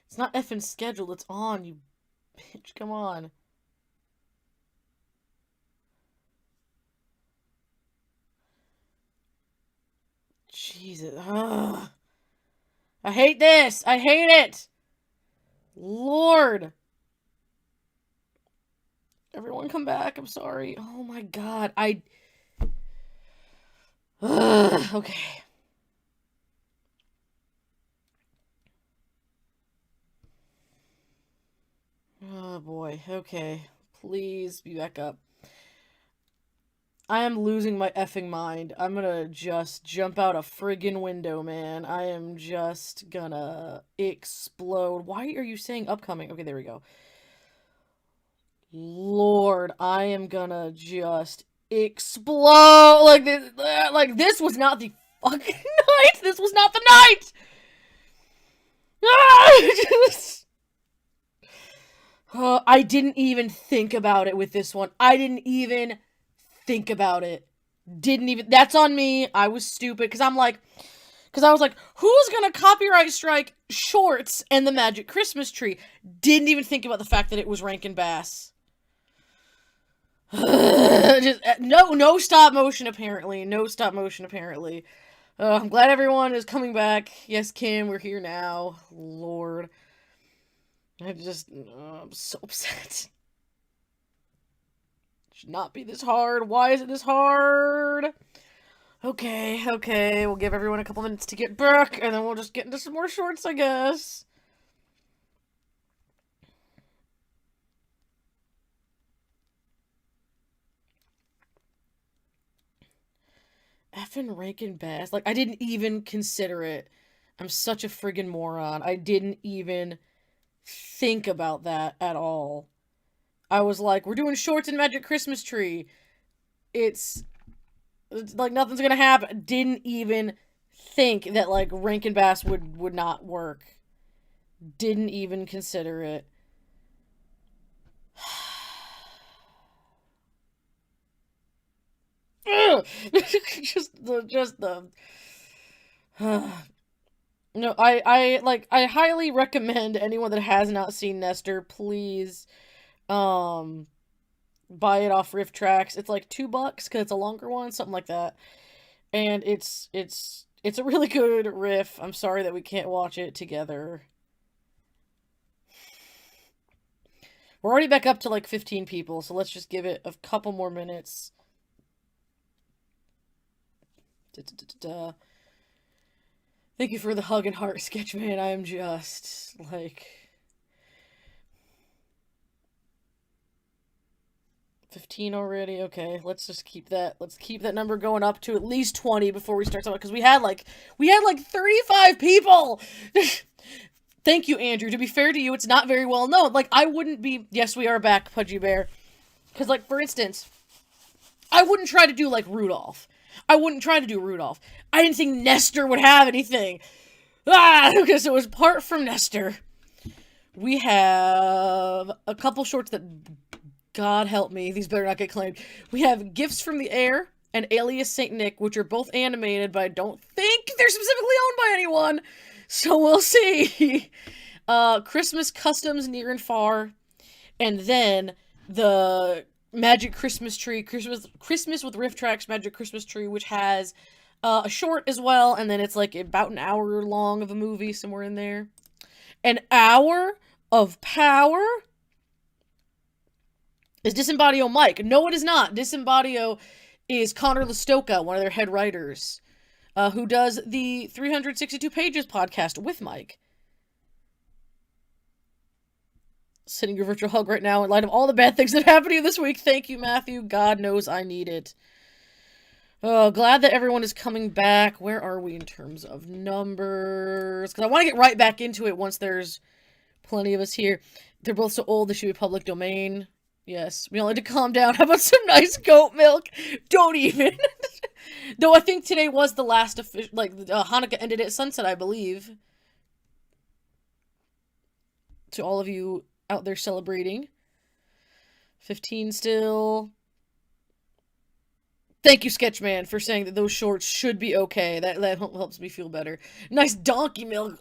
It's not effing scheduled, it's on, you bitch. Come on. Jesus. Ugh. I hate this. I hate it. Lord. Everyone come back. I'm sorry. Oh my god. Okay. Oh boy. Okay. Please be back up. I am losing my effing mind. I'm gonna just jump out a friggin' window, man. I am just gonna explode. Why are you saying upcoming? Okay, there we go. Lord, I am gonna just explode. Like this was not the fucking night. This was not the night. Just, I didn't even think about it with this one. I didn't even think about it. Didn't even. That's on me. I was stupid because I was like, who's gonna copyright strike shorts and the Magic Christmas Tree? Didn't even think about the fact that it was Rankin Bass. Just no stop motion apparently. No stop motion apparently. I'm glad everyone is coming back. Yes, Kim, we're here now. Lord, I'm so upset. It should not be this hard. Why is it this hard? Okay, we'll give everyone a couple minutes to get back, and then we'll just get into some more shorts, I guess. Effing Rankin Bass. Like, I didn't even consider it. I'm such a friggin' moron. I didn't even think about that at all. I was like, we're doing shorts and Magic Christmas Tree. It's like nothing's gonna happen. Didn't even think that like Rankin Bass would not work. Didn't even consider it. just the no, I highly recommend anyone that has not seen Nestor, please um buy it off RiffTrax. It's like $2 because it's a longer one, something like that. And it's a really good riff. I'm sorry that we can't watch it together. We're already back up to like 15 people, so let's just give it a couple more minutes. Da, da, da, da. Thank you for the hug and heart, Sketchman. I am just like 15 already. Okay, let's just keep that. Let's keep that number going up to at least 20 before we start talking because we had like 35 people. Thank you, Andrew. To be fair to you, it's not very well known. Like I wouldn't be. Yes, we are back, Pudgy Bear. Because like for instance, I wouldn't try to do like Rudolph. I wouldn't try to do Rudolph. I didn't think Nestor would have anything. Because it was part from Nestor. We have a couple shorts that, God help me, these better not get claimed. We have Gifts from the Air and Alias Saint Nick, which are both animated, but I don't think they're specifically owned by anyone. So we'll see. Christmas Customs Near and Far. And then the Magic Christmas Tree, Christmas with RiffTrax Magic Christmas Tree, which has a short as well, and then it's like about an hour long of a movie somewhere in there. An hour of power is Disembodio Mike. No, it is not. Disembodio is Connor Listoka, one of their head writers, who does the 362 Pages podcast with Mike. Sending your virtual hug right now in light of all the bad things that happened to you this week. Thank you, Matthew. God knows I need it. Oh, glad that everyone is coming back. Where are we in terms of numbers? Because I want to get right back into it once there's plenty of us here. They're both so old, they should be public domain. Yes, we all need to calm down. How about some nice goat milk? Don't even. Though I think today was the last official, like, Hanukkah ended at sunset, I believe. To all of you out there celebrating. 15 still. Thank you, Sketchman, for saying that those shorts should be okay. That helps me feel better. Nice donkey milk.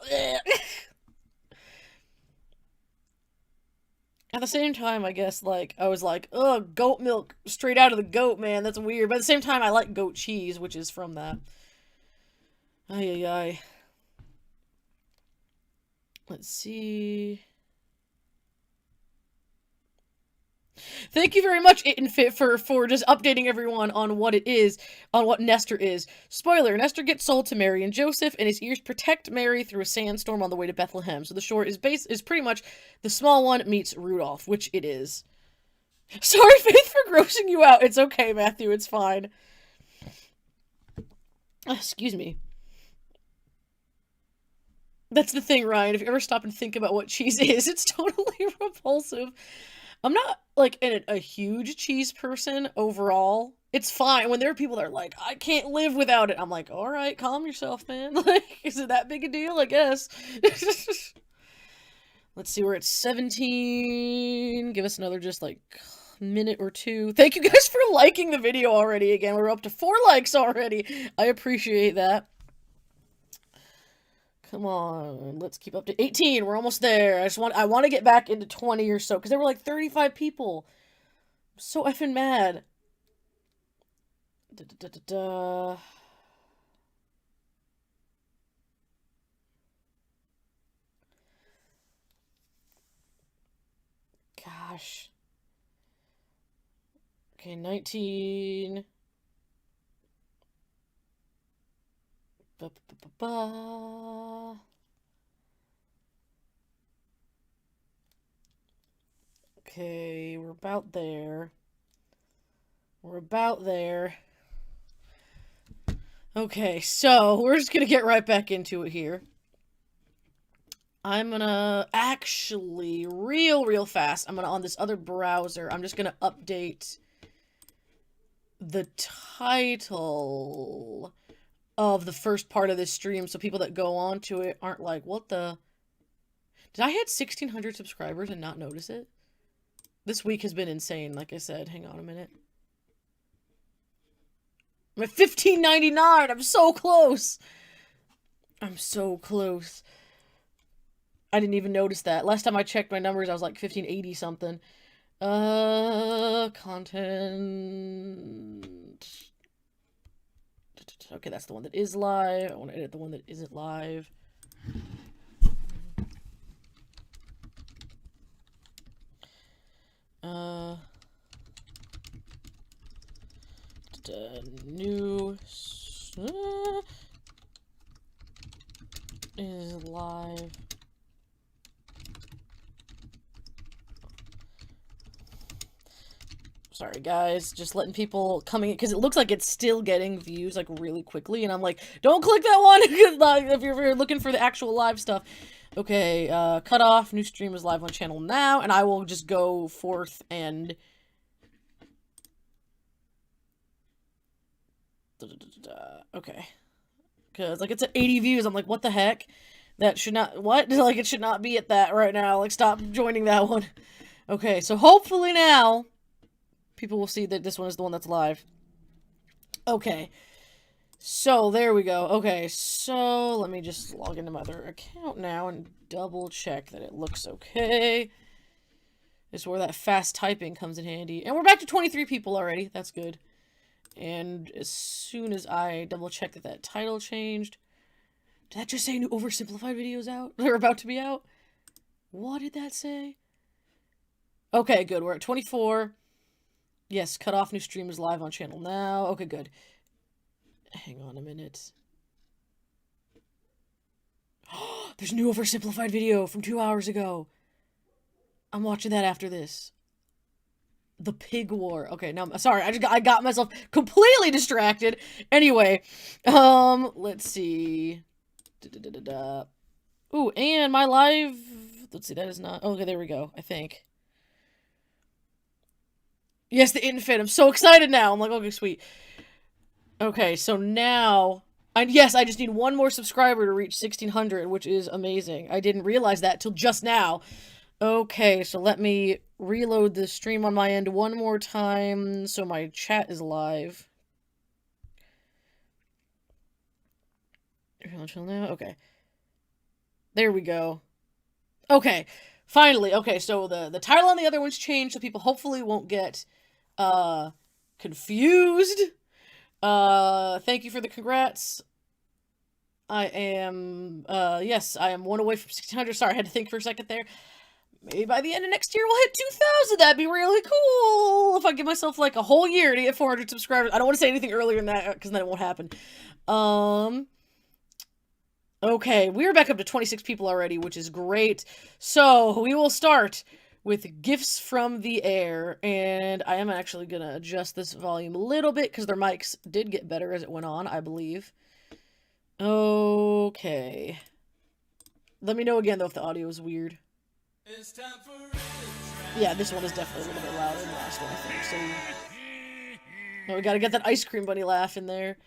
At the same time, I guess, like, I was like, ugh, goat milk straight out of the goat, man. That's weird. But at the same time, I like goat cheese, which is from that. Ay, ay, ay. Let's see. Thank you very much, It'n'Fit, for just updating everyone on what it is, on what Nestor is. Spoiler, Nestor gets sold to Mary and Joseph, and his ears protect Mary through a sandstorm on the way to Bethlehem. So the short is pretty much the small one meets Rudolph, which it is. Sorry, Faith, for grossing you out. It's okay, Matthew, it's fine. Excuse me. That's the thing, Ryan. If you ever stop and think about what cheese is, it's totally repulsive. I'm not, like, a huge cheese person overall. It's fine. When there are people that are like, I can't live without it, I'm like, alright, calm yourself, man. Like, is it that big a deal? I guess. Let's see, we're at 17. Give us another just, like, minute or two. Thank you guys for liking the video already again. We're up to 4 likes already. I appreciate that. Come on, let's keep up to 18. We're almost there. I want to get back into 20 or so, because there were like 35 people. I'm so effing mad. Da, da, da, da, da. Gosh. Okay, 19. Ba, ba, ba, ba. Okay, we're about there. We're about there. Okay, so we're just gonna get right back into it here. I'm gonna actually, real fast, I'm gonna, on this other browser, I'm just gonna update the title of the first part of this stream so people that go on to it aren't like, what the... Did I hit 1,600 subscribers and not notice it? This week has been insane, like I said. Hang on a minute. I'm at 15.99! I'm so close! I'm so close. I didn't even notice that. Last time I checked my numbers, I was like 1580 something. Content... Okay, that's the one that is live. I want to edit the one that isn't live. New is live. Sorry, guys. Just letting people coming in, because it looks like it's still getting views, like, really quickly, and I'm like, don't click that one if you're looking for the actual live stuff. Okay, cut off. New stream is live on channel now, and I will just go forth and... Okay. Because, like, it's at 80 views. I'm like, what the heck? That should not... What? Like, it should not be at that right now. Like, stop joining that one. Okay, so hopefully now... people will see that this one is the one that's live. Okay. So, there we go. Okay, so let me just log into my other account now and double check that it looks okay. This is where that fast typing comes in handy. And we're back to 23 people already. That's good. And as soon as I double check that that title changed... Did that just say new oversimplified videos out? They're about to be out? What did that say? Okay, good. We're at 24. Yes, cut off. New stream is live on channel now. Okay, good. Hang on a minute. There's a new oversimplified video from 2 hours ago. I'm watching that after this. The pig war. Okay, now sorry, I got myself completely distracted. Anyway, let's see. Ooh, and my live. Let's see, that is not. Okay, there we go. I think. Yes, the infant. I'm so excited now. I'm like, okay, sweet. Okay, so now, yes, I just need one more subscriber to reach 1,600, which is amazing. I didn't realize that till just now. Okay, so let me reload the stream on my end one more time so my chat is live. Chill now? Okay. There we go. Okay. Finally, okay, so the title on the other one's changed, so people hopefully won't get confused. Thank you for the congrats. I am yes, I am one away from 1600. Sorry, I had to think for a second there. Maybe by the end of next year we'll hit 2,000. That'd be really cool if I give myself like a whole year to get 400 subscribers. I don't want to say anything earlier than that because then it won't happen. Okay, we're back up to 26 people already, which is great. So we will start with Gifts from the Air, and I am actually gonna adjust this volume a little bit because their mics did get better as it went on, I believe. Okay. Let me know again though if the audio is weird. It's time for yeah, this one is definitely a little bit louder than the last one, I think. So oh, we gotta get that ice cream bunny laugh in there.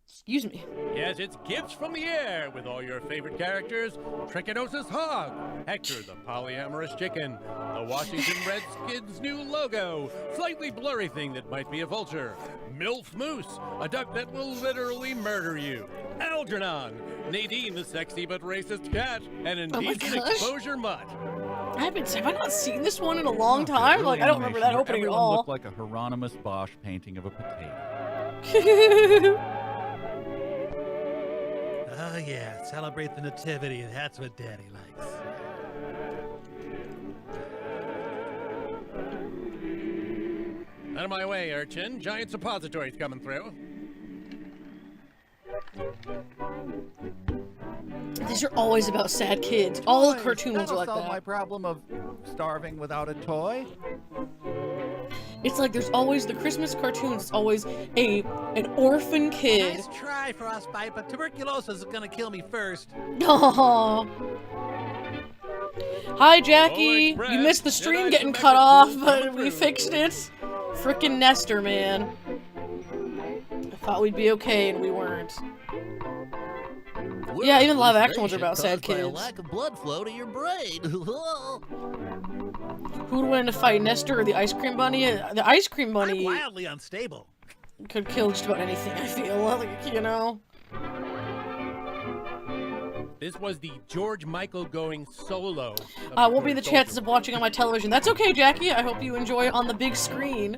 Excuse me. Yes, it's Gifts from the Air with all your favorite characters. Trichinosis Hog, Hector the polyamorous chicken, the Washington Redskins new logo, slightly blurry thing that might be a vulture, MILF Moose, a duck that will literally murder you, Algernon, Nadine the sexy but racist cat, and Indecent Exposure Mutt. Have I not seen this one in a long time? Like, I don't remember that opening at all. Looked like a Hieronymus Bosch painting of a potato. Oh yeah, celebrate the nativity. That's what Daddy likes. Out of my way, urchin. Giant suppositories coming through. These are always about sad kids. All the cartoon ones are like solve that. my problem of starving without a toy. It's like there's always the Christmas cartoons. It's always an orphan kid. Nice try, Frostbite, but tuberculosis is gonna kill me first. Aww. Hi, Jackie. You missed the stream getting cut off, but we fixed it. Frickin' Nestor, man. I thought we'd be okay, and we weren't. Yeah, even live action ones are about sad kids. By a lack of blood flow to your brain. Who would win in a fight, Nestor or the ice cream bunny? The ice cream bunny I'm wildly unstable. could kill just about anything, I feel like, you know? This was the George Michael going solo. Won't be the chances of watching on my television. That's okay, Jackie. I hope you enjoy it on the big screen.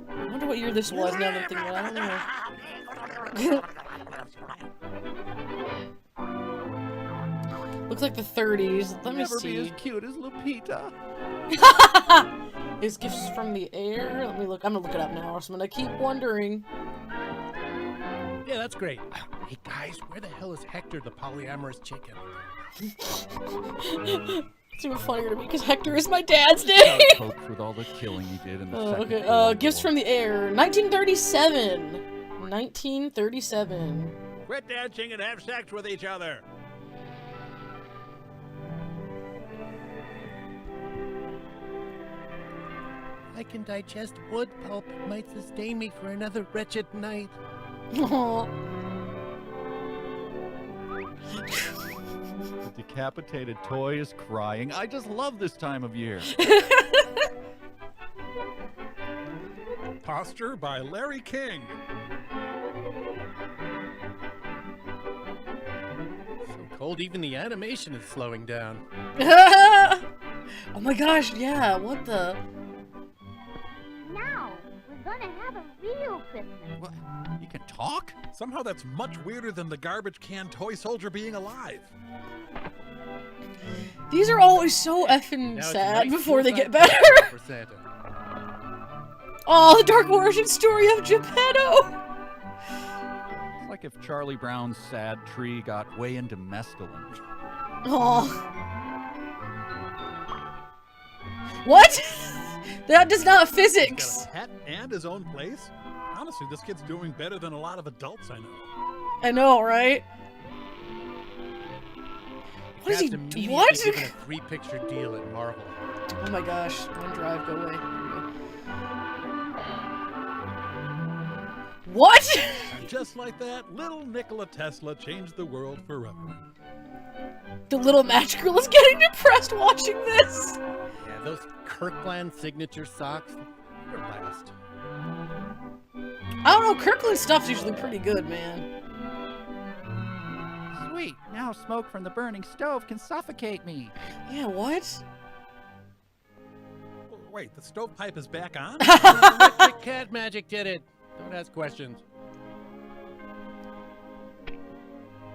I wonder what year this was now that I'm thinking about it. I don't know. Looks like the 30s. Let me Never see. be as cute as Lupita. Is Gifts from the Air? Let me look. I'm gonna look it up now, so I'm gonna keep wondering. Yeah, that's great. Hey guys, where the hell is Hector the polyamorous chicken? It's even funnier to me because Hector is my dad's name. Coped with all the killing he did in the second Okay. World Gifts War. from the Air, 1937. 1937. Quit dancing and have sex with each other. I can digest wood pulp. It might sustain me for another wretched night. Aww. The decapitated toy is crying. I just love this time of year. Posture by Larry King. So cold, even the animation is slowing down. Oh my gosh, yeah, what the? Now, we're gonna have a real Christmas. What? You can talk? Somehow that's much weirder than the garbage can toy soldier being alive. These are always so effing Now it's a sad nice before they full-size get better. present for Santa. Oh, the dark origin story of Geppetto. It's like if Charlie Brown's sad tree got way into mescaline. Oh. What? That does not He's physics. got a pet and his own place. Honestly, this kid's doing better than a lot of adults I know. I know, right? What is he? Cat's immediately What? given a 3-picture deal at Marvel. Oh my gosh! OneDrive, go away. What? And just like that, little Nikola Tesla changed the world forever. The little match girl is getting depressed watching this. Yeah, those Kirkland signature socks, they're last. I don't know. Kirkland stuff's usually pretty good, man. Sweet. Now Now smoke from the burning stove can suffocate me. Yeah, what? Wait, the stovepipe is back on? Electric cat magic did it. Don't ask questions.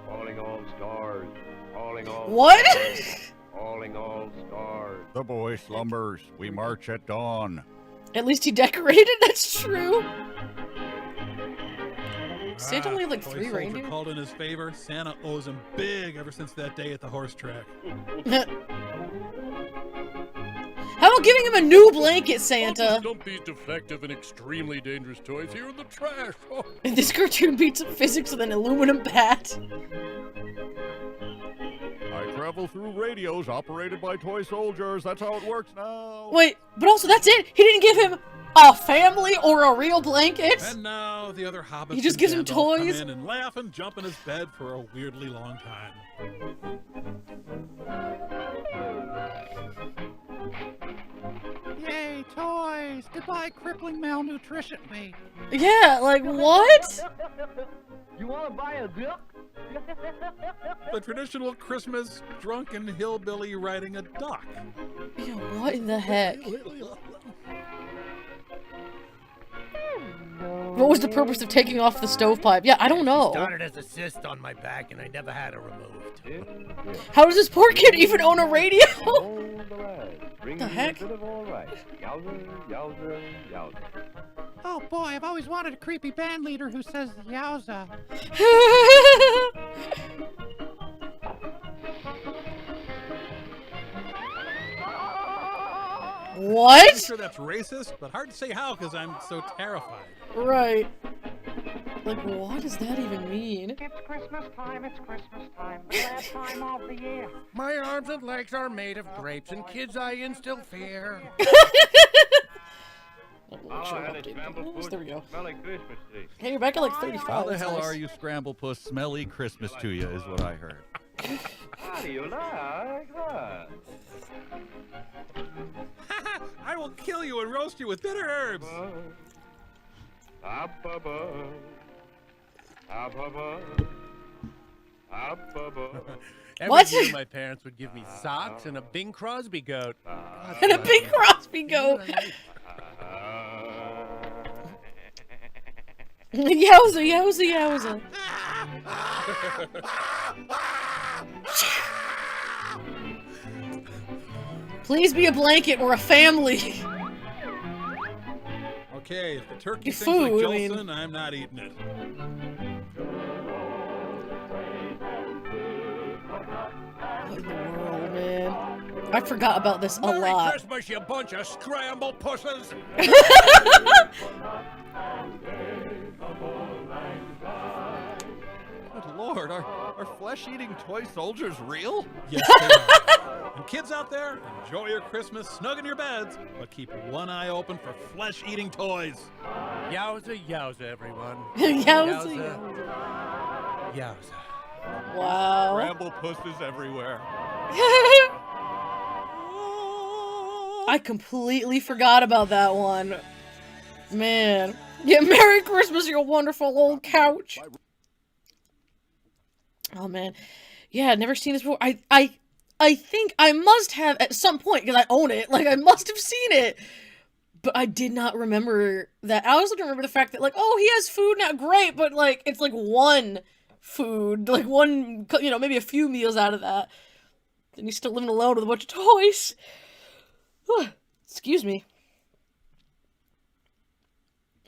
Calling all stars. Calling all What? stars. Calling all stars. The boy slumbers. We march at dawn. At least he decorated, that's true. Santa only had like Toy 3 soldier reindeer? called in his favor. Santa owes him big ever since that day at the horse track. How about giving him a new blanket, Santa? Dump these defective and extremely dangerous toys here in the trash. Oh. This cartoon beats up physics with an aluminum bat. I travel through radios operated by toy soldiers. That's how it works now. Wait, but also that's it? He didn't give him a family or a real blanket? And now the other hobbits He just and gives him Gandalf come toys? in and laugh and jump in his bed for a weirdly long time. Yay, toys! Goodbye, crippling malnutrition me. Yeah, like what? You want to buy a dip? The traditional Christmas drunken hillbilly riding a duck. Yeah, what in the heck? What was the purpose of taking off the stovepipe? Yeah, I don't know. Started as a cyst on my back, and I never had it removed. How does this poor kid even own a radio? The heck? Yowza, yowza, yowza. Oh boy, I've always wanted a creepy band leader who says yowza. What? I'm sure that's racist, but hard to say how because I'm so terrified. Right. Like, what does that even mean? It's Christmas time, the last time of the year. My arms and legs are made of grapes, and kids I instill fear. There we go. Smelly Christmas tree. Hey, you're back at like 35. How the That's hell nice. are you, Scramble Puss? Smelly Christmas to you is what I heard. How do you like that? I will kill you and roast you with bitter herbs. Abba, abba, abba. Every What? year my parents would give me socks and a Bing Crosby goat. And a big Crosby goat. Yowza, yowza, yowza. Please be a blanket or a family. Okay, if the turkey Your sings like food, I mean- Jolson, I'm not eating it. What in the world, man? I forgot about this a Merry lot. Christmas, you bunch of scramble pusses! Good lord, are flesh-eating toy soldiers real? Yes, they are. And kids out there, enjoy your Christmas snug in your beds, but keep one eye open for flesh-eating toys. Yowza, yowza, everyone. Yowza, Yowza. Wow. Scramble Pusses everywhere. I completely forgot about that one. Man. Yeah, Merry Christmas, your wonderful old couch. Oh, man. Yeah, I've never seen this before. I think I must have at some point, because I own it. Like, I must have seen it. But I did not remember that. I also don't remember the fact that, like, oh, he has food now. Great, but, like, it's, like, one food. Like, one, you know, maybe a few meals out of that. And he's still living alone with a bunch of toys. Excuse me.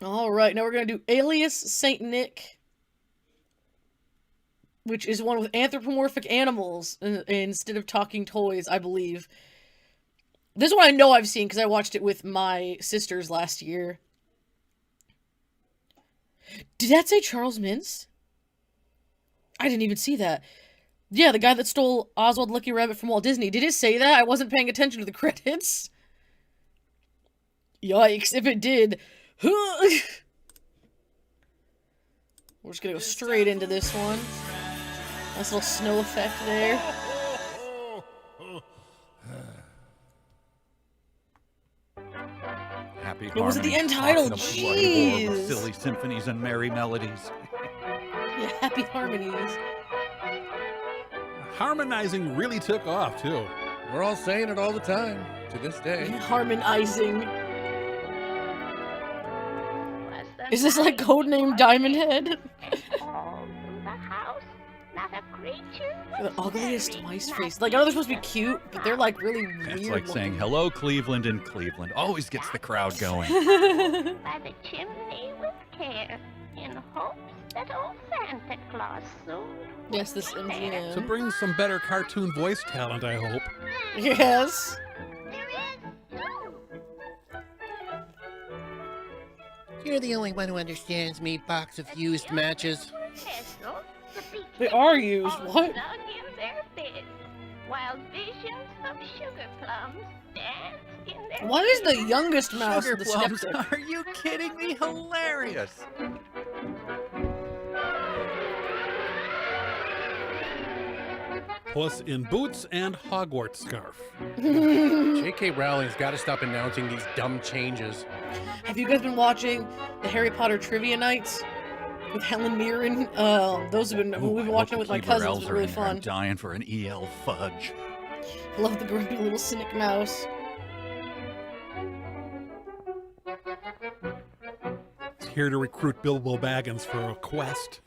Alright, now we're going to do Alias Saint Nick. Which is one with anthropomorphic animals instead of talking toys, I believe. This one I know I've seen because I watched it with my sisters last year. Did that say Charles Mintz? I didn't even see that. Yeah, the guy that stole Oswald Lucky Rabbit from Walt Disney. Did it say that? I wasn't paying attention to the credits. Yikes, if it did. We're just gonna go straight into this one. Nice little snow effect there. Happy What was it, the harmony, end title? talking of bloody war, Jeez. silly symphonies and merry melodies. Yeah, happy harmonies. harmonizing really took off, too. We're all saying it all the time, to this day. Harmonizing. Is this like codename Diamond Head? All through the house, not a creature. The ugliest mice face. Like, I know they're supposed to be cute, but they're like really weird. It's like saying hello, Cleveland, and Cleveland always gets the crowd going. By the chimney with care, in hopes that old Santa Claus soon. Yes, this MGM. To bring some better cartoon voice talent, I hope. Yes. There is too. You're the only one who understands me, box of used matches. Vessels, the beaches, They are used. all What? snug in their beds, while visions of sugar plums dance in their Why is the youngest mouse Sugar the plums? skeptic? Are you kidding me? Hilarious. Puss in Boots and Hogwarts scarf. J.K. Rowling's got to stop announcing these dumb changes. Have you guys been watching the Harry Potter trivia nights with Helen Mirren? Those have been. Ooh, We've been I watching hope it with my the cousins. Keebler It's Elves are really in there. I'm fun. dying for an EL fudge. Love the grumpy little cynic mouse. He's here to recruit Bilbo Baggins for a quest.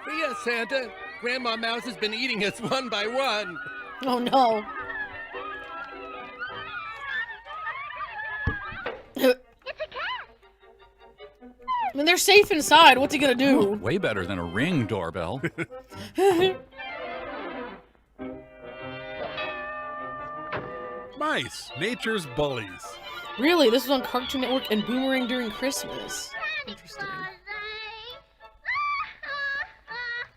Yes, Santa. Grandma Mouse has been eating us one by one. Oh no. It's a cat. I mean, they're safe inside. What's he gonna do? Way better than a Ring doorbell. Mice, nature's bullies. Really? This was on Cartoon Network and Boomerang during Christmas. Interesting.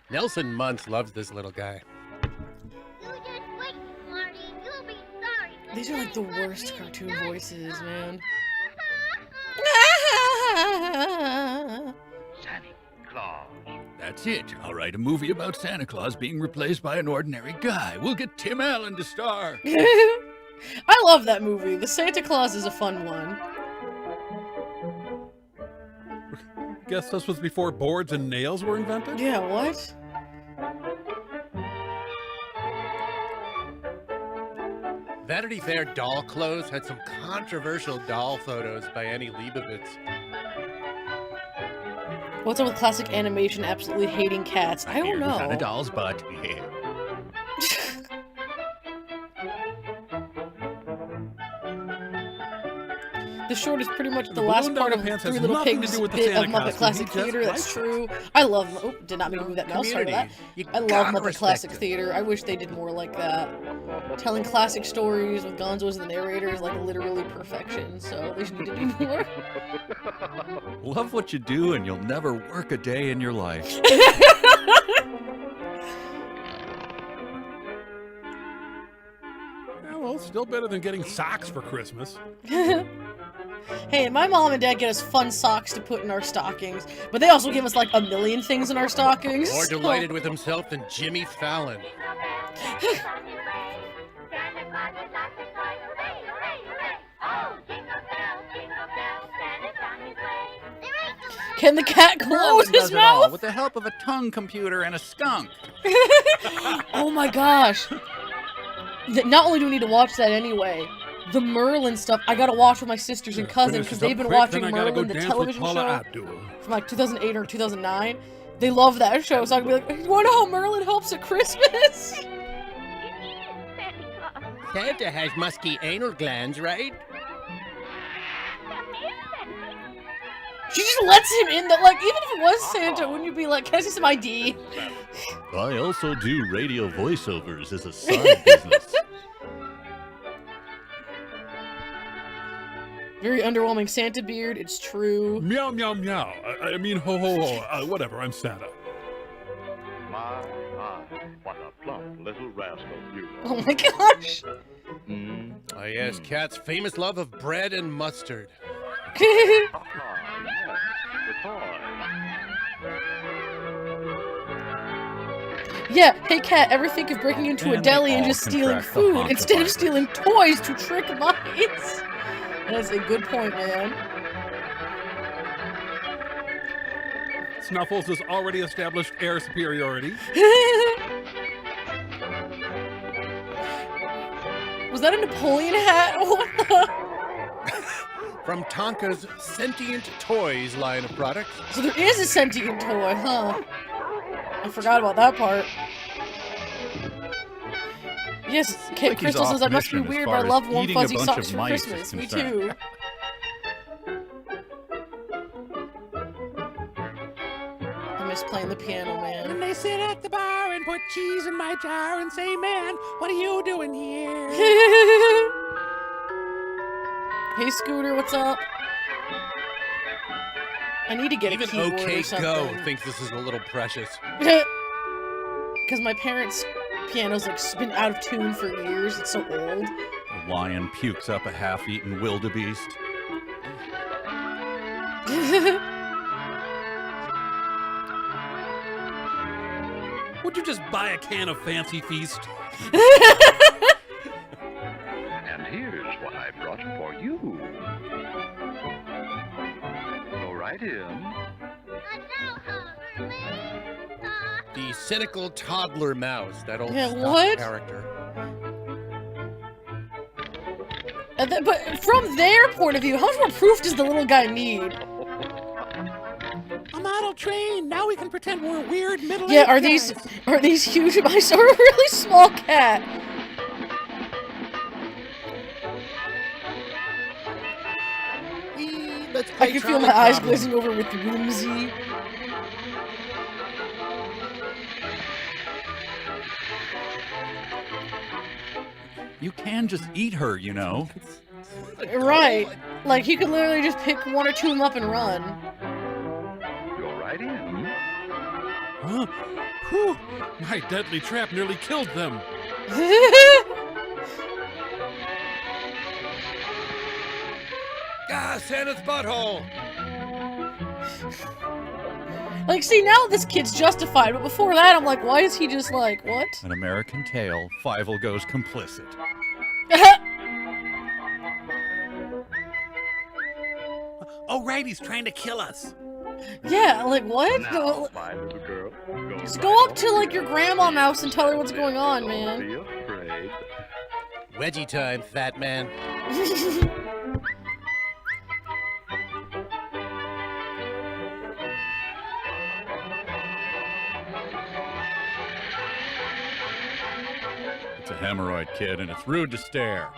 Nelson Muntz loves this little guy. You just wait, Marty. You'll be sorry. These are like the worst cartoon voices, man. Santa Claus. That's it. I'll write a movie about Santa Claus being replaced by an ordinary guy. We'll get Tim Allen to star. I love that movie. The Santa Claus is a fun one. Guess this was before boards and nails were invented? Yeah, what? Vanity Fair doll clothes had some controversial doll photos by Annie Leibovitz. What's up with classic animation absolutely hating cats? I don't Who's on a know. doll's butt? The short is pretty much the The last balloon part of underpants has Three Little nothing to Pigs do with the bit of Santa Muppet costume. Classic He just Theater. That's likes true. I love. Oh, did not mean to move that mouse. Sorry about that. You I love gotta Muppet respect Classic it. Theater. I wish they did more like that. Telling classic stories with Gonzo as the narrator is like literally perfection. So they just need to do more. Love what you do, and you'll never work a day in your life. Yeah, well, still better than getting socks for Christmas. Hey, my mom and dad get us fun socks to put in our stockings, but they also give us like a million things in our stockings. More so- delighted with himself than Jimmy Fallon. Can the cat close Merlin his does it all mouth? with the help of a tongue computer and a skunk. Oh my gosh. Not only do we need to watch that anyway, the Merlin stuff, I gotta watch with my sisters and cousins because they've been watching Merlin, the television show, from like 2008 or 2009. They love that show, so I'd be like, you wanna know how Merlin helps at Christmas? Santa has musky anal glands, right? She just lets him in, like, even if it was Santa, wouldn't you be like, can I see some ID? I also do radio voiceovers as a side business. Very underwhelming Santa beard, it's true. Meow, meow, meow. I mean, ho, ho, ho. Whatever, I'm Santa. My, what a plump little rascal you are. Oh my gosh. Oh yes, Cat's famous love of bread and mustard. Ah, yes, the toy. Yeah, hey cat, ever think of breaking into a And they deli and all just stealing contract the food honk instead of virus. stealing toys to trick mice? That's a good point, man. Snuffles has already established air superiority. Was that a Napoleon hat? What the? From Tonka's Sentient Toys line of products. So there is a sentient toy, huh? I forgot about that part. Yes, Like he's Crystal off says that must be mission as weird, far but I as love warm eating a fuzzy bunch socks of for mice is Christmas. Me concerned. too. I miss playing the piano, man. They sit at the bar and put cheese in my jar and say, man, what are you doing here? Hey, Scooter, what's up? I need to get Even a keyboard OK or Go something. thinks this is a little precious. Because my parents' piano's like been out of tune for years. It's so old. A lion pukes up a half-eaten wildebeest. Would you just buy a can of Fancy Feast? And here's what I brought for you. Go right in. The cynical toddler mouse, that old Yeah, stock what? character. But from their point of view, how much more proof does the little guy need? A model train. Now we can pretend we're weird middle-aged Yeah, are these huge mice or a really small cat? Let's I play can feel Charlie my eyes Problem. glazing over with whimsy. You can just eat her, you know. Right. Like, he could literally just pick one or two of them up and run. Go right in. Huh? Whew! My deadly trap nearly killed them. Ah, Santa's butthole. Like, see, now this kid's justified, but before that, I'm like, why is he just like, what? An American tale, Fievel goes complicit. Oh, right, he's trying to kill us. Yeah, like, what? Now, my little girl, Just right go up on to, like, your in. grandma mouse and tell her what's going on, Don't man. be afraid. Wedgie time, fat man. It's a hemorrhoid, kid, and it's rude to stare.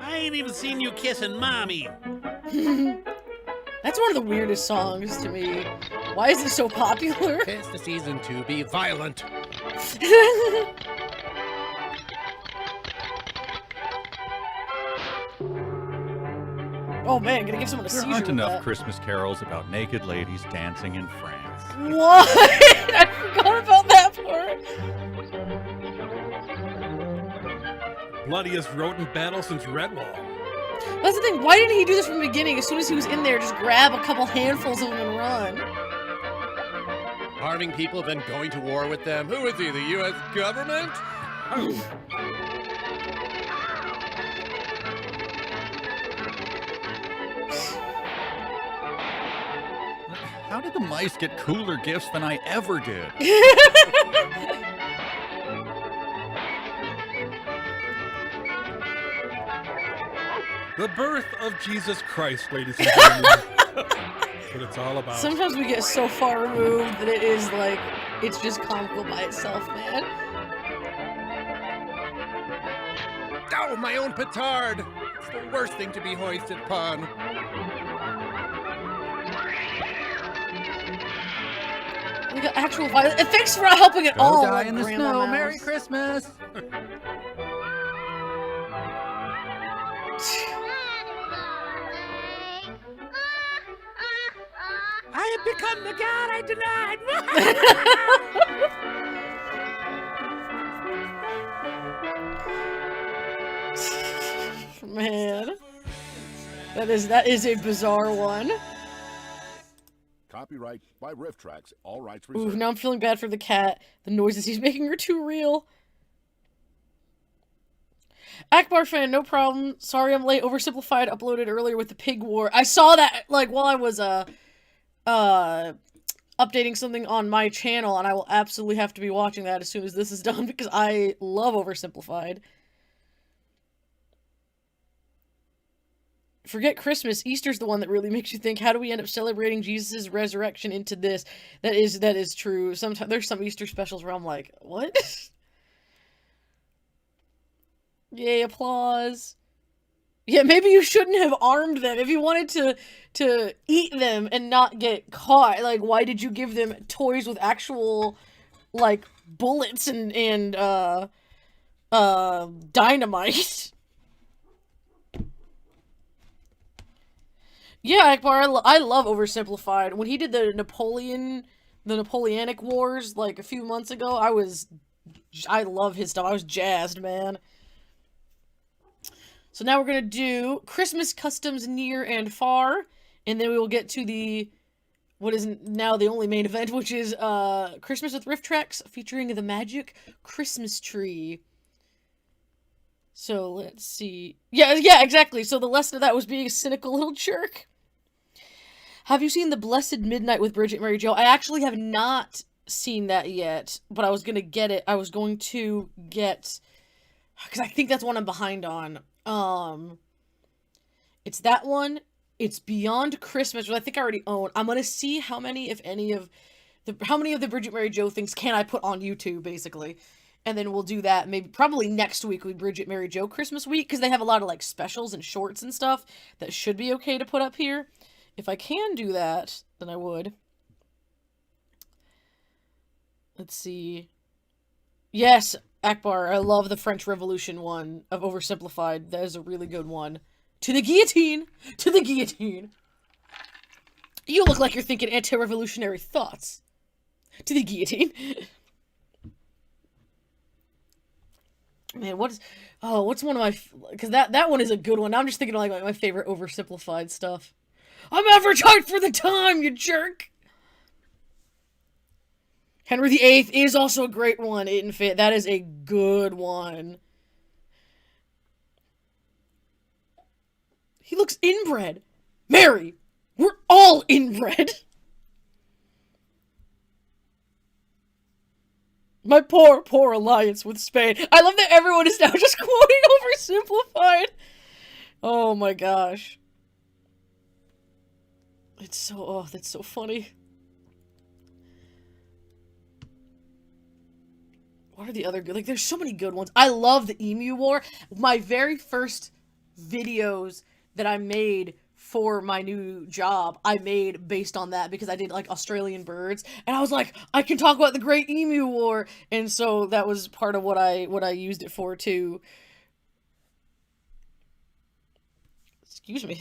I ain't even seen you kissing mommy. That's one of the weirdest songs to me. Why is it so popular? Tis the season to be violent. Oh man, gonna give someone a There seizure aren't with enough that. Christmas carols about naked ladies dancing in France. What? I forgot about that part. Bloodiest rodent battle since Redwall. That's the thing. Why didn't he do this from the beginning? As soon as he was in there, just grab a couple handfuls of them and run. Harming people, then going to war with them. Who is he, the U.S. government? How did the mice get cooler gifts than I ever did? The birth of Jesus Christ, ladies and gentlemen. That's what it's all about. Sometimes we get so far removed that it is like, it's just comical by itself, man. Oh, my own petard! It's the worst thing to be hoisted upon. We got actual violence. Thanks for not helping at all. die like in the Grandma snow. Mouse. Merry Christmas. I have become the god I denied. Man, that is a bizarre one. Copyright by RiffTrax. All rights Ooh, reserved. now I'm feeling bad for the cat. The noises he's making are too real. Akbar fan, no problem. Sorry I'm late. Oversimplified uploaded earlier with the pig war. I saw that, like, while I was, updating something on my channel, and I will absolutely have to be watching that as soon as this is done, because I love Oversimplified. Forget Christmas. Easter's the one that really makes you think, how do we end up celebrating Jesus' resurrection into this? That is true. Sometimes there's some Easter specials where I'm like, what? Yay, applause. Yeah, maybe you shouldn't have armed them. If you wanted to eat them and not get caught, like, why did you give them toys with actual, like, bullets and dynamite? Yeah, Akbar, I love Oversimplified. When he did the Napoleonic Wars, like, a few months ago, I love his stuff. I was jazzed, man. So now we're gonna do Christmas customs near and far, and then we will get to what is now the only main event, which is Christmas with RiffTrax featuring the magic Christmas tree. So let's see. Yeah, exactly. So the lesson of that was being a cynical little jerk. Have you seen The Blessed Midnight with Bridget Mary Joe? I actually have not seen that yet, but I was gonna get it. I was going to get, because I think that's one I'm behind on. It's that one. It's Beyond Christmas, which I think I already own. I'm gonna see how many, if any, of the Bridget Mary Joe things can I put on YouTube, basically. And then we'll do that, probably next week with Bridget Mary Joe Christmas week, because they have a lot of, like, specials and shorts and stuff that should be okay to put up here. If I can do that, then I would. Let's see. Yes, Akbar, I love the French Revolution one of Oversimplified. That is a really good one. To the guillotine! To the guillotine! You look like you're thinking anti-revolutionary thoughts. To the guillotine. Man, what's one of my, because that one is a good one. Now I'm just thinking of, like, my favorite Oversimplified stuff. I'm advertised for the time, you jerk! Henry VIII is also a great one. That is a good one. He looks inbred. Mary, we're all inbred. My poor, poor alliance with Spain. I love that everyone is now just quoting Oversimplified. Oh my gosh. It's so, that's so funny. What are the other good, like, there's so many good ones. I love the Emu War. My very first videos that I made for my new job, I made based on that, because I did, like, Australian birds, and I was like, I can talk about the Great Emu War, and so that was part of what I used it for, too. Excuse me.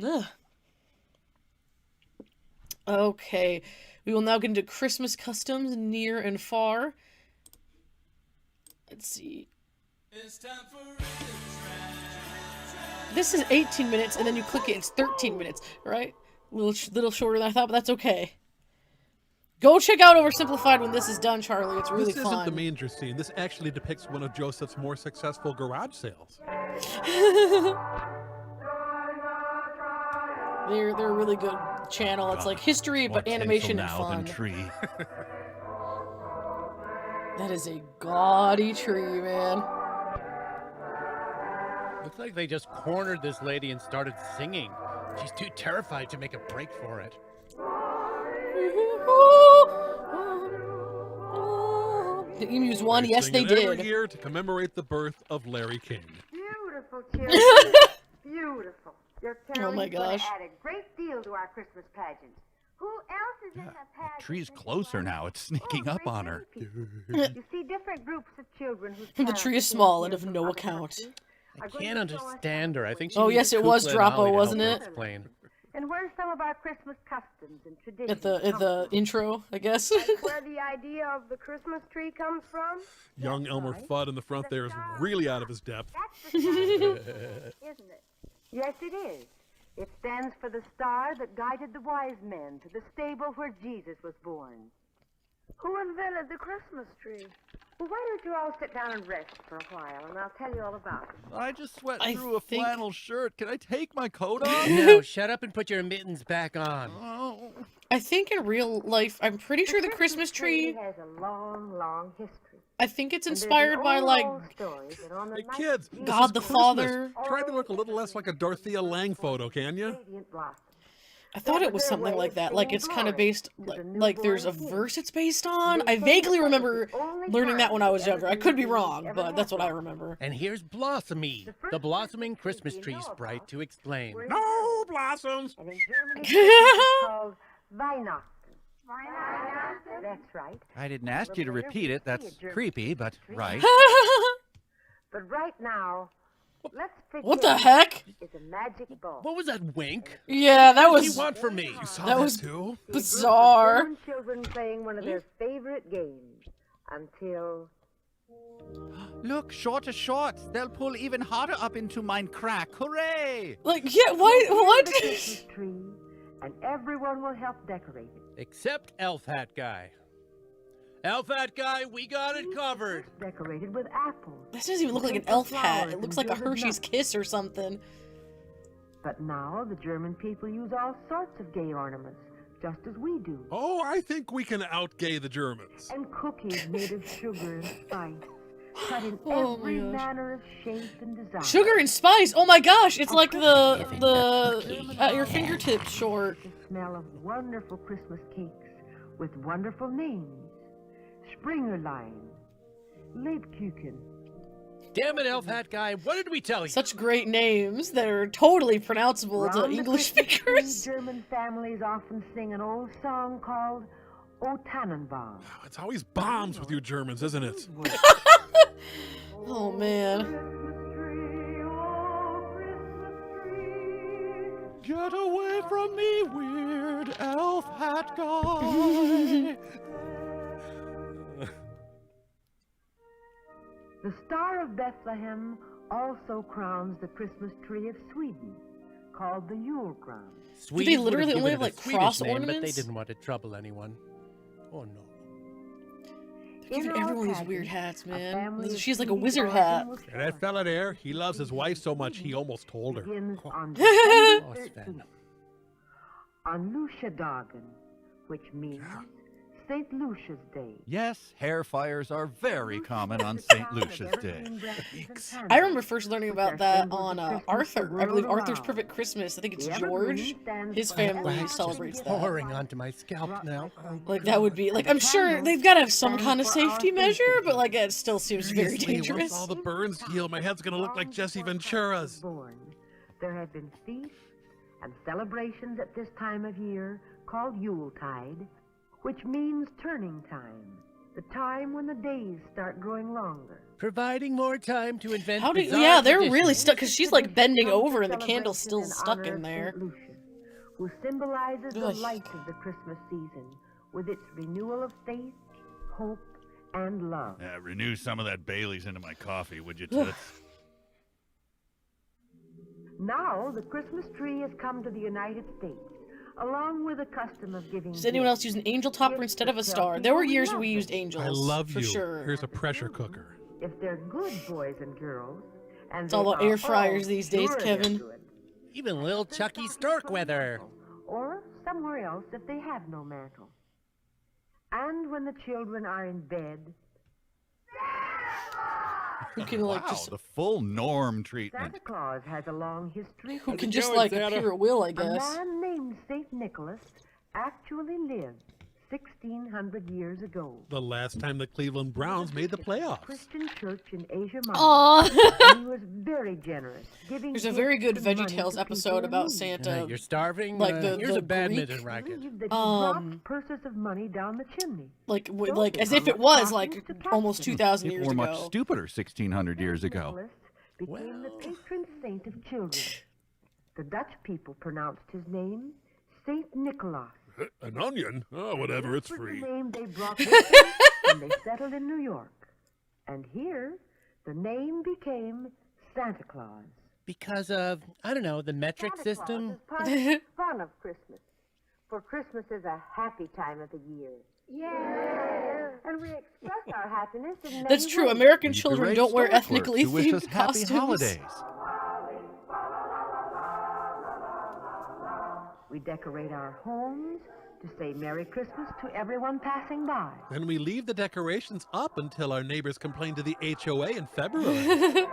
Ugh. Okay, we will now get into Christmas customs near and far. Let's see. It's time for this is 18 minutes, and then you click it, it's 13 minutes, right? A little shorter than I thought, but that's okay. Go check out Oversimplified when this is done, Charlie. It's really fun. This isn't the manger scene. This actually depicts one of Joseph's more successful garage sales. They're a really good channel. It's like history, but animation and fun. Tree. That is a gaudy tree, man. Looks like they just cornered this lady and started singing. She's too terrified to make a break for it. The emus won. Yes, they did. Every year to commemorate the birth of Larry King. Beautiful, children. Beautiful. Your Oh my gosh. add a great deal to our Christmas pageant. Who else is in the pageant? The tree's closer now. It's sneaking up on her. You see different groups of children whose The tree is small and of no account. I can't understand her. I think she Oh, needs yes, it was Kukla and Droppo, Holly to help wasn't her it? explain. And where's some of our Christmas customs and traditions? At the intro, I guess. Where the idea of the Christmas tree comes from? Young Elmer Fudd in the front there is really out of his depth. That's the star, isn't it? Yes, it is. It stands for the star that guided the wise men to the stable where Jesus was born. Who invented the Christmas tree? Well, why don't you all sit down and rest for a while, and I'll tell you all about it. I just sweat I through a think- flannel shirt. Can I take my coat off? No, shut up and put your mittens back on. Oh. I think in real life, I'm pretty sure the Christmas tree, has a long, long history. I think it's And there's inspired an by, old, like, old story that on the Hey, night kids, Jesus God this the is Christmas. Father. Try to look a little less like a Dorothea Lange photo, can you? radiant blossom. I thought it was something like that. Like, it's kind of based, like there's a verse it's based on. I vaguely remember learning that when I was younger. I could be wrong, but that's what I remember. And here's Blossomy, the blossoming Christmas tree sprite to explain. No blossoms. And in Germany, it's called Weihnachten. That's right. I didn't ask you to repeat it. That's creepy, but right. But right now, let's pretend What the heck? it's a magic ball. What was that wink? Yeah, that What do you was want from me? that was too. bizarre. German children playing one of their favorite games until Look, shorter shorts. They'll pull even harder up into mine crack. Hooray! Like, yeah, why? What? the Christmas tree, and everyone will help decorate it. Except Elf Hat Guy. Elf Hat Guy, we got it covered. Decorated with apples. This doesn't even look like an elf hat. It looks like a Hershey's Kiss or something. But now the German people use all sorts of gay ornaments, just as we do. Oh, I think we can outgay the Germans. And cookies made of sugar and spice, cut in Oh my every gosh. manner of shape and design. Sugar and spice. Oh my gosh, it's like the at your fingertips short. The smell of wonderful Christmas cakes with wonderful names. Springerlein, Lebkuchen. Damn it, Elf Hat Guy, what did we tell you? Such great names that are totally pronounceable to Round the English Christmas tree, speakers. German families often sing an old song called O Tannenbaum. It's always bombs with you Germans, isn't it? Oh man. Get away from me, weird elf hat guy. The Star of Bethlehem also crowns the Christmas tree of Sweden, called the Yule crown. Swedes they would literally given only it have, a like, Swedish cross name, But they ornaments? didn't want to trouble anyone. Oh no. They're giving In our everyone these pageant, weird hats, a man. family of She's like a Swedish wizard origin hat. will And show that us. fella there, he loves his wife so much he almost told her. Begins on Oh, December Sven. 13th, on Lucia Dagen, which means St. Lucia's Day. Yes, hair fires are very common on St. Lucia's Day. I remember first learning about that on Arthur. I believe Arthur's Perfect Christmas. I think it's George. His family celebrates that. Pouring onto my scalp now. Like that would be like I'm sure they've got to have some kind of safety measure, but like it still seems very Seriously, dangerous. Once all the burns heal, my head's gonna look like Jesse Ventura's. Born. There have been feasts and celebrations at this time of year called Yuletide, which means turning time, the time when the days start growing longer. Providing more time to invent How do bizarre yeah, they're traditions. really stuck because she's like bending Comes over the and the candle's still celebration stuck honor in of there. Saint Lucia, who symbolizes the Ugh. light of the Christmas season with its renewal of faith, hope, and love. Renew some of that Bailey's into my coffee, would you, Toots? Now the Christmas tree has come to the United States, along with the custom of giving. Does anyone else use an angel topper instead of a star? There were years where we used I angels. love for you. sure. Here's a pressure cooker. If they're good boys and girls, and It's all they about are air fryers all these days, sure they're Kevin. good. Even little Chucky Starkweather. Or somewhere else if they have no mantle. And when the children are in bed, Who can like Wow, just the full Norm treatment. Santa Claus has a long history. who can just like appear at will, I A guess. man named St. Nicholas actually lived 1,600 years ago. The last time the Cleveland Browns made the playoffs. Christian church in Asia Minor. Aw. And he was very generous, giving There's a gifts very good and money VeggieTales to episode people in about need. Santa. You're starving? Like Here's the a badminton Greek- racket. Believed that he dropped purses of money down the chimney. Like as if it was like almost 2,000 years People were much ago. stupider 1,600 years ago. Nicholas became the patron saint of children. The Dutch people pronounced his name Saint Nicholas. An onion? Oh, whatever, it's This was free. the name they brought with them when they settled in New York. And here, the name became Santa Claus. Because of, I don't know, the metric Santa system? Claus is part of the fun of Christmas. For Christmas is a happy time of the year. Yeah. And we express our happiness in many That's true. ways. American We children berate don't wear store clerks ethnically who wish us themed happy costumes. holidays. We decorate our homes to say Merry Christmas to everyone passing by. And we leave the decorations up until our neighbors complain to the HOA in February.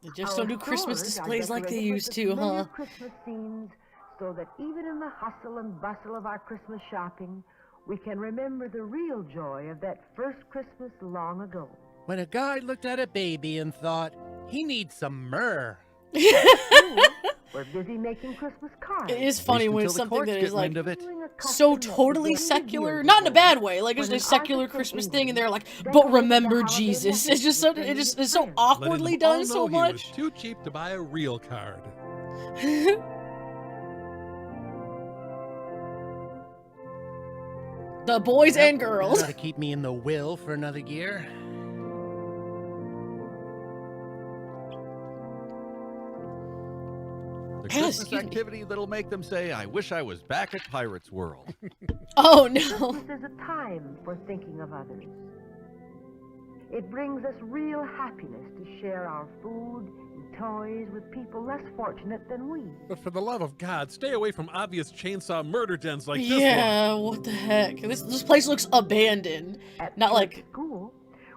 They just don't do Christmas displays like they used to, huh? Christmas scenes, so that even in the hustle and bustle of our Christmas shopping, we can remember the real joy of that first Christmas long ago. When a guy looked at a baby and thought, he needs some myrrh. We're busy making Christmas cards. It is funny when it's Until the something courts that get is like wind of it. so totally secular, not in a bad way, like it's just a secular Christmas thing, and they're like, but remember Jesus. It's just so it's so awkwardly Letting them all done so know he was much. too cheap to buy a real card. The boys and girls. Gotta keep me in the will for another year. The Ah, Christmas excuse me. activity that'll make them say, I wish I was back at Pirates World. Oh no. Christmas is a time for thinking of others. It brings us real happiness to share our food and toys with people less fortunate than we. But for the love of God, stay away from obvious chainsaw murder dens like this Yeah, what the heck? This place looks abandoned. At Not like school,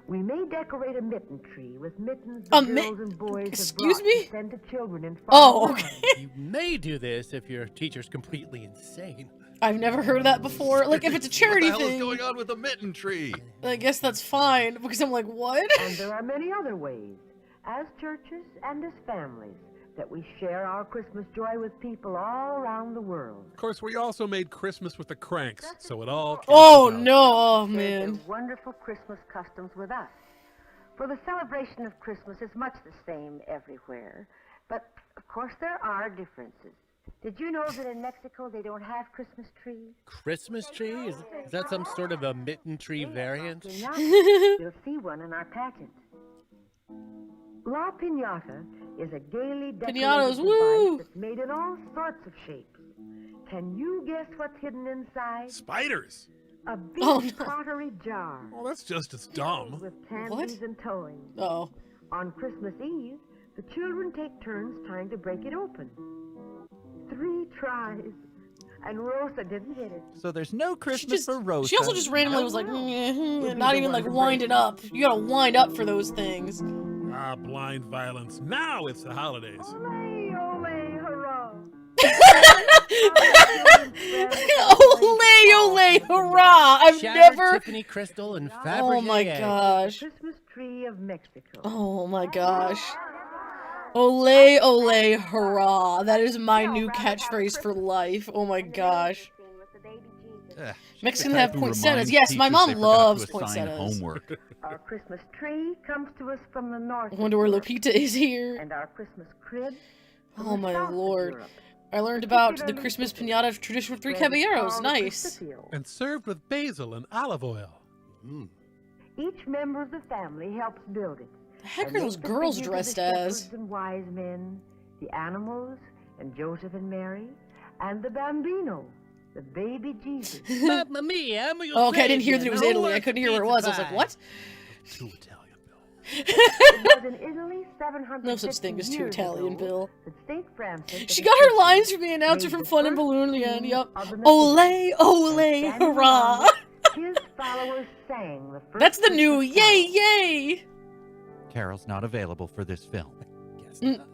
we may decorate a mitten tree with mittens A the mi- girls and boys Excuse have brought me? to send to children in Oh, foreign okay. lands. You may do this if your teacher's completely insane. I've never heard of that before. Like if it's a charity What the hell is thing, going on with the mitten tree? I guess that's fine because I'm like, what? And there are many other ways, as churches and as families, that we share our Christmas joy with people all around the world. Of course, we also made Christmas with the Cranks, so it all Oh cancels out. no, oh Share their man. wonderful Christmas customs with us. For the celebration of Christmas is much the same everywhere, but of course there are differences. Did you know that in Mexico they don't have Christmas trees? Christmas tree? Is that some sort of a mitten tree variant? Piñata. You'll see one in our pageant. La Piñata is a gaily decorated Piñatas, device woo! that's made in all sorts of shapes. Can you guess what's hidden inside? Spiders! A big Oh, no. pottery jar Oh, that's just as dumb. with candies and toys. Oh. On Christmas Eve, the children take turns trying to break it open. 3 tries, and Rosa didn't hit it. So there's no Christmas for Rosa. She also just randomly was like, We'll not be even the like one to winding break up. You gotta wind up for those things. Ah, blind violence. Now it's the holidays. Ole, ole, hurrah! Ole, ole, hurrah! I've Shattered never. Tiffany Crystal and Fabergé Oh my egg. gosh. Christmas tree of Mexico. Oh my gosh. Ole, ole, hurrah. That is my new catchphrase for life. Oh my gosh. Ugh, Mexican the have type who poinsettias. reminds Yes, my teachers mom they forgot loves to assign poinsettias. Homework. Our Christmas tree comes to us from the north. I wonder where Lupita is here. And our Christmas crib. from Oh the my south of lord. Europe. I learned about the Christmas pinata tradition with 3 caballeros. Nice. And served with basil and olive oil. Each member of the family helps build it. The heck And are those make the girls figures of dressed the as? shepherds and wise men, the animals, and Joseph and Mary, and the Bambino, the baby Jesus. Mamma mia, I'm your Oh, okay, I didn't hear that it savior. was No Italy. I less couldn't hear where it was. I was like, pizza what? Too Italian, Bill. It was in Italy 750 No such thing as too years Italian, ago Bill. that Saint Francis She of got her Assisi lines from the announcer made from the Fun and first Balloon again. king Yep. of the Ole, Mexicans. ole, And standing hurrah. around it, His followers sang the first That's the new Christmas yay, carol. yay. Carol's not available for this film. Guess Mm. not.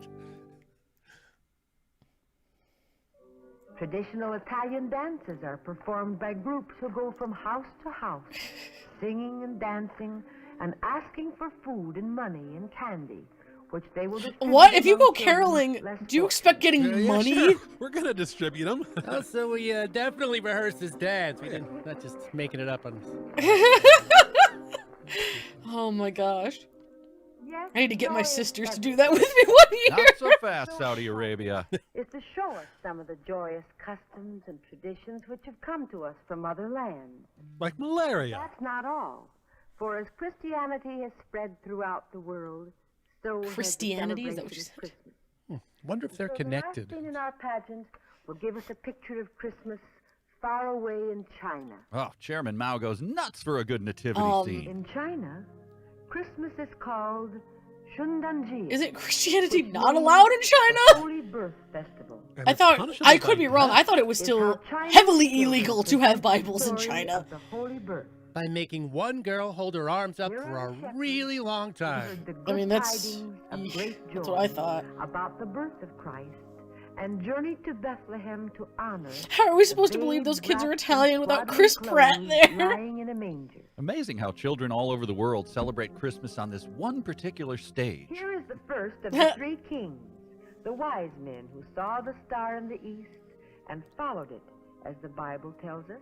Traditional Italian dances are performed by groups who go from house to house, singing and dancing and asking for food and money and candy, which they will distribute What? If you among go children caroling, less do you fortunate. expect getting Yeah, money? sure. We're gonna distribute them. Oh, so we definitely rehearsed this dance. We didn't, not just making it up on. Oh my gosh. Yes, I need to get my joy sisters to is do that with me one year. Not so fast, Saudi Arabia. is to show us some of the joyous customs and traditions which have come to us from other lands. Like malaria. That's not all, for as Christianity has spread throughout the world, so has the Christianity? Is that what celebration you of said? Christmas. Wonder if they're So connected. The last scene in our pageant will give us a picture of Christmas far away in China. Oh, Chairman Mao goes nuts for a good nativity scene. In China, Christmas is called Shundanji. Isn't Christianity not allowed in China? Holy Birth Festival. I thought, I could be wrong, I thought it was still heavily illegal to have Bibles in China. The Holy Birth. By making one girl hold her arms up for a really long time. I mean, that's what I thought. About the birth of Christ, and journeyed to Bethlehem to honor. How are we supposed to believe those kids are Italian without Chris Pratt there? Lying in a manger. Amazing how children all over the world celebrate Christmas on this one particular stage. Here is the first of the three kings, the wise men who saw the star in the east and followed it, as the Bible tells us,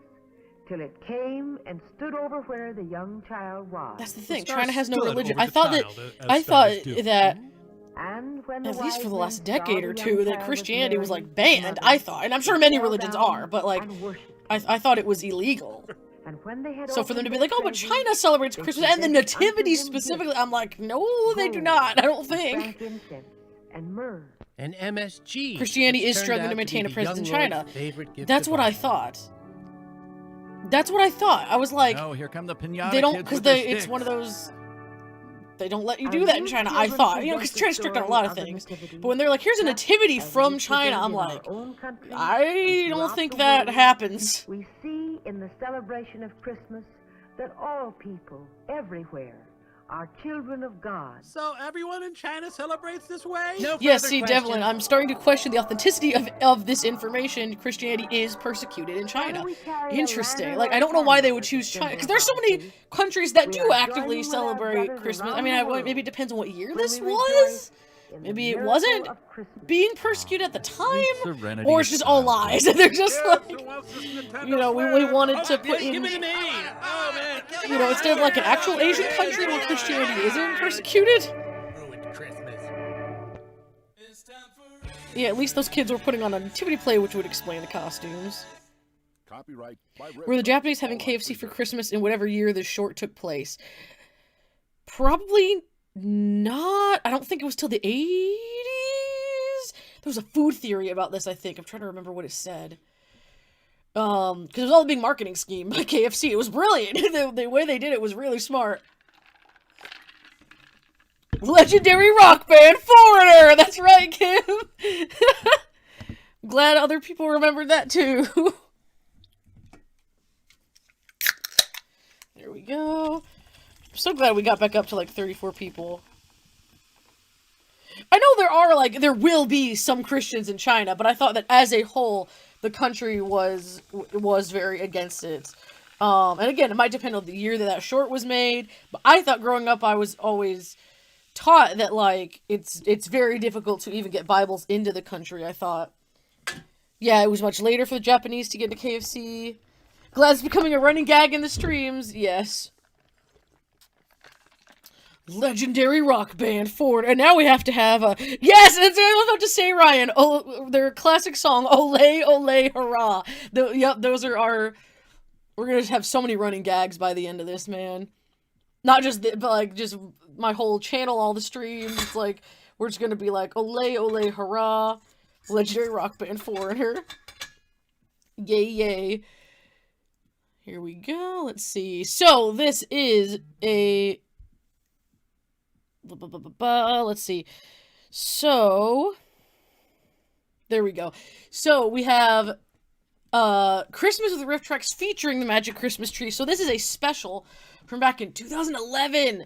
till it came and stood over where the young child was. That's the thing. star China has no stood religion. over I the thought that. child, as I stars thought do. that. And when the At least wise for the men last saw decade the or young two, that child with Christianity was Mary, like his banned. mother, I thought, and I'm sure they many fell religions down are, but like, and worshipped. I thought it was illegal. And when they had So for them to be opened like, oh, their but treasures, China celebrates they Christmas and the presented unto Nativity him specifically, gifts, I'm like, no, they do not. I don't think. frankincense, and myrrh. And MSG. Christianity which is turned struggling out to be maintain a the presence in young lord's China. favorite gift That's of what I all. thought. That's what I thought. I was like, Oh, here come the pinata they don't, kids because with their it's one of sticks. those. They don't let you As do that in these China. I children thought, because present the China's strict on a story lot of of the things. nativity, But when they're like, here's a just nativity as from it is China, I'm in our like, own country I and don't throughout think the that world, happens. We see in the celebration of Christmas that all people, everywhere, are children of God. So everyone in China celebrates this way? No Yes, further see, questions. Devlin, I'm starting to question the authenticity of this information. Christianity is persecuted in China. We carry a Interesting. lantern Like, or I don't know why they would candle as a choose China, symbol because of there's so our many faith. countries that We do are actively joining with our celebrate brothers Christmas. I around mean, the world maybe it depends on what year when this we was. rejoice in the Maybe it miracle wasn't of Christmas. being persecuted at the time, serenity or of it's just all lies. childhood. They're just Yes, like, who wants this Nintendo you know, we Switch? wanted to Oh, put yeah, in, give it to me. Oh, man. you know, instead of like an actual Asian country where Christianity isn't persecuted. Ruined Christmas. Yeah, at least those kids were putting on a nativity play, which would explain the costumes. Copyright by Were the RiffTrax, Japanese having all rights KFC for reserved. Christmas in whatever year this short took place? Probably not. I don't think it was till the 80s. There was a food theory about this, I think. I'm trying to remember what it said. Because it was all a big marketing scheme by KFC. It was brilliant. The way they did it was really smart. Legendary rock band Foreigner! That's right, Kim! Glad other people remembered that too. There we go. I'm so glad we got back up to like 34 people. I know there will be some Christians in China, but I thought that as a whole, the country was very against it. And again, it might depend on the year that short was made, but I thought growing up I was always taught that like it's very difficult to even get Bibles into the country. I thought, yeah, it was much later for the Japanese to get into KFC. Glad it's becoming a running gag in the streams. Yes. Legendary rock band Ford, and now we have to have a yes. That's what I was about to say, Ryan. Oh, their classic song, "Ole Ole Hurrah." Yep, those are our. We're gonna have so many running gags by the end of this, man. Not just, but like just my whole channel, all the streams. It's like we're just gonna be like "Ole Ole Hurrah," legendary rock band Foreigner. Yay yay. Here we go. Let's see. So this is a. Let's see. So there we go. So we have Christmas with RiffTrax featuring the Magic Christmas Tree. So this is a special from back in 2011.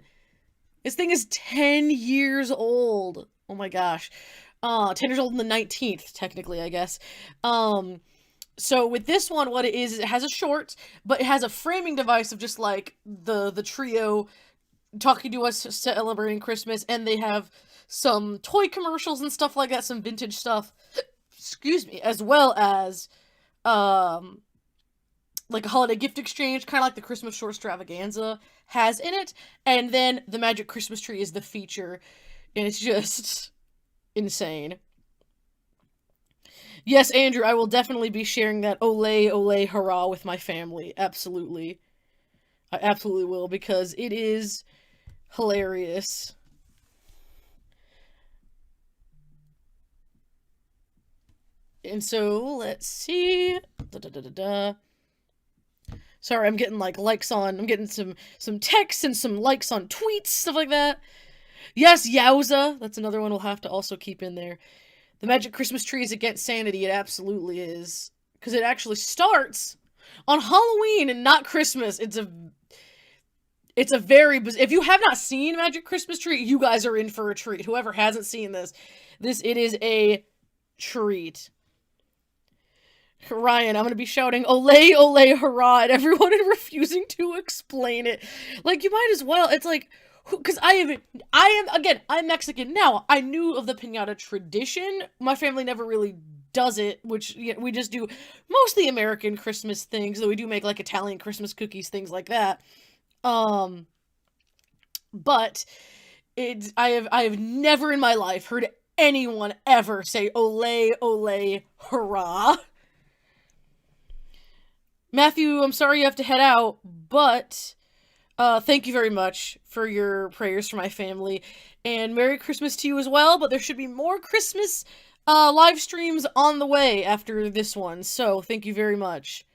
This thing is 10 years old. Oh my gosh. 10 years old on the 19th, technically, I guess. So with this one, what it is it has a short, but it has a framing device of just like the trio talking to us, celebrating Christmas, and they have some toy commercials and stuff like that, some vintage stuff, excuse me, as well as, like a holiday gift exchange, kind of like the Christmas Short Extravaganza has in it, and then the Magic Christmas Tree is the feature, and it's just insane. Yes, Andrew, I will definitely be sharing that Ole Ole Hurrah with my family, absolutely. I absolutely will, because it is hilarious. And so, let's see. Sorry, I'm getting like likes on. I'm getting some texts and some likes on tweets, stuff like that. Yes, Yowza. That's another one we'll have to also keep in there. The Magic Christmas Tree is against sanity. It absolutely is. Because it actually starts on Halloween and not Christmas. It's a very... If you have not seen Magic Christmas Tree, you guys are in for a treat. Whoever hasn't seen this, it is a treat. Ryan, I'm gonna be shouting "Olay, olay, hurrah" at everyone and refusing to explain it. Like, you might as well. It's like, because I'm Mexican now. I knew of the piñata tradition. My family never really does it, which we just do mostly American Christmas things, though we do make like Italian Christmas cookies, things like that. But I have never in my life heard anyone ever say "Olay, olay, hurrah." Matthew, I'm sorry you have to head out, but thank you very much for your prayers for my family, and Merry Christmas to you as well, but there should be more Christmas live streams on the way after this one, so thank you very much.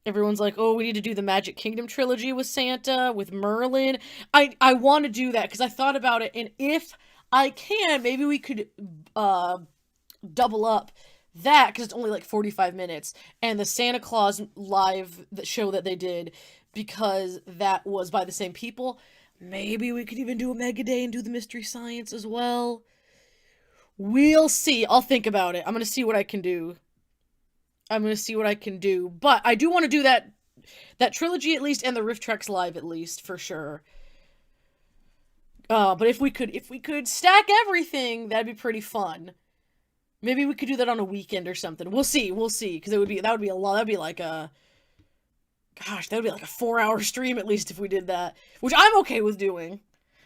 Everyone's like, oh, we need to do the Magic Kingdom trilogy with Santa, with Merlin. I want to do that, because I thought about it, and if I can, maybe we could double up that, because it's only like 45 minutes, and the Santa Claus live show that they did, because that was by the same people. Maybe we could even do a Mega Day and do the Mystery Science as well. We'll see. I'll think about it. I'm gonna see what I can do. But I do want to do that trilogy at least, and the RiffTrax live at least, for sure. But if we could stack everything, that'd be pretty fun. Maybe we could do that on a weekend or something. We'll see, because that would be a lot. That'd be like a 4-hour stream at least if we did that, which I'm okay with doing.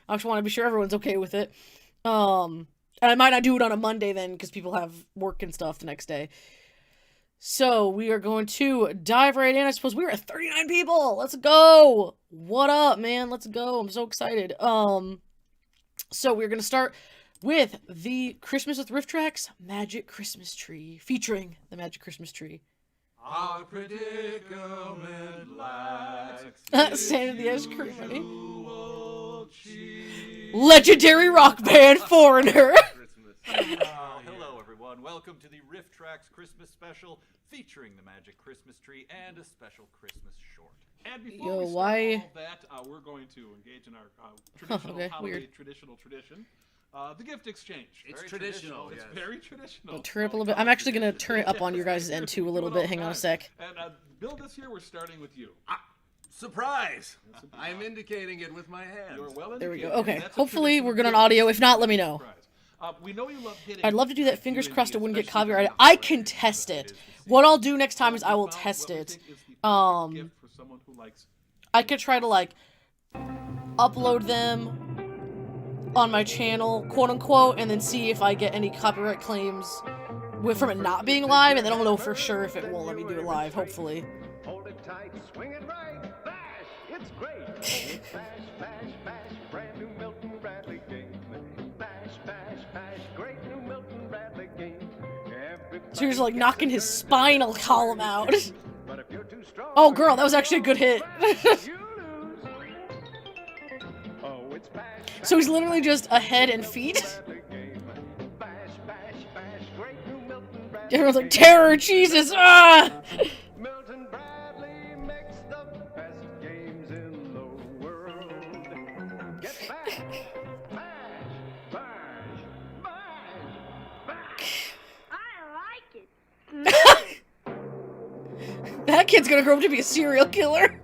I just want to be sure everyone's okay with it. And I might not do it on a Monday then, because people have work and stuff the next day. So we are going to dive right in. I suppose we're at 39 people. Let's go. What up, man? Let's go. I'm so excited. So we're gonna start with the Christmas with RiffTrax Magic Christmas Tree, featuring the Magic Christmas Tree. Our predicament lacks Santa the Ice Cream Bunny. Legendary rock band Foreigner. Hello, everyone. Welcome to the RiffTrax Christmas special, featuring the Magic Christmas Tree and a special Christmas short. And before we start all that, we're going to engage in our traditional holiday tradition. The gift exchange. It's traditional. It's very traditional. I'll turn it up a little bit. I'm actually going to turn it up on your guys' end too a little bit. Hang on a sec. And Bill, this year we're starting with you. Surprise! I'm indicating it with my hands. You're well indicated. There we go. Okay. Hopefully we're good on audio. If not, let me know. We know you love hitting. I'd love to do that. Fingers crossed it wouldn't get copyrighted. I can test it. What I'll do next time is I will test it. I could try to like upload them on my channel, quote unquote, and then see if I get any copyright claims from it not being live, and then I'll know for sure if it won't let me do it live, hopefully. Hold it tight, swing it right, bash, it's great. Bash, bash, bash, brand new Milton Bradley game. Bash, bash, bash, great new Milton Bradley game. So you're just like knocking his spinal column out. Oh girl, that was actually a good hit. So he's literally just a head and feet? Everyone's like, terror, Jesus, ah! Milton Bradley makes the best games in the world. Get bash, bash, bash, bash, bash. I like it. That kid's gonna grow up to be a serial killer.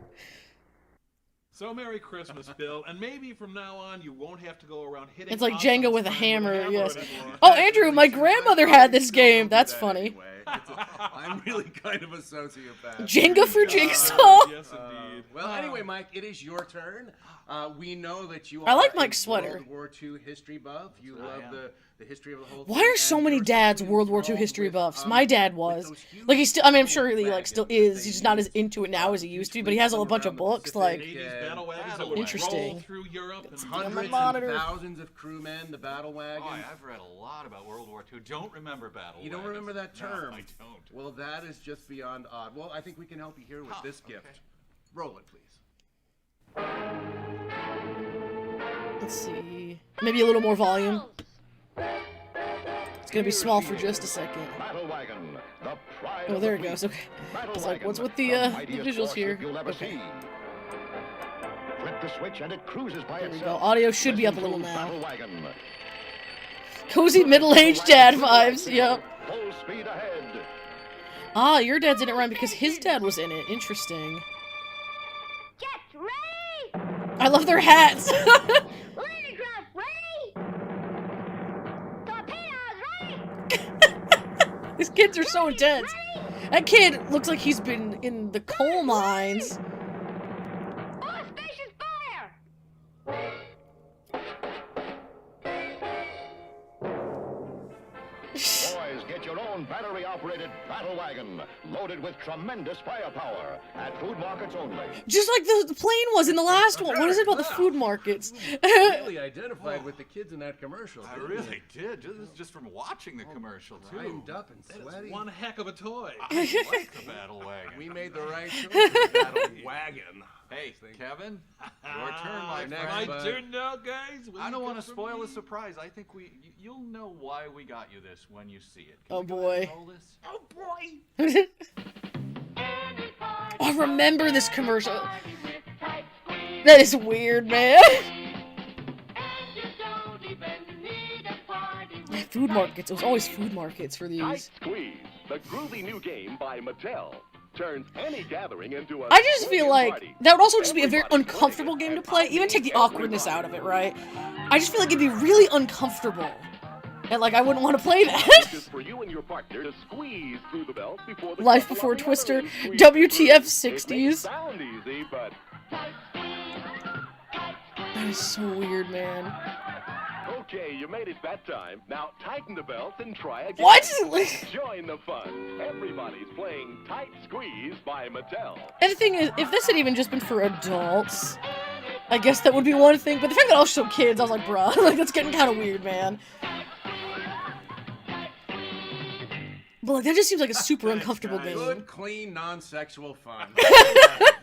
So Merry Christmas, Bill, and maybe from now on you won't have to go around hitting. It's like Jenga with a hammer, yes. Oh, Andrew, my grandmother had this game. That's funny. I'm really kind of a sociopath. Jenga for Jigsaw? Yes, indeed. Well, anyway, Mike, it is your turn. We know that you I like are Mike's a sweater. World War II history buff. You love the the history of the whole Why thing, are so and many there are dads some World War II enthralled history with, buffs? My dad was. those huge Like, he's still, I mean, I'm sure battle he, like, wagons still that is. they He's just not as use, into it now as he used to be, but he each has a whole week bunch around of the books, like... Pacific, 80s and battle wagons that would Interesting. roll through Europe and hundreds monitor. and thousands of crewmen, the battle wagons. Boy, I've read a lot about World War II. Don't remember battle You don't wagons. remember that term? No, I don't. Well, that is just beyond odd. Well, I think we can help you here with this gift. Roll it, please. Let's see... Maybe a little more volume. It's gonna be small for just a second. Battle wagon, the pride Oh, of there the it goes, fleet. okay. Battle It's like, wagon, what's with the the mightiest visuals warship here? you'll ever Okay. see. Flip the switch and it cruises by There we itself. go. Audio should be up a Listen little to now. Battle wagon. Cozy middle-aged dad vibes, yep. Full speed ahead. Ah, your dad's in it, Ryan, because his dad was in it. Interesting. Get ready! I love their hats! Landing craft ready! Torpedoes ready! These kids are so intense. That kid looks like he's been in the coal mines. All stations fire! Boys, get your own battery-operated battle wagon, loaded with tremendous firepower, at food markets only. Just like the plane was in the last one. What is it about the food markets? Really identified with the kids in that commercial. I didn't really you? did. Just from watching the commercial, too. Primed up and sweaty. That's one heck of a toy. I like the battle wagon. We made the right choice with the battle wagon. Hey, Kevin, your turn, my Next, friend. bud. turn now, guys. I don't want to spoil the surprise. I think you'll know why we got you this when you see it. Can Oh we go ahead and boy. roll this? Oh boy! I remember this commercial. That is weird, man. Food markets. It was always food markets for Tight these. Squeeze, the groovy new game by Mattel, turns any gathering into a I just feel swinging like party. that would also just be a very Everybody's uncomfortable playing game it, to play. and Even take the everybody awkwardness out of it, right? wins. I just feel like it'd be really uncomfortable. And like I wouldn't want to play that. Just for you and your partner to squeeze through the belt before the Life couple before on the Twister, other end WTF squeeze through. It may 60s. sound easy, but That is so weird, man. okay, you made it that time. Now tighten the belt and try again. What? Join the fun. Everybody's playing Tight Squeeze by Mattel. And the thing is, if this had even just been for adults, I guess that would be one thing. But the fact that I'll show kids, I was like, bruh, like that's getting kind of weird, man. But like that just seems like a super uncomfortable game. Good, clean, non-sexual fun.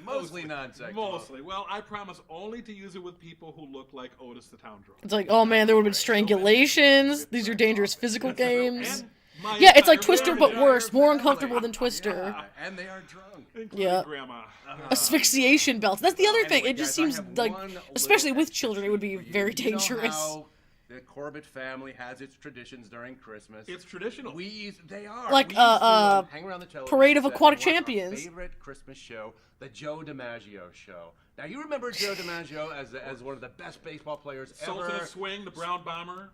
Mostly non-sexual. Mostly. Well, I promise only to use it with people who look like Otis the Town Drunk. It's like, oh man, there would have been strangulations. These are dangerous physical games. And my Yeah, it's like entire Twister, but family. worse. More uncomfortable than Twister. And they are drunk. Including Yeah. Grandma. Asphyxiation belts. That's the other thing. Anyway, It just guys, I seems have like, one little especially with extra children, it would be for you. very You know dangerous. how the Corbett family has its traditions during Christmas. It's traditional. They are. Like, We used to, hang around the television Parade of set and Aquatic watch our Champions. favorite Christmas show, the Joe DiMaggio show. Now you remember Joe DiMaggio as one of the best baseball players Sultan ever. of Swing, the Brown Bomber.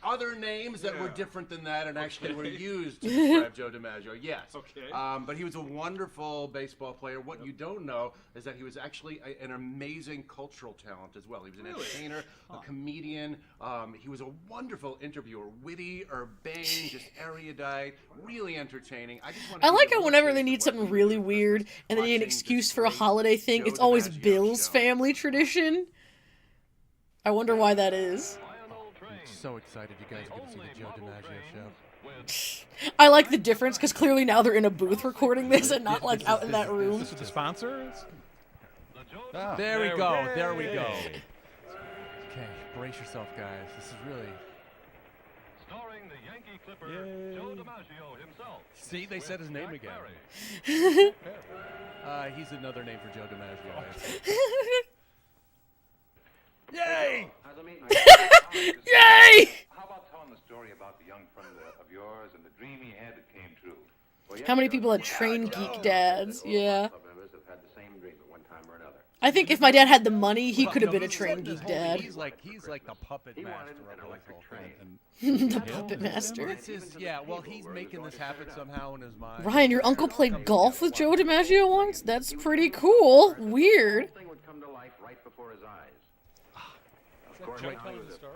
Other names that were Yeah. different than that and actually were Okay. used to describe Joe DiMaggio. Yes. Okay. But he was a wonderful baseball player. What you don't know is that he was actually an amazing cultural talent as well. He was an entertainer, a comedian. He was a wonderful interviewer, witty, urbane, just erudite, really entertaining. I like how whenever they need something really weird and they need an excuse for a holiday thing, it's always Bill's family tradition. I wonder why that is. I'm so excited you guys are going to see the Joe DiMaggio show. I like the difference because clearly now they're in a booth recording this and not like out in that room. This is the sponsor? Oh, there we go. There we go. Okay, brace yourself, guys. This is really... Starring the Yankee Clipper, Joe DiMaggio himself. See, they said his name again. He's another name for Joe DiMaggio. Yay! Yay! How about telling the story about the young friend of yours and the dream he had that came true? Well, How many people had train geek dads? Yeah. club members have had the same dream at one time or another. I think if my dad had the money, he could have been a train geek dad. He's like the puppet master of the whole thing. The puppet master. It's his, yeah, well, he's making this happen somehow in his mind. Ryan, your uncle played golf with Joe DiMaggio once? That's pretty cool. Weird. The thing would come to life right before his eyes.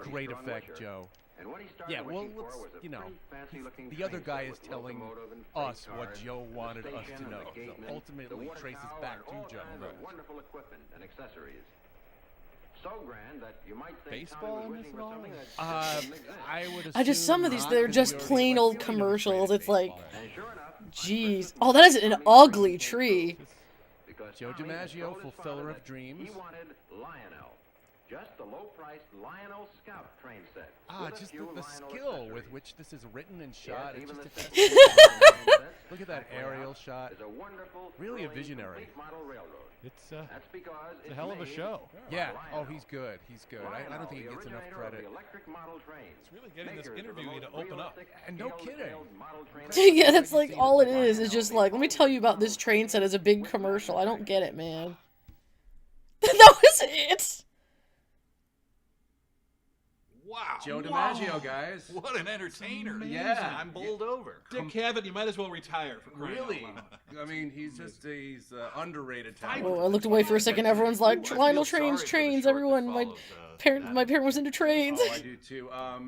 Great effect, Joe. And what he started Yeah, well, wishing for let's, was a you know, pretty fancy-looking the other train guy set is with telling locomotive and freight us what cars, Joe the wanted us station to and know. the So gateman, ultimately the water traces tower, back and to all Joe. kinds of wonderful equipment and accessories. So grand that you might think Baseball Tommy was in this wishing at for all? something that didn't exist. I would I just, some of these, they're just plain old commercials. It's like, And sure enough, jeez. Oh, that is an ugly tree. because Joe Tommy had DiMaggio, told his fulfiller father of that dreams. He wanted Lionel. Just the low-priced Lionel Scout train set. Ah, with a just few the Lionel skill accessories. with which this is written and shot. Yes, It's even just the look at that aerial shot. is a wonderful, Really a thrilling, visionary. complete model railroad. It's That's because a hell of a made show. Yeah. by Oh, Lionel. he's good. He's good. I don't think he Lionel, gets the enough originator of credit. the electric model train. It's really getting this Makers of the interview most to open up. realistic And no kidding. scale-detailed model train Yeah, that's like all it is just like, let me tell you about this train set as a big commercial. I don't get it, man. That was it. Wow. Joe DiMaggio, guys. What an entertainer. Yeah. I'm bowled over. Dick Cavett, you might as well retire for crying out Really? loud. I mean, he's underrated talent. Oh, I looked away for a second. Everyone's like, I Lionel feel sorry trains, for the trains. short that Everyone, follows, my parent was into trains. Oh, I do too. I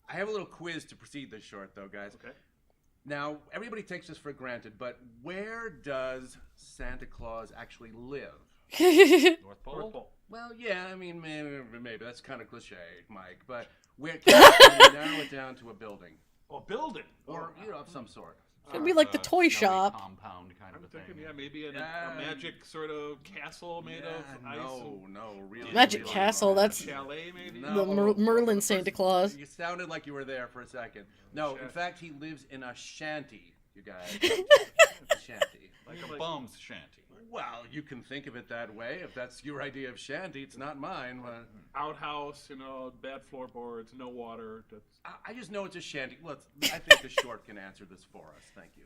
have a little quiz to precede this short, though, guys. Okay. Now, everybody takes this for granted, but where does Santa Claus actually live? North Pole? North Pole. Well, yeah, I mean, maybe that's kind of cliche, Mike, but where can you narrow it down to a building? A building. Or, of some sort. It'd be like the toy shop. Compound kind I'm of a thinking, thing. yeah, maybe a magic sort of castle made of ice. No, really. Magic really Castle, hard. that's Chalet, maybe? the Merlin Santa Claus. You sounded like you were there for a second. No, in fact, he lives in a shanty, you guys. A shanty. Like a bum's shanty. Well, you can think of it that way. If that's your idea of shanty, it's not mine. Outhouse, bad floorboards, no water. I just know it's a shanty. I think the short can answer this for us. Thank you.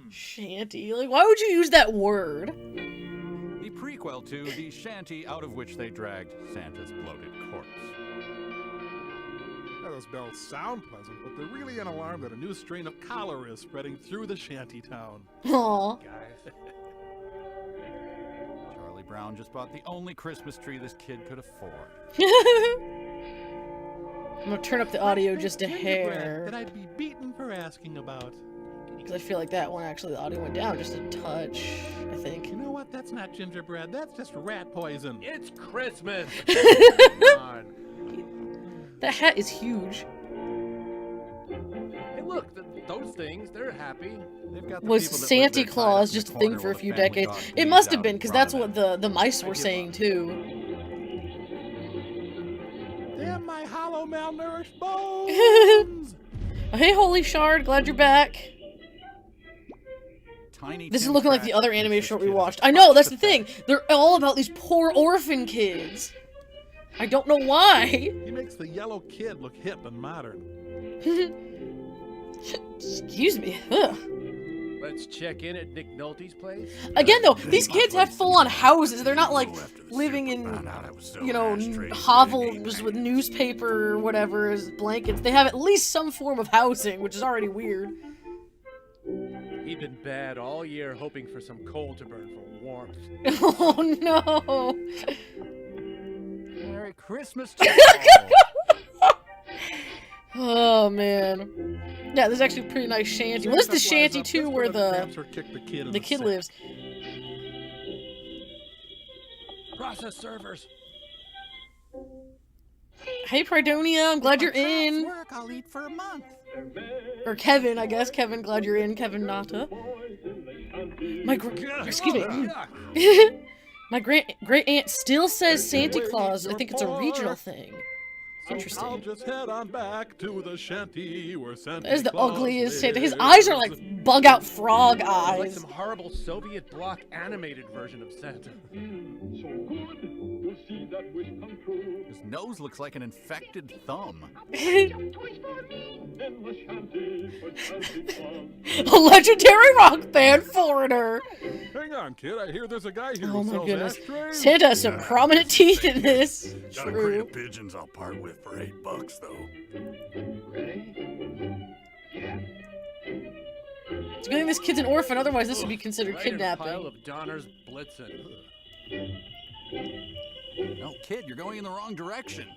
Shanty? Like, why would you use that word? The prequel to the shanty out of which they dragged Santa's bloated corpse. Those bells sound pleasant, but they're really an alarm that a new strain of cholera is spreading through the shanty town. Aw. Guys. Charlie Brown just bought the only Christmas tree this kid could afford. I'm gonna turn up the audio just a hair. That I'd be beaten for asking about. Because I feel like that one actually, the audio went down just a touch, I think. You know what? That's not gingerbread. That's just rat poison. It's Christmas. Come on. That hat is huge. Hey, look, those things, they're happy. They've got the Was people that live Santa there tied up Claus in the just a thing corner for a while few the family decades? dog It bleeds must out have been, in because front that's of what them. the mice were saying too. Damn my hollow malnourished bones! Hey, Holy Shard, glad you're back. Tiny This is Tim looking like the Cratchit other thinks anime this short we kid is watched. I know, that's the pathetic. thing. They're all about these poor orphan kids. I don't know why. He makes the yellow kid look hip and modern. Excuse me. Ugh. Let's check in at Nick Nolte's place. Again, though, these kids have full-on houses. They're not like living in, hovels with newspaper or whatever as blankets. They have at least some form of housing, which is already weird. He'd been bad all year, hoping for some coal to burn for warmth. Oh no! Merry Christmas to you all. Oh man. Yeah, this is actually a pretty nice shanty. Well, this is the shanty too, where the kid lives. Process servers. Hey, Pridonia, I'm glad you're in. Work, I'll eat for a month. Or Kevin, I guess. Kevin, glad you're in. Kevin Nata. Excuse me. My great aunt still says Santa Claus. I think it's a regional thing. Interesting. I'll just head on back to the shanty where Santa That is the Claus ugliest Santa. His lives. eyes are like bug out frog It's like eyes. some horrible Soviet bloc animated version of Santa. His nose looks like an infected thumb. A legendary rock band, Foreigner. Hang on, kid. I hear there's a guy here Oh who my sells goodness. ashtrays. Santa has some prominent teeth in this. Got a crate of pigeons I'll part with for $8, though. It's a good thing this kid's an orphan, otherwise this would be considered Right in a pile kidnapping. of Donner's Blitzen. No, kid, you're going in the wrong direction.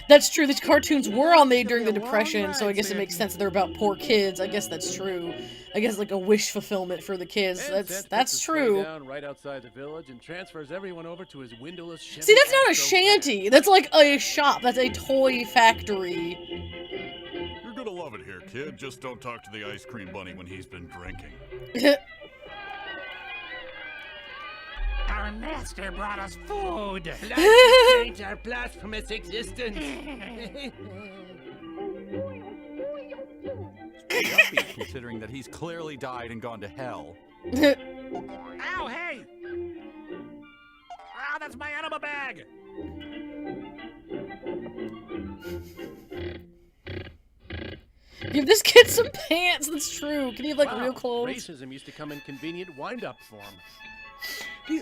That's true. These cartoons were all made during the Depression, so I guess it makes sense that they're about poor kids. I guess that's true. I guess like a wish fulfillment for the kids. That's true. Down right outside the village and transfers everyone over to his windowless Chevy. See, that's not a Astro shanty. That's like a shop. That's a toy factory. You're gonna love it here, kid. Just don't talk to the ice cream bunny when he's been drinking. Our master brought us food. change our blasphemous existence. Considering that he's clearly died and gone to hell. Ow, hey! Ah, that's my enema bag! Give this kid some pants, that's true. Can he have like real clothes? Racism used to come in convenient wind-up form.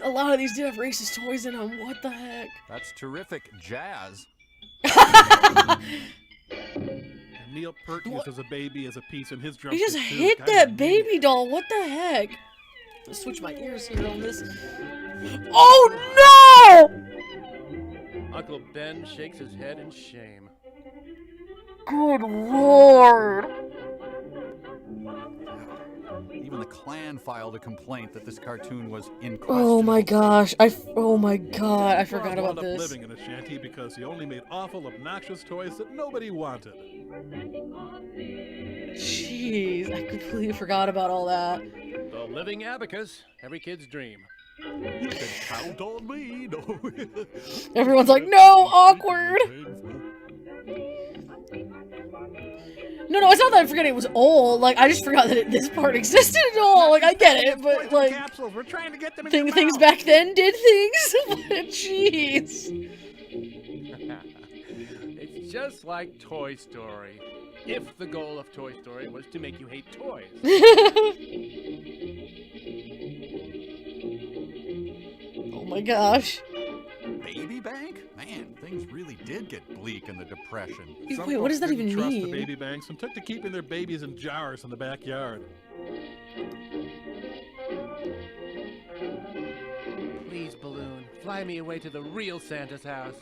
A lot of these did have racist toys in them. What the heck? That's terrific jazz. Neil Peart uses a baby as a piece in his drum. He just hit that baby doll. What the heck? Let's switch my ears here on this. Oh no! Uncle Ben shakes his head in shame. Good lord! Even the Klan filed a complaint that this cartoon was inquestionable. Oh my gosh! Oh my god! I forgot about this. Living in a shanty because he only made awful, obnoxious toys that nobody wanted. Jeez, I completely forgot about all that. The living abacus, every kid's dream. You can count on me. No. Everyone's like, no, awkward. No, it's not that I forget it was old. Like, I just forgot that this part existed at all. Like, I get it, but like, capsules. We're trying to get them things back then did things. Jeez. It's just like Toy Story. If the goal of Toy Story was to make you hate toys. Oh my gosh. Baby bank? Man, things really did get bleak in the Depression. Wait, what does that even trust mean? The baby banks and took to keeping their babies in jars in the backyard. Please, balloon, fly me away to the real Santa's house.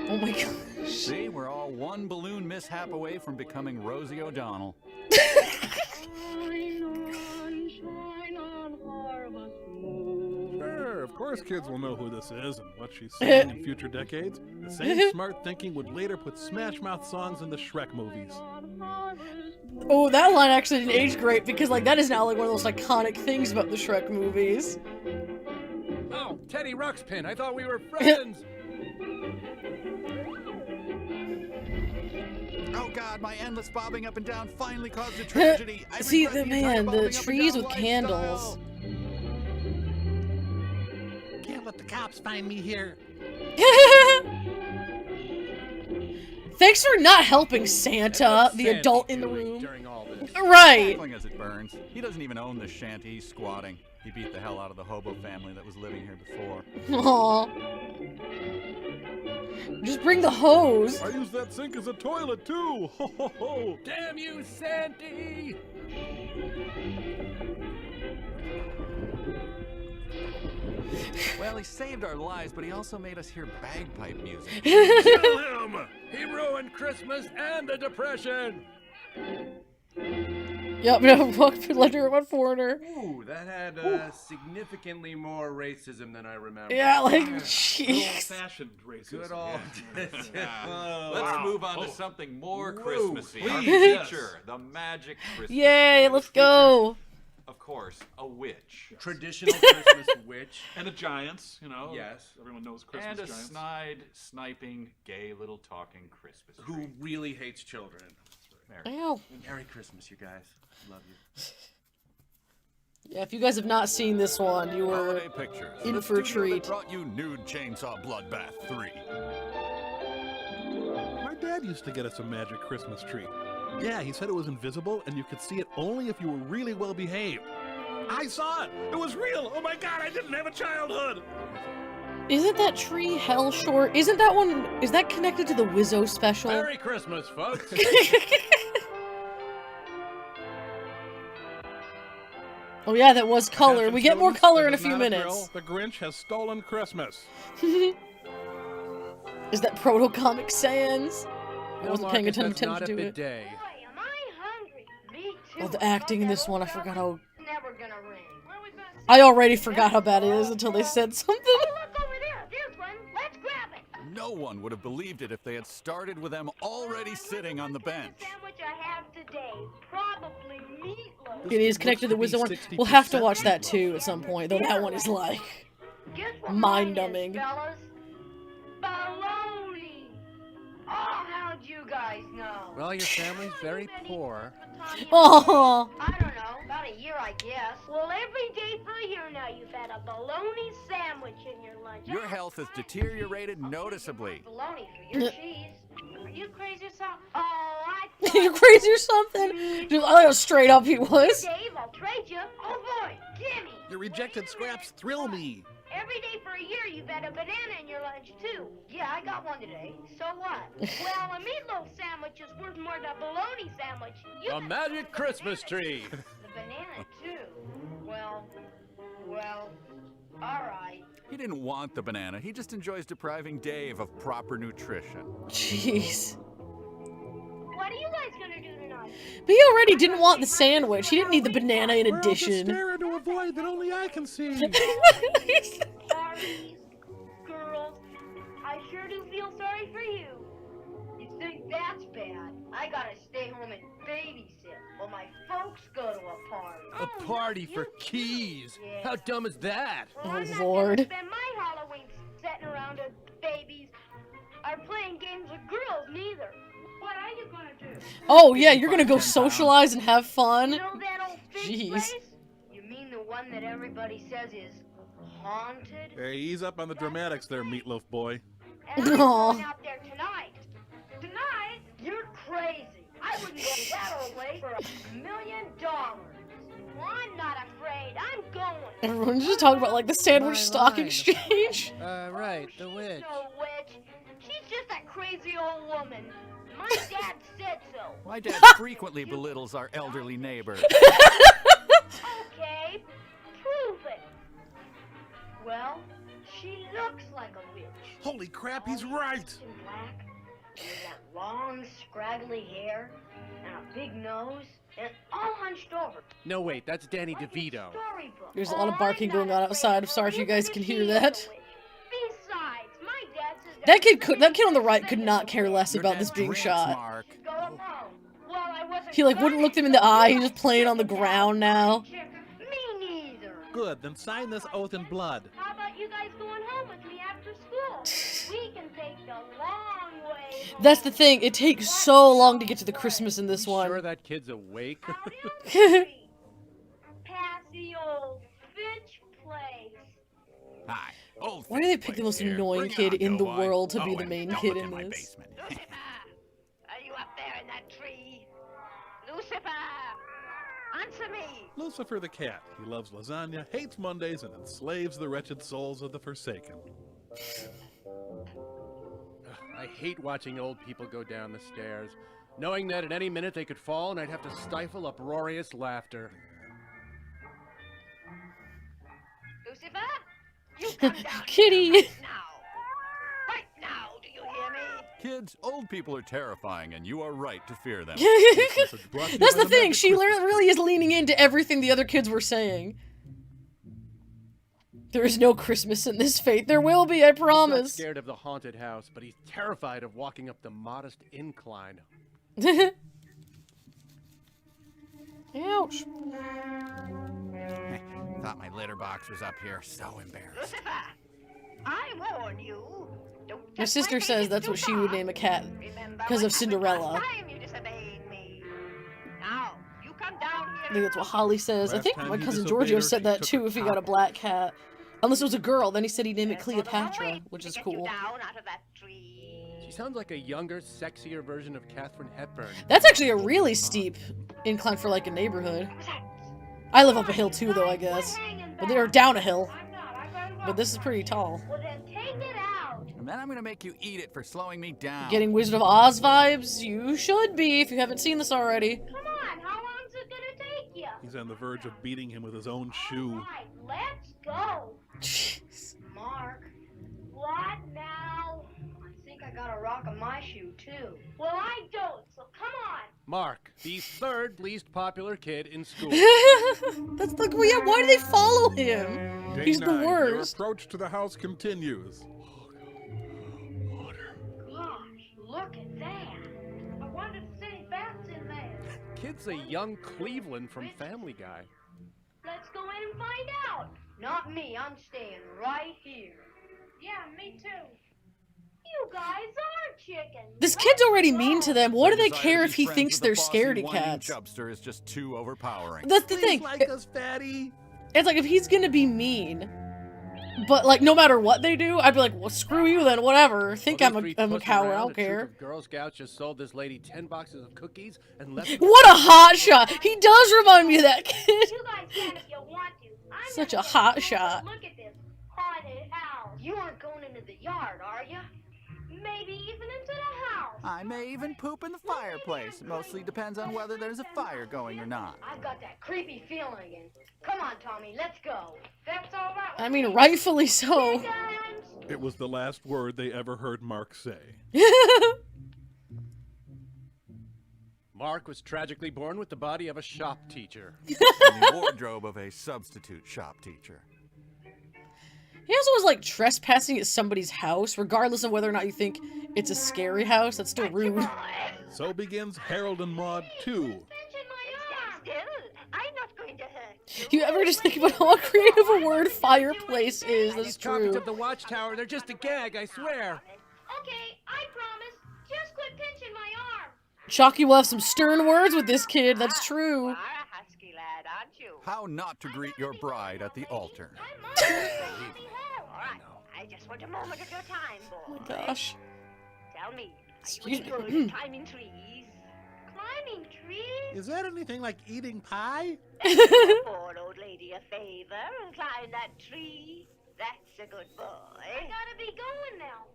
Oh my gosh. See, we're all one balloon mishap away from becoming Rosie O'Donnell. Sure, of course kids will know who this is and what she's saying in future decades. The same smart thinking would later put Smash Mouth songs in the Shrek movies. Oh, that line actually didn't age great because, like, that is now like one of those iconic things about the Shrek movies. Oh, Teddy Ruxpin, I thought we were friends. Oh god, my endless bobbing up and down finally caused a tragedy. See, the trees with candles. Can't let the cops find me here. Thanks for not helping Santa, the adult in the room. During all this. Right. Cackling as it burns. He doesn't even own this shanty. He's squatting. He beat the hell out of the hobo family that was living here before. Aww. Just bring the hose. I use that sink as a toilet too. Ho ho ho. Damn you, Santy! Well, he saved our lives, but he also made us hear bagpipe music. Kill him! He ruined Christmas and the Depression! Yep, no, one foreigner. Ooh, that had significantly more racism than I remember. Yeah, like, Good jeez. old-fashioned racism. Good old. Let's move on to something more Christmassy. Our please. feature, the Magic Christmas Yay, Tree, let's which go. features, of course, a witch. Traditional Christmas witch. And a giant, you know. Yes. Everyone knows Christmas And a giants. snide, sniping, gay little talking Christmas tree. Who really hates children. Ow. Merry Christmas, you guys. Love you. Yeah, if you guys have not seen this one, you were Holiday Pictures, in the for a studio that treat. brought you Nude Chainsaw Bloodbath 3. My dad used to get us a magic Christmas tree. Yeah, he said it was invisible and you could see it only if you were really well behaved. I saw it! It was real! Oh my god, I didn't have a childhood! Isn't that tree hell short? Isn't that one, is that connected to the Wizzo special? Merry Christmas, folks! Oh yeah, that was color. We get more color in a few minutes. The Grinch has stolen Christmas. Is that proto-Comic Sans? I No, wasn't paying Marcus, attention that's not to a it. bidet. Boy, am I hungry. Me too. Oh, the acting in this one, I forgot how... Never gonna ring. I already forgot how bad it is until they said something. Oh, look over there. There's one. Let's grab it. No one would have believed it if they had started with them already sitting on the bench. Sandwich I have today. Probably meatloaf. It is connected to the Wizard one. We'll have to watch that too at some point, though that one is like... Guess what mind-numbing. mine is, fellas? Baloney. Oh, how'd you guys know? Well, your family's very poor. Oh. I don't know. About a year, I guess. Well, every day for a year now, you've had a bologna sandwich in your lunch. Your health has deteriorated noticeably. Bologna for your cheese. Are you crazy or something? Oh, I You're crazy or something? Dude, I know straight up he was. Dave, I'll trade you. Oh boy, gimme. Your rejected scraps thrill me. Every day for a year, you've had a banana in your lunch, too. Yeah, I got one today. So what? Well, a meatloaf sandwich is worth more than a bologna sandwich. You A magic Christmas tree. The banana, too. Well, all right. He didn't want the banana. He just enjoys depriving Dave of proper nutrition. Jeez. What are you guys gonna do tonight? But he already didn't want the sandwich. He didn't need the banana in addition. Stare into a void that only I can see. Parties, girls, I sure do feel sorry for you. You think that's bad? I gotta stay home and babysit while my folks go to a party. A party for keys. Yeah. How dumb is that? Well, I'm not Lord. gonna spend my Halloween sitting around with babies or playing games with girls neither. What are you gonna do? Oh, yeah, you're gonna go socialize and have fun? You know that old fake Jeez. place? You mean the one that everybody says is haunted? Hey, ease up on the dramatics there, Meatloaf boy. And I'm Aw. going out there tonight. Tonight? You're crazy. I wouldn't go that old way for $1 million. Well, I'm not afraid. I'm going. Everyone's just talking about, like, the sandwich stock exchange. Right, the witch. She's no witch. She's just a crazy old woman. My dad said so. My dad frequently belittles our elderly neighbor. Okay, prove it. Well, she looks like a witch. Holy crap, he's right. In black, with that long, scraggly hair, and a big nose, and all hunched over. No, wait, that's Danny DeVito. Storybook. There's a lot of barking going on outside. I'm sorry if you guys can hear that. Besides, my dad says That kid on the right could not care less about this being shot. Mark. go alone. Well, I wasn't He, like, wouldn't look them in the eye. He's just playing on the ground now. Me neither. Good, then sign this oath in blood. How about you guys going home with me after school? We can take the long way home. That's the thing. It takes so long to get to the Christmas in this Sure one. that kid's awake? Out in the street, past the old Finch place. Hi. Oh, Why do they pick the most annoying kid in the world to be the main kid in this? Basement. Lucifer, are you up there in that tree? Lucifer, answer me. Lucifer the cat. He loves lasagna, hates Mondays, and enslaves the wretched souls of the forsaken. I hate watching old people go down the stairs, knowing that at any minute they could fall and I'd have to stifle uproarious laughter. Lucifer, you come down Kitty. right now. Right now, do you hear me? Kids, old people are terrifying, and you are right to fear them. That's the thing. She really is leaning into everything the other kids were saying. There is no Christmas in this fate. There will be, I He's not promise. scared of the haunted house, but he's terrified of walking up the modest incline. Ouch. Thought my litter box was up here. So embarrassed. Lucifer, I warn you. Don't My touch sister my says babies that's too what she would far. name a cat. Remember Because what of Cinderella. happened last time you disobeyed me. Now, you come down here. I think that's what Holly says. I Last think time my he cousin disobeyed Giorgio her, said she that took too her if he got a top. black cat. Unless it was a girl, then he said he'd name it There's one Cleopatra, way which to is get cool. You down out of that tree. She sounds like a younger, sexier version of Katharine Hepburn. That's actually a really steep incline for like a neighborhood. I live up a hill too, though, I guess. But they're down a hill. But this is pretty tall. Well, then take it out. And then I'm gonna make you eat it for slowing me down. Getting Wizard of Oz vibes? You should be if you haven't seen this already. Come on, how long's it gonna take you? He's on the verge of beating him with his own shoe. Right, let's go. Jeez. Mark, what now? I think think I got a rock in my shoe, too. Well, I don't, so come on. Mark, the third least popular kid in school. That's like, well, yeah, why do they follow him? Day He's the 9, worst. Your approach to the house continues. Gosh, look at that. I wonder if there's any bats in there. Kid's a young Cleveland from Family Guy. Let's go in and find out. Not me, I'm staying right here. Yeah, me too. You guys are chickens. This kid's already mean to them. What do they care if he thinks they're scaredy cats? Chubster is just too overpowering. That's the thing. Like us, fatty. It's like if he's gonna be mean, but like no matter what they do, I'd be like, well, screw you then. Whatever. Think I'm a coward. I don't care. Girl Scouts just sold this lady 10 boxes of cookies and left. What a hot shot! He does remind me of that kid. You guys can if you want to. I'm Such gonna a hot go shot. Look at this haunted house. You aren't going into the yard, are you? Maybe even into the house. I may even poop in the fireplace. Mostly depends on whether there's a fire going or not. I've got that creepy feeling again. Come on, Tommy, let's go. That's all right. I mean, rightfully so. It was the last word they ever heard Mark say. Mark was tragically born with the body of a shop teacher. And the wardrobe of a substitute shop teacher. He also was like trespassing at somebody's house, regardless of whether or not you think it's a scary house. That's still rude. So begins Harold and Maude 2. I'm not going to hurt You ever just think about how creative a word fireplace is? That's These copies true. of the Watchtower, they're just a gag, I swear. Okay, I promise. Just quit pinching my arm. Chalky will have some stern words with this kid. That's true. husky lad, aren't you? How not to greet your bride at the altar. I just want a moment of your time, boy. Oh my gosh. Tell me, Excuse are me. you good at climbing trees? Climbing trees? Is that anything like eating pie? Do the poor old lady a favor and climb that tree. That's a good boy. I gotta be going now.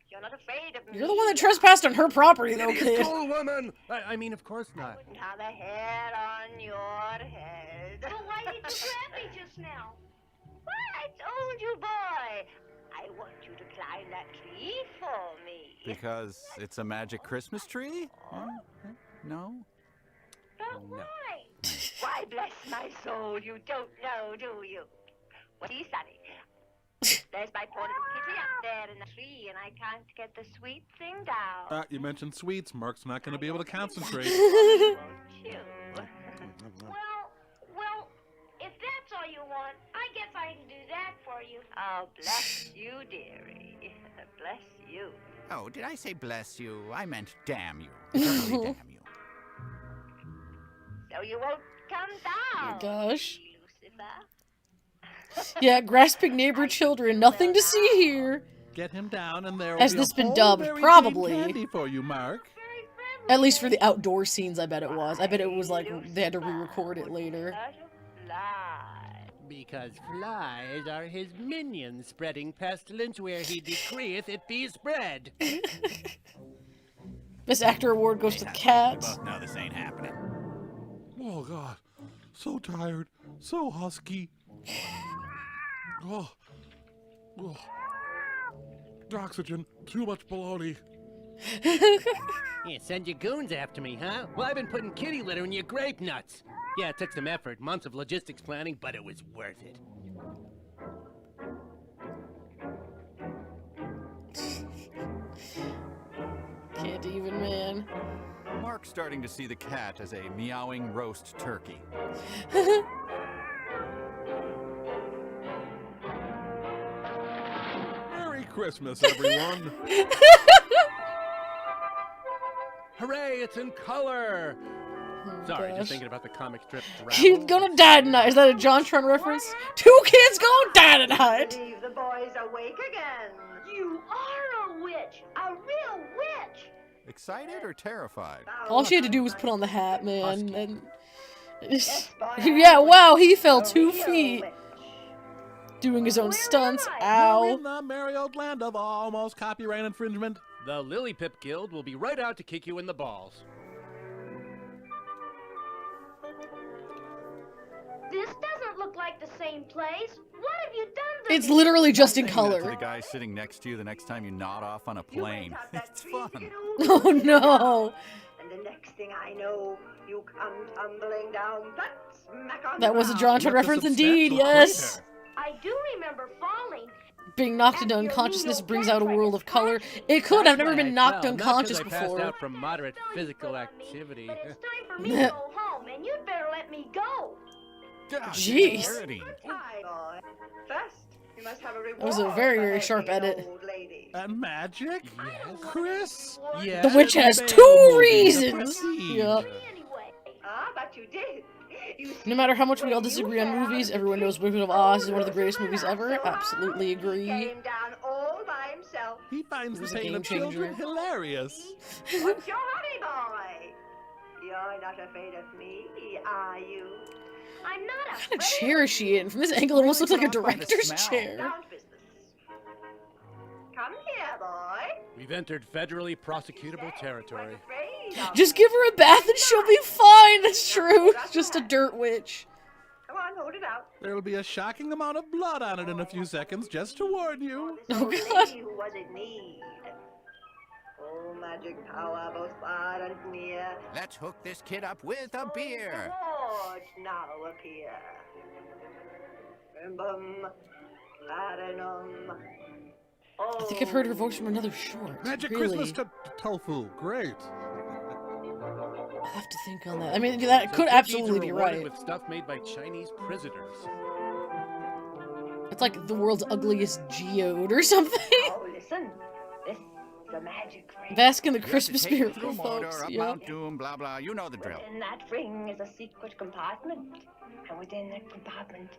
You're not afraid of me. You're the one that trespassed on her property, though, kid. Cool woman! I mean, of course not. Wouldn't have a hair on your head. But why did you grab me just now? Well, I told you, boy. I want you to climb that tree for me. Because it's a magic Christmas tree? No? But why? Why, bless my soul, you don't know, do you? Well, see, Sonny, there's my poor little kitty up there in the tree, and I can't get the sweet thing down. You mentioned sweets. Mark's not going to be able to concentrate. Won't you? Well, if that's all you want, I guess I can do that for you. Oh, bless you, dearie. Bless you. Oh, did I say bless you? I meant damn you. Literally damn you. So you won't come down, Oh my gosh. Lucifer. Yeah, grasping neighbor children. Nothing to see here. Get him down, and there Has will be this a been whole dubbed? Mary Jane Probably. candy for you, Mark. At least for the outdoor scenes, I bet it was. I bet it was like they had to re-record it later. Because flies are his minions, spreading pestilence where he decreeth it be spread. Best Actor Award goes to the cats. No, this ain't happening. Oh, God. So tired. So husky. Oh. Oxygen. Too much baloney. Yeah, send your goons after me, huh? Well, I've been putting kitty litter in your grape nuts. Yeah, it took some effort, months of logistics planning, but it was worth it. Can't even, man. Mark's starting to see the cat as a meowing roast turkey. Merry Christmas, everyone. Hooray, it's in color! Sorry, gosh. just thinking about the comic strip He's Drabble. gonna die tonight. Is that a JonTron reference? 2 kids gonna die tonight. Leave the boys awake again. You are a witch. A real witch. Excited or terrified? All she had to do was put on the hat, man. And yeah, wow, he fell 2 feet. Doing his own stunts. You're Ow. in the merry old land of almost copyright infringement. The Lily Pip Guild will be right out to kick you in the balls. This doesn't look like the same place. What have you done to It's me? literally just in Saying that to color. the guy sitting next to you the next time you nod off on a plane. It's fun. Oh no. And the next thing I know, you come tumbling down flat smack on That the was a ground. Johnson reference indeed, yes. I do remember falling. Being knocked into unconsciousness brings out a world of color. It could. I've never been knocked unconscious I passed before. out from moderate physical activity. But it's time for me to go home, and you'd better let me go. Jeez. Hi, boy. First, you must have a reward. That was a very, very sharp edit. Magic? Chris? Yeah. The witch has Fail 2 movie, reasons. proceed. Yep. Ah, but you did. You No matter how much we all disagree on movies, everyone knows Wizard of Oz is one of the greatest movies ever. Absolutely agree. came down all by himself. He finds It was the a pain of game children changer. hilarious. What's your hurry, boy? You're not afraid of me, are you? I'm not What kind of chair is she in? From this angle, it almost looks like a director's chair. Sound business. Come here, boy. We've entered federally prosecutable territory. Just give her a bath and she'll be fine. That's true. Just a dirt witch. Come on, hold it out. There'll be a shocking amount of blood on it in a few seconds, just to warn you. Oh, This God. lady who was in need. Oh, magic power, both far and near. Let's hook this kid up with a beer. Rewards now appear. Bim-bum, ladanum. I think I've heard her voice from another short. Magic Really. Christmas tofu. Great. I'll have to think on that. I mean, that So could good absolutely deeds are be rewarded right. with stuff made by Chinese prisoners. It's like the world's ugliest geode or something. Oh, listen. This is a magic ring. Bask in the You have to Christmas take it spirit, through folks. Mordor, up Yep. Mount Doom, blah blah. You know the drill. Within that ring is a secret compartment. And within that compartment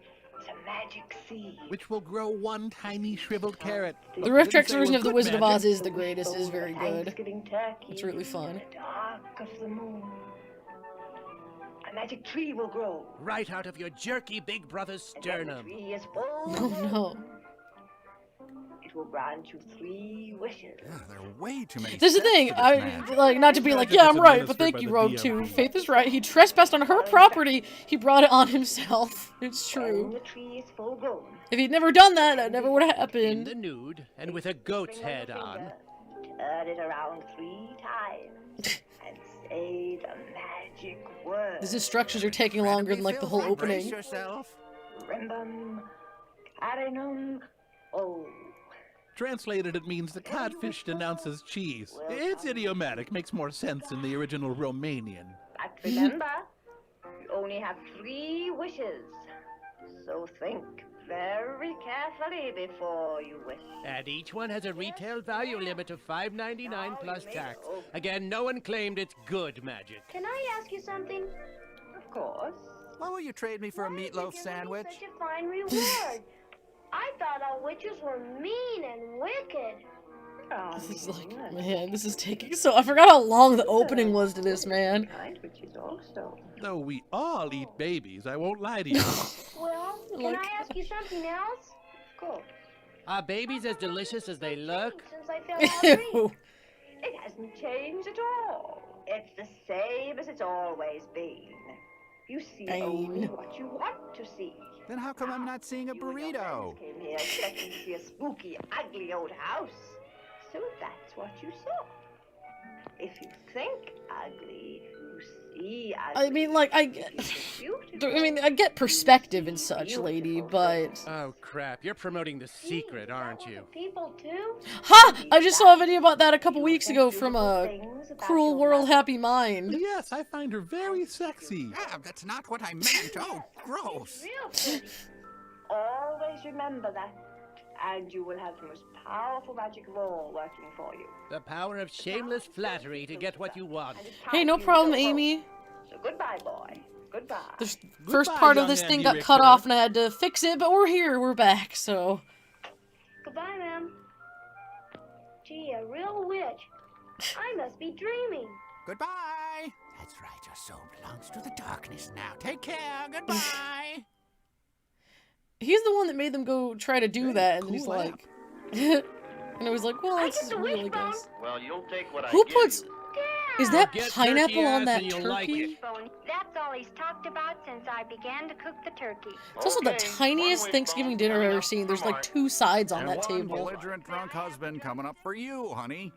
is a magic seed. Which will grow one tiny shriveled carrot. The RiffTrax Didn't say it version was of The good Wizard of magic. Oz is the greatest. Is very good. Thanksgiving turkey. It's really fun. in the dark of the moon. A magic tree will grow. Right out of your jerky big brother's And when the sternum. tree is full, Oh no. it will grant you 3 wishes. There are way too many. This is the steps thing. to this I match. like not to be like, yeah, I'm right, but thank you, Rogue 2. Faith is right. He trespassed on her property. He brought it on himself. It's When true. the tree is full grown, If he'd never done that, that never would have In happened. the nude, and with a goat's bring head your on. finger, turn it around 3 times, and say the magic word. These instructions are taking longer than like the whole Brace opening. yourself. Rimbum, carinum, oh. Translated, it means the codfish denounces cheese. It's idiomatic, makes more sense in the original Romanian. But remember, you only have 3 wishes. So think very carefully before you wish. And each one has a retail value limit of $5.99 plus tax. Again, no one claimed it's good magic. Can I ask you something? Of course. Why will you trade me for a Why did you meatloaf give me sandwich? Such a fine reward. I thought all witches were mean and wicked. Oh, This is like, man, this is taking so. I forgot how long the opening was to this, man. kind witches also. Though we all eat babies, I won't lie to you. Well, can Like- I ask you something else? Of course. Are babies as delicious as they look? Since I fell asleep. Ew. It hasn't changed at all. It's the same as it's always been. You see only what you want to see. Then how come I'm not seeing a You and your burrito? friends came here expecting to see a spooky, ugly old house. So that's what you saw. If you think ugly, you see ugly. I mean, like, I get perspective and such, lady, but Oh crap, you're promoting the secret, aren't you? People too? ha! I just saw a video about that a couple weeks ago from Cruel World Happy Mind. Yes, I find her very sexy. Ah, that's not what I meant. Oh, gross. Real pretty. Always remember that, and you will have the most powerful magic of all working for you. The power of shameless flattery to get what you want. And it's Hey, time no for you to problem, go home. Amy. So goodbye, boy. Goodbye. The first Goodbye, part of young this thing Andy got cut Richter. off and I had to fix it, but we're here, we're back, so. Goodbye, ma'am. Gee, a real witch. I must be dreaming. Goodbye. That's right. Your soul belongs to the darkness now. Take care. Goodbye. He's the one that made them go try to do that, and then he's cool like. And I was like, well, I this get is the real, I wishbone. guess. Well, you'll take what I Who give puts. you. Dad, Is that Get pineapple turkey on ass that and you'll like turkey? it. That's all he's talked about since I began to cook the turkey. It's also the tiniest Thanksgiving dinner I've ever seen. There's like 2 sides on And that one table. belligerent drunk husband coming up for you, honey.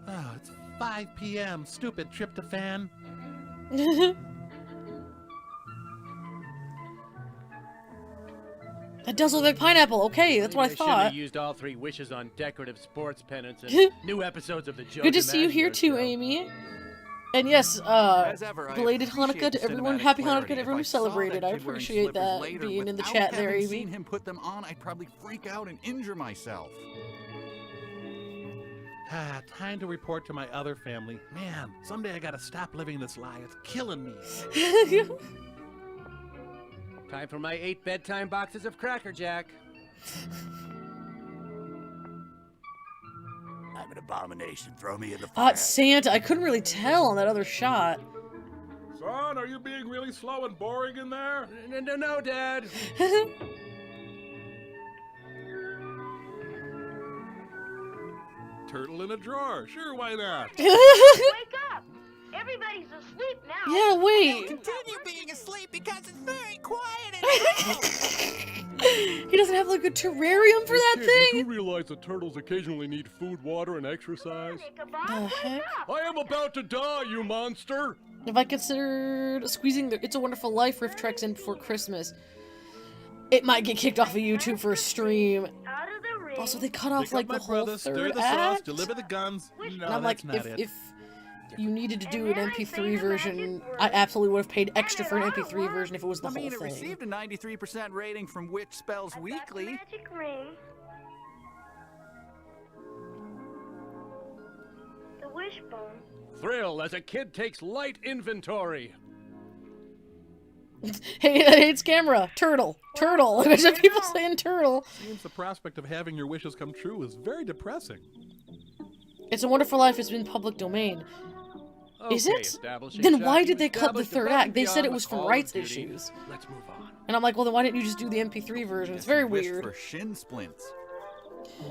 Oh, it's 5 p.m. Stupid tryptophan. That does look like pineapple. Okay, that's what I Maybe should thought. have used all 3 wishes on decorative sports pennants and new episodes of the Joe's Good to see you here Imaginary too, Show. Amy. And yes, As ever, I belated appreciate Hanukkah the to everyone. cinematic Happy clarity. Hanukkah to If everyone who saw that celebrated. I kid wearing appreciate slippers that later being in the without chat there, having Amy. seen him put them on, I'd probably freak out and injure myself. Time to report to my other family. Man, someday I gotta stop living this lie. It's killing me. Time for my 8 bedtime boxes of Cracker Jack. I'm an abomination. Throw me in the fire. It's Santa. I couldn't really tell on that other shot. Son, are you being really slow and boring in there? No, Dad. Turtle in a drawer. Sure, why not? Wake up! Everybody's asleep now. Yeah, wait. Continue being asleep because it's very quiet He doesn't have like a terrarium for that Kid, thing? You do realize that turtles occasionally need food, water, and exercise? The heck? I am about to die, you monster! If I considered squeezing the It's a Wonderful Life RiffTrax in before Christmas, it might get kicked off of YouTube for a stream. Also, they cut off Pick like up my the whole brother, stir third the sauce, act. deliver the guns. No, And I'm like, that's not if it. you needed to do an MP3 version, I absolutely would have paid extra for an MP3 version if it was the I mean, whole it thing. received a 93% rating from Witch Spells Weekly. Magic ring. The wishbone. Thrill as a kid takes light inventory. Hey, it's camera. Turtle. Turtle. Imagine people saying turtle. Seems the prospect of having your wishes come true is very depressing. It's a Wonderful Life has been public domain. Is Okay, it? establishing Then shot why to did they cut the establish third above and act? They said beyond it the was from call of rights duty. issues. Let's move on. And I'm like, well, then why didn't you just do the MP3 version? It's very Wished weird. for shin splints.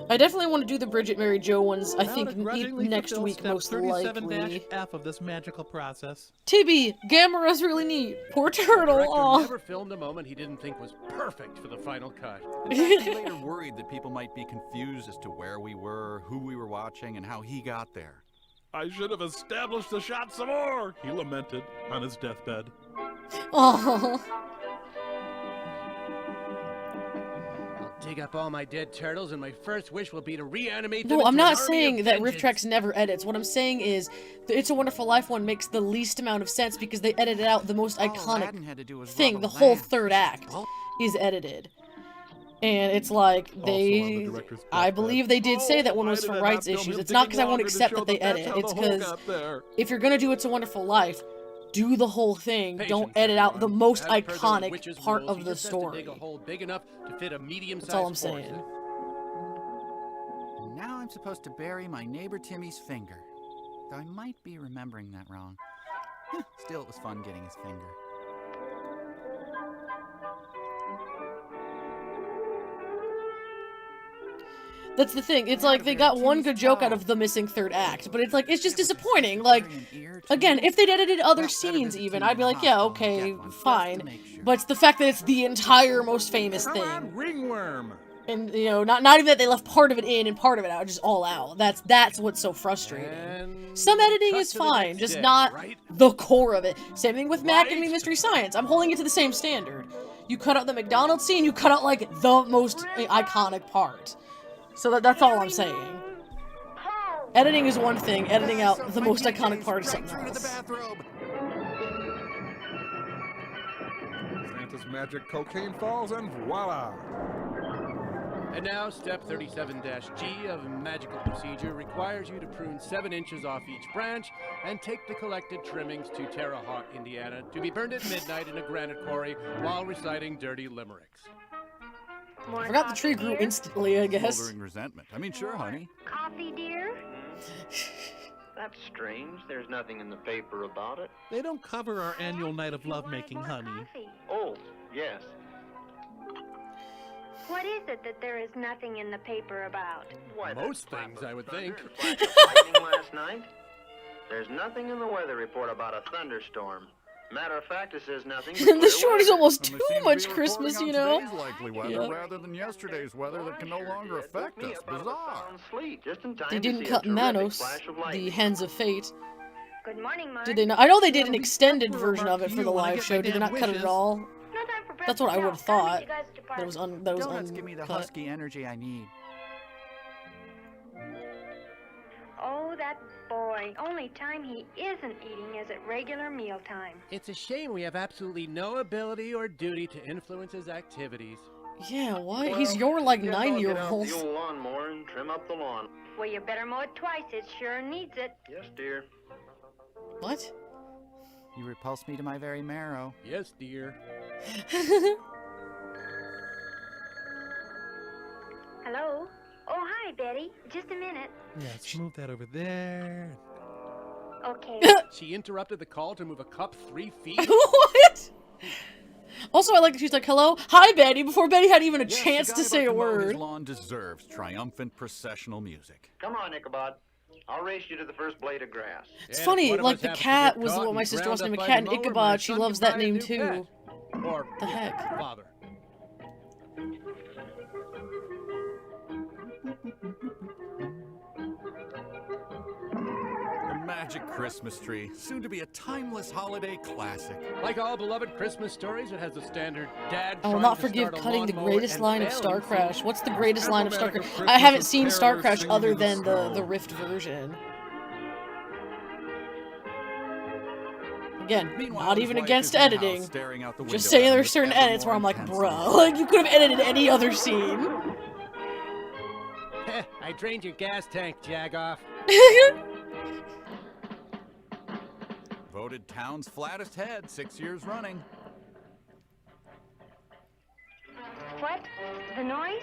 I definitely want to do the Bridget Mary Joe ones, I Now think, begrudgingly next fulfill week, step most likely. 37-F of this magical process. Tibby, Gamera's really neat. Poor The turtle. director Aw. never filmed a moment he didn't think was perfect for the final cut. In fact, he later worried that people might be confused as to where we were, who we were watching, and how he got there. I should have established the shot some more, he lamented on his deathbed. Oh. Dig up all my dead turtles, and my first wish will be to reanimate them. No, into I'm an not army saying of that vengeance. RiffTrax never edits. What I'm saying is, the It's a Wonderful Life one makes the least amount of sense because they edited out the most Aladdin had to do iconic was thing. rob The a whole lamp. third act is edited. And it's like, on the they... director's I deathbed. believe they did say that one why was did for I not rights film issues. him It's not because I digging won't longer to accept show that they that's edit. how the It's hole because got there? if you're gonna do It's a Wonderful Life, do the whole thing. Don't Patience, edit out the everyone. most As per the iconic witch's part rules, of he the just has to story. dig a hole big enough to fit a medium-sized That's all I'm horse. saying. And now I'm supposed to bury my neighbor Timmy's finger. Though I might be remembering that wrong. Still, it was fun getting his finger. That's the thing. It's like they got one good joke out of the missing third act, but it's like it's just disappointing. Like, again, if they'd edited other scenes even, I'd be like, yeah, okay, fine. But it's the fact that it's the entire most famous Come on, thing, ringworm. and you know, not even that they left part of it in and part of it out, just all out. That's what's so frustrating. And Some editing cut is to the fine, next just day, not right? the core of it. Same thing with Mac and Me Right? Mystery Science. I'm holding it to the same standard. You cut out the McDonald's scene, you cut out like the most iconic part. So that's all I'm saying. Editing is one thing, editing out the most iconic part is something else. Santa's magic cocaine falls and voila. And now, step 37-G of magical procedure requires you to prune 7 inches off each branch and take the collected trimmings to Terre Haute, Indiana, to be burned at midnight in a granite quarry while reciting dirty limericks. I forgot the tree grew instantly, I guess. Smoldering resentment. I mean, sure, honey. Coffee, dear? That's strange. There's nothing in the paper about it. They don't cover our annual night of lovemaking, honey. Oh, yes. What is it that there is nothing in the paper about? Why, Most things, I would think. Flash of lightning last night? There's nothing in the weather report about a thunderstorm. Matter of fact, it says nothing. The short is almost too much Christmas, you know? Today's likely weather Yeah. rather than yesterday's weather that can no longer affect us. Bizarre. They didn't cut Manos, the Hands of Fate. Good morning, Mark. Did they not? I know they did an extended version of it for the live show. Did they not cut it at all? That's what I would have thought. That was Donuts give me the uncut. husky energy I need. Oh, that boy. Only time he isn't eating is at regular mealtime. It's a shame we have absolutely no ability or duty to influence his activities. Yeah, why? He's your, like, Guess I'll get out 9-year-old. the old lawnmower and trim up the lawn. Well, you better mow it twice. It sure needs it. Yes, dear. What? You repulse me to my very marrow. Yes, dear. Hello? Oh, hi, Betty. Just a minute. Yeah, let's move that over there. Okay. She interrupted the call to move a cup 3 feet? What? Also, I like that she's like, hello? Hi, Betty, before Betty had even a Yes, chance the guy to say a about mow his word. lawn deserves triumphant processional music. Come on, Ichabod. I'll race you to the first blade of grass. It's funny, like, the cat was what my sister wants to name a cat, and Ichabod, she loves that name too. Or The heck? father. The magic Christmas tree, soon to be a timeless holiday classic. Like all beloved Christmas stories, it has the standard dad. I will trying not to forgive start a cutting the lawnmower greatest and line of failing Star to. Crash. What's the greatest line of Star Crash? Emblematic of I haven't Christmas seen is Star carolers Crash singing other in the than the snow. Rift version. Again, Meanwhile, not his even wife against is in the editing. house staring out the Just window saying at him there's with certain ever edits where more I'm like, intensity. bruh, like you could have edited any other scene. I drained your gas tank, Jagoff. Voted town's flattest head 6 years running. What? The noise?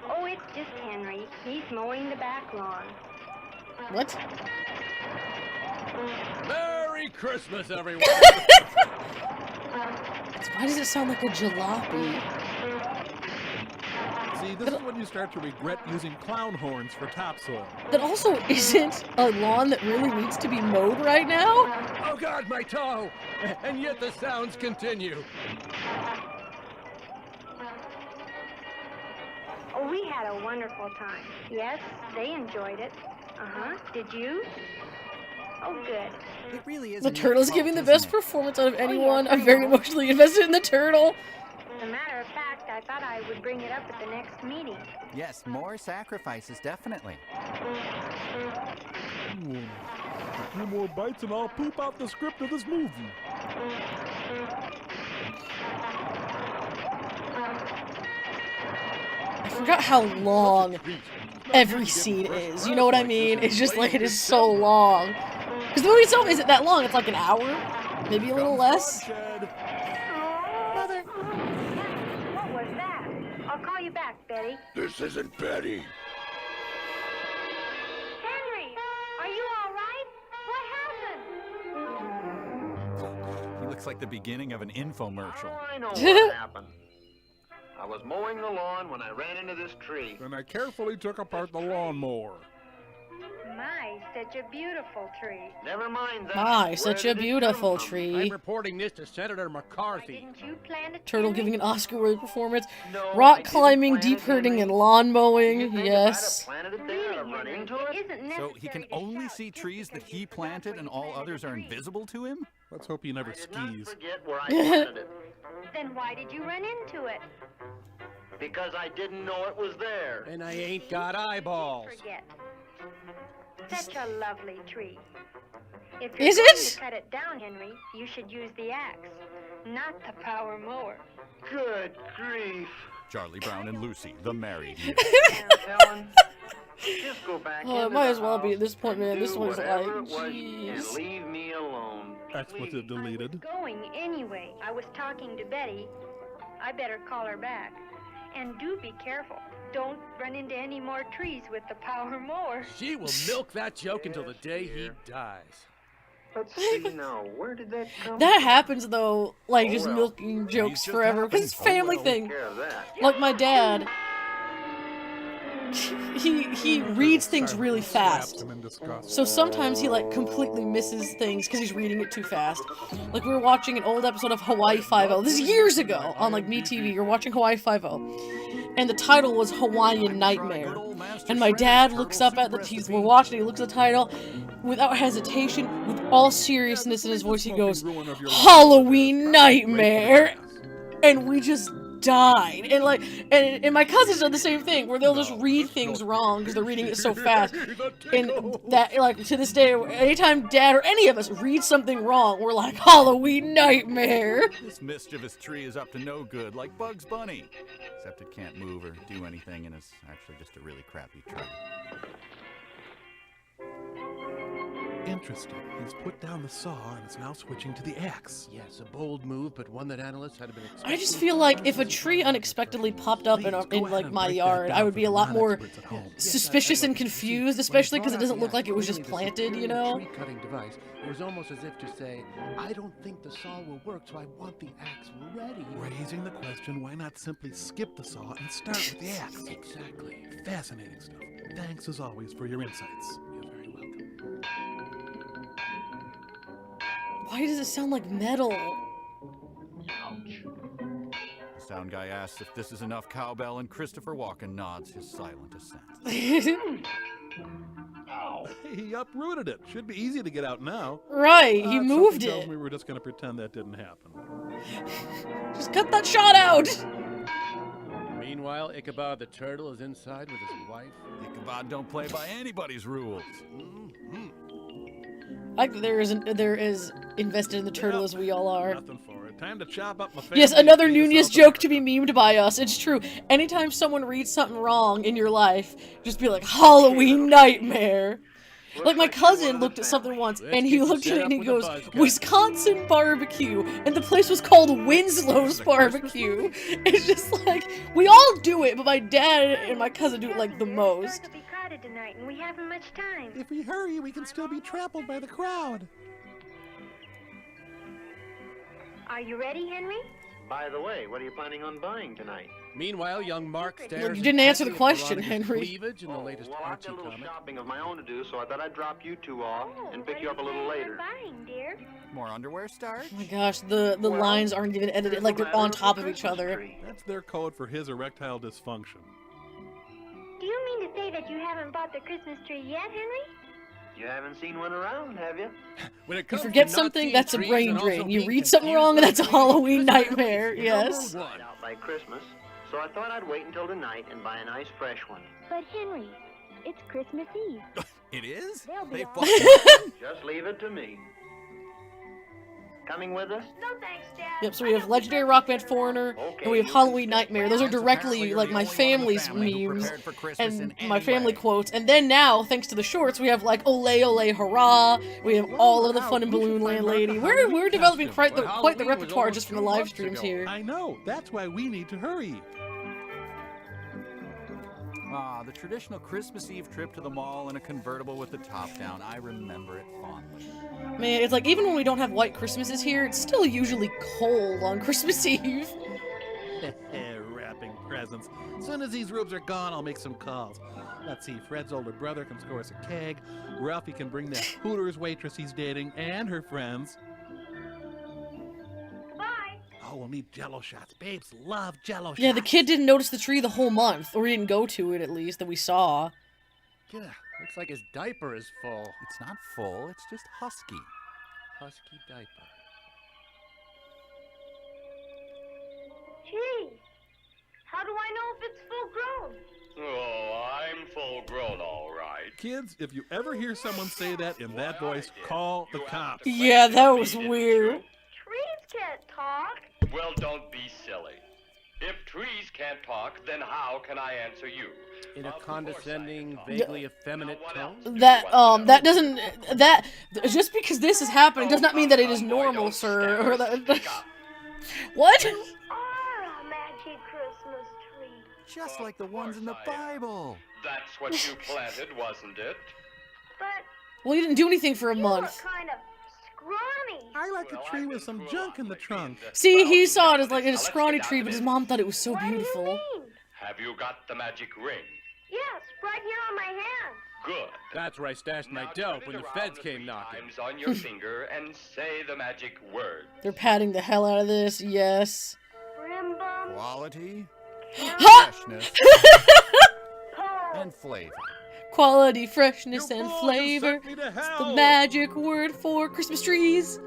Oh, it's just Henry. He's mowing the back lawn. What? Merry Christmas, everyone! Why does it sound like a jalopy? See, this is when you start to regret using clown horns for topsoil. That also isn't a lawn that really needs to be mowed right now. Oh God, my toe! And yet the sounds continue. Oh, we had a wonderful time. Yes, they enjoyed it. Uh-huh. Did you? Oh, good. It really is. The a neat turtle's cult, giving the isn't best it? performance out of yeah, anyone. I I'm very know. emotionally invested in the turtle. As a matter of fact, I thought I would bring it up at the next meeting. Yes, more sacrifices, definitely. Ooh. A few more bites and I'll poop out the script of this movie. I forgot how long every scene is. You know what I mean? It's just like it is so long. Because the movie itself isn't that long. It's like an hour, maybe a little less. Mother. What was that? I'll call you back, Betty. This isn't Betty. Henry, are you all right? What happened? He looks like the beginning of an infomercial. Oh, I know what happened. I was mowing the lawn when I ran into this tree. Then I carefully took apart the lawnmower. My, such a beautiful tree. Never mind that. My, such Where a did it beautiful come from? I'm tree. reporting this to Senator McCarthy. Didn't you plant it? Turtle Henry? giving an Oscar-worthy performance. No, I Rock didn't climbing, plant deep it, hurting, Henry. and lawn You mowing. think Yes. If I'd have planted it there, I'd have run Henry, into it it? isn't So necessary he can to only shout see just trees that because he you forgot planted where and you all planted others the are tree. invisible to him? Let's hope he never I did not skis. forget where I planted it. Then why did you run into it? Because I didn't know it was there. And I ain't got eyeballs. Forget. Such a lovely tree. If Is you're going it? to cut it down, Henry, you should use the axe, not the power mower. Good grief. Charlie Brown and Lucy, the married year. Helen, just go back Oh, it into might the as well be at house this point, man. and This do one's whatever like, it was and jeez. leave me alone. That's what they deleted. Going anyway. I was talking to Betty. I better call her back. And do be careful. Don't run into any more trees with the power mower. She will milk that joke until the day he dies. Let's see now. Where did that come That from? happens though, like just well. milking jokes just forever, because it's a family well. thing. Take care of that. Like my dad, he reads things really fast. Him in disgust. So sometimes he like completely misses things because he's reading it too fast. Like we were watching an old episode of Hawaii Five-0. This is years ago on like MeTV. You're watching Hawaii Five-0, and the title was Hawaiian Nightmare. And my dad looks up at we're watching. He looks at the title without hesitation, with all seriousness in his voice. He goes, "Halloween Nightmare," and we just died. And like, and my cousins done the same thing, where they'll just read things wrong because they're reading it so fast. And that, like, to this day, anytime Dad or any of us read something wrong, we're like, Halloween Nightmare. This mischievous tree is up to no good, like Bugs Bunny. Except it can't move or do anything and is actually just a really crappy tree. Interesting. He's put down the saw and is now switching to the axe. Yes, a bold move, but one that analysts had been expecting. I just feel like if a tree unexpectedly popped up in like my yard, I would be a lot more suspicious and confused, especially because it doesn't look like it was just planted, you know? Tree cutting device. It was almost as if to say, I don't think the saw will work, so I want the axe ready. Raising the question, why not simply skip the saw and start with the axe? Exactly. Fascinating stuff. Thanks as always for your insights. You're very welcome. Why does it sound like metal? The sound guy asks if this is enough cowbell, and Christopher Walken nods his silent assent. Ow. He uprooted it. Should be easy to get out now. Right, he moved tells it. me we're just going to pretend that didn't happen. Just cut that shot out! Meanwhile, Ichabod the turtle is inside with his wife. Ichabod don't play by anybody's rules. Like there is invested in the turtle as we all are. Nothing for it. Time to chop up my family. Yes, another Nunez joke to be memed by us. It's true. Anytime someone reads something wrong in your life, just be like, Halloween Nightmare. Like my cousin looked at something once, and he looked at it and he goes, Wisconsin barbecue, and the place was called Winslow's Barbecue. It's just like, we all do it, but my dad and my cousin do it like the most. We'll be crowded tonight, and we haven't much time. If we hurry, we can still be trampled by the crowd. Are you ready, Henry? By the way, what are you planning on buying tonight? Meanwhile, young Mark stares. Look, you didn't answer the intently at question, Veronica's Henry. Cleavage in the latest Well, I've got a Archie little comic. shopping of my own to do, so I thought I'd drop you two off and pick you up a little later. Buying, dear. More underwear starch? Oh my gosh, the lines aren't even edited, like they're on top of each other. That's their code for his erectile dysfunction. Do you mean to say that you haven't bought the Christmas tree yet, Henry? You haven't seen one around, have you? When it You comes forget to something, not that's a seeing brain trees and also drain. You being read something confused wrong, and by that's a the Halloween Christmas nightmare. tree. Yes. Number one. Out by Christmas, so I thought I'd wait until tonight and buy a nice fresh one. But Henry, it's Christmas Eve. It is? They'll be They all fucking Just leave it to me. Coming with us? No thanks, Dad. Yep, so we have legendary rock band Foreigner, and we have Halloween Nightmare. Those are directly, like, my family's memes, and my family quotes. And then now, thanks to the shorts, we have, like, Ole Ole Hurrah, we have all of the Fun in Balloon Land Lady. We're developing quite the repertoire just from the live streams here. I know. That's why we need to hurry. Ah, the traditional Christmas Eve trip to the mall in a convertible with the top down. I remember it fondly. Man, it's like, even when we don't have white Christmases here, it's still usually cold on Christmas Eve. Wrapping presents. As soon as these rubes are gone, I'll make some calls. Let's see, Fred's older brother can score us a keg. Ralphie can bring that Hooters waitress he's dating and her friends. Oh, we'll need Jell-O shots. Babes love Jell-O shots. Yeah, the kid didn't notice the tree the whole month, or he didn't go to it, at least, that we saw. Yeah, looks like his diaper is full. It's not full, it's just husky. Husky diaper. Gee, how do I know if it's full grown? Oh, I'm full grown, all right. Kids, if you ever hear someone say that in that voice, call the cops. Yeah, that was weird. Trees can't talk. Well, don't be silly. If trees can't talk, then how can I answer you? In a condescending, vaguely effeminate tone? That doesn't, just because this is happening does not mean that it is normal, sir, or that, what? You are a magic Christmas tree. Just like the ones in the Bible. That's what you planted, wasn't it? But Well, he didn't do anything for a you month. were kind of scrawny. I like a tree with some junk in the trunk. See, he saw it as like a scrawny tree, but his mom thought it was so beautiful. Have you got the magic ring? Yes, right here on my hand. Good. That's where I stashed my dope when the feds came knocking. Times on your finger and say the magic word. They're patting the hell out of this. Yes. Rimbum. Quality, Ha! freshness, and flavor. Quality, freshness, and fool, you flavor. sent me to It's the hell. magic word for Christmas trees.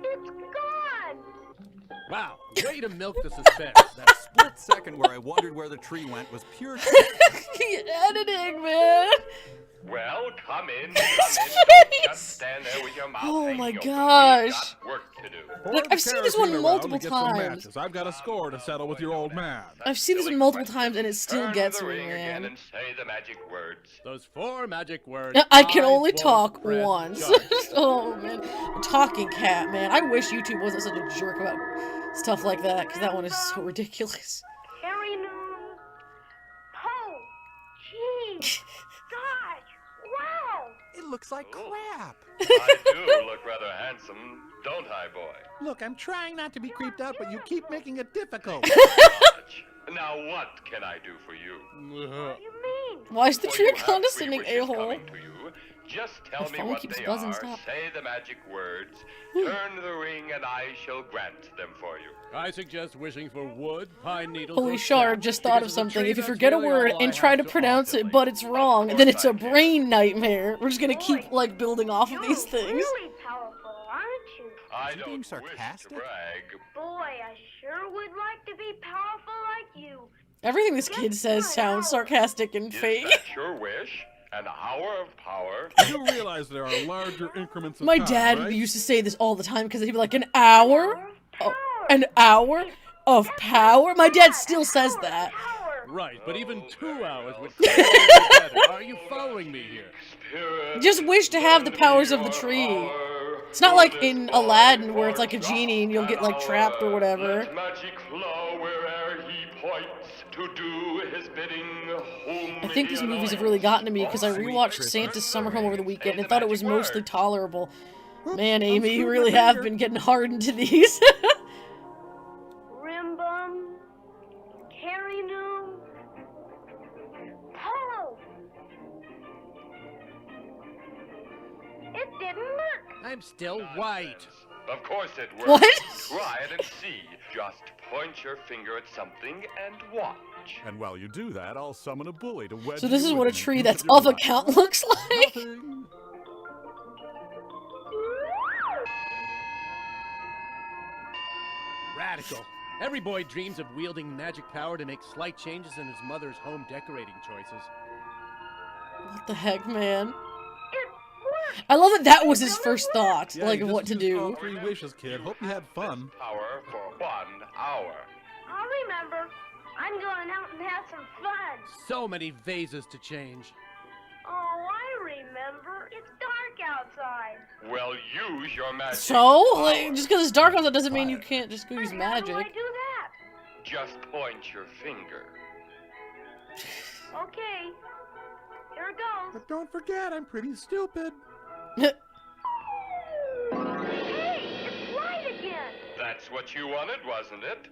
It's gone. Wow, way to milk the suspense. That split second where I wondered where the tree went was pure. Editing, man. Well, come in. Don't just stand there with your mouth Oh hanging my open. gosh. We've got work to do. Look, I've seen this one Around multiple to get some times. matches. I've got a score to settle with your old man. I've seen this one multiple times and it still Turn gets the me, ring again man. and say the magic words. Those 4 magic words. I can only won't talk press once. charges. Oh man, a talking cat, man. I wish YouTube wasn't such a jerk about stuff like that, because that one is so ridiculous. Carry noon. Oh, jeez. Gosh. Wow. It looks like crap. I do look rather handsome, don't I, boy? Look, I'm trying not to be creeped out, but you keep making it difficult. Now what can I do for you? What do you mean? Why is the For tree you a have condescending 3 wishes a-hole? coming to you. Just tell The me phone what keeps they buzzing, are, stop. say the magic words, turn the ring, and I shall grant them for you. I suggest wishing for wood, pine needles, Holy or Shard sap, just thought of because the something. tree, If you that's forget a really word all I and try have to pronounce it, offer. but it's wrong, then it's a brain nightmare. We're just gonna keep, like, building off of these things. Really powerful, aren't you? I Is he don't being wish to sarcastic? brag. Boy, I sure would like to be powerful like you. Everything this kid says sounds sarcastic and Is fake. that your wish? An hour of power? You do realize there are larger increments of My time, dad right? used to say this all the time because he'd be like, an hour? Oh, an hour of power? My dad still says that. Right, but even 2 hours would clear it better. Are you following me here? Just wish to have the powers of the tree. It's not like in Aladdin where it's like a genie and you'll get like trapped or whatever. Let magic flow wherever he points to do his bidding. I think these movies have really gotten to me because I rewatched Santa's Summer Home over the weekend and thought it was mostly tolerable. Man, Amy, you really have been getting hard into these. Rimbum. Carry noon. Polo. It didn't work. I'm still white. Of course it works. What? Try it and see. Just point your finger at something and watch. And while you do that, I'll summon a bully to wedge So this you is in what a and tree use that's your of a life. count looks like. Nothing. Radical. Every boy dreams of wielding magic power to make slight changes in his mother's home decorating choices. What the heck, man? I love that that was his first thought, Yeah, like, you of just what to used all do. 3 wishes, kid. Hope you had fun. Power for 1 hour. I'll remember. I'm going out and have some fun. So many vases to change. Oh, I remember. It's dark outside. Well, use your magic. So? Like, just because it's dark outside doesn't mean you can't just go use How do magic. I do that? Just point your finger. Okay. Here it goes. But don't forget, I'm pretty stupid. Hey, it's light again. That's what you wanted, wasn't it?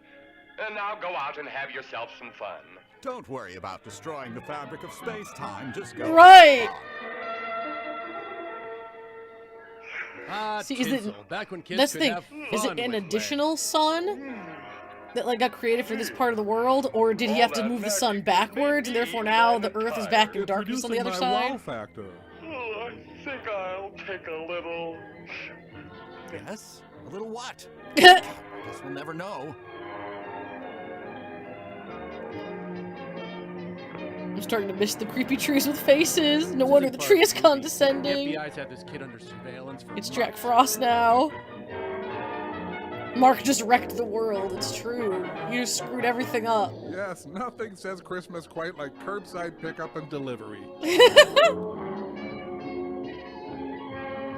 And now go out and have yourself some fun. Don't worry about destroying the fabric of space-time. Just go. Right! Ah, See, is it- tinsel. Back when kids That's could the thing. have Is fun it an with additional sun that like got created for this part of the world, or did he have to move the sun backwards, and therefore now the Earth is back in darkness on the other Reducing my wow side? factor. Oh, I think I'll take a little. Yes? A little what? Guess we'll never know. I'm starting to miss the creepy trees with faces. No wonder the tree is The condescending. FBI's had this kid under surveillance for It's months. Jack Frost now. Mark just wrecked the world, it's true. You just screwed everything up. Yes, nothing says Christmas quite like curbside pickup and delivery.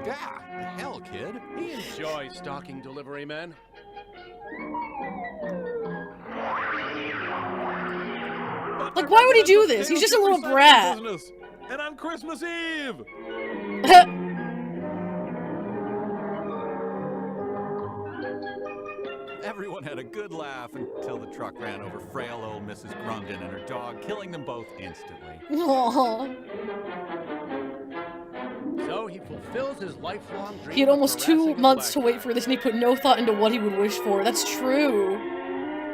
Yeah, the hell, kid. He enjoys stalking delivery men. Like, why would he do this? He's just a little brat. Business. And on Christmas Eve! Everyone had a good laugh until the truck ran over frail old Mrs. Grundon and her dog, killing them both instantly. Aww. So he fulfills his lifelong dream. He had almost of 2 harassing a months to black wait for this, and he put no thought into what he would wish for. That's true.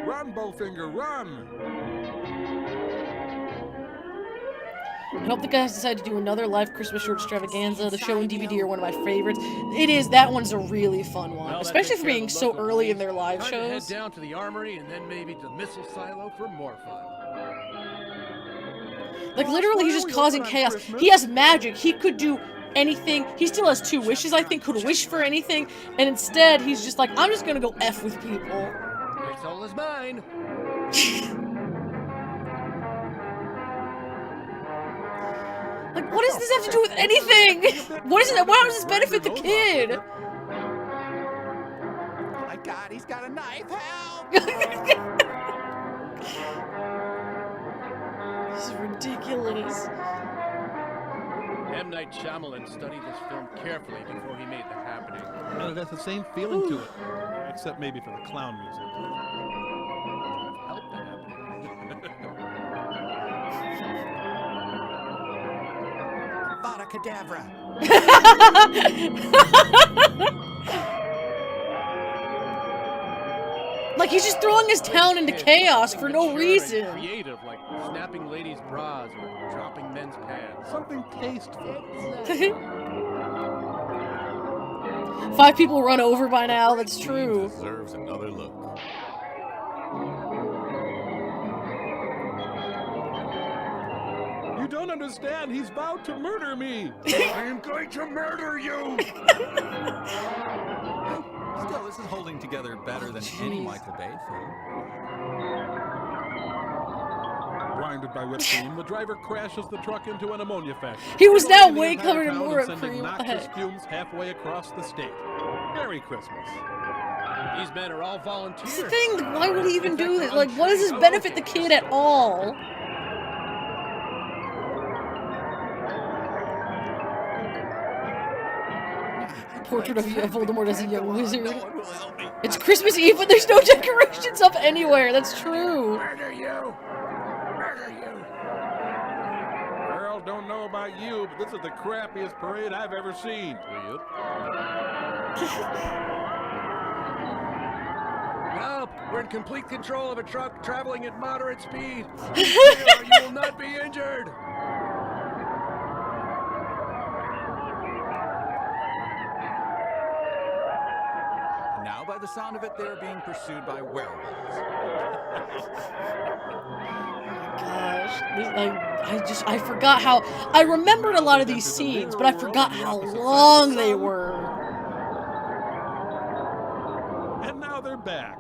Run, Bowfinger, run! I hope the guys decide to do another live Christmas short extravaganza. The show and DVD are one of my favorites. It is. That one's a really fun one, Well, that especially takes for care of being the so local early in police. their live Time to head shows. down to the armory and then maybe to missile silo for more fun. Like, literally, he's just causing chaos. He has magic. He could do anything. He still has 2 wishes, I think, could wish for anything. And instead, he's just like, I'm just gonna go F with people. Your soul is mine. Like, what does this have to do with anything? What is it? Why does this benefit the kid? Oh my god, he's got a knife, help! This is ridiculous. M. Night Shyamalan studied this film carefully before he made The Happening. And it has the same feeling to it, except maybe for the clown music. Help The Happening. Vada Kedavra. Like, he's just throwing his town into chaos for no reason. Creative, like snapping ladies' bras or dropping men's pants. Something tasteful. 5 people run over by now, that's true. Deserves another look. You don't understand. He's vowed to murder me. I am going to murder you! Still, this is holding together better than any Michael Bay film. Blinded by whipped cream, the driver crashes the truck into an ammonia factory. He was now Blowing the way entire covered in town more and whipped sending cream, what the noxious heck? fumes halfway across the state. Merry Christmas. These men are all volunteers. That's the thing, why would he even do this? Like, what does this benefit the kid at all? Portrait of Voldemort as a young wizard. It's Christmas Eve, but there's no decorations up anywhere. That's true. Murder you! Murder you! Girl, don't know about you, but this is the crappiest parade I've ever seen. Help! We're in complete control of a truck traveling at moderate speed. You will not be injured. Now, by the sound of it, they are being pursued by werewolves. Gosh, I forgot how, I remembered a lot of these scenes, but I forgot how long they were. And now they're back.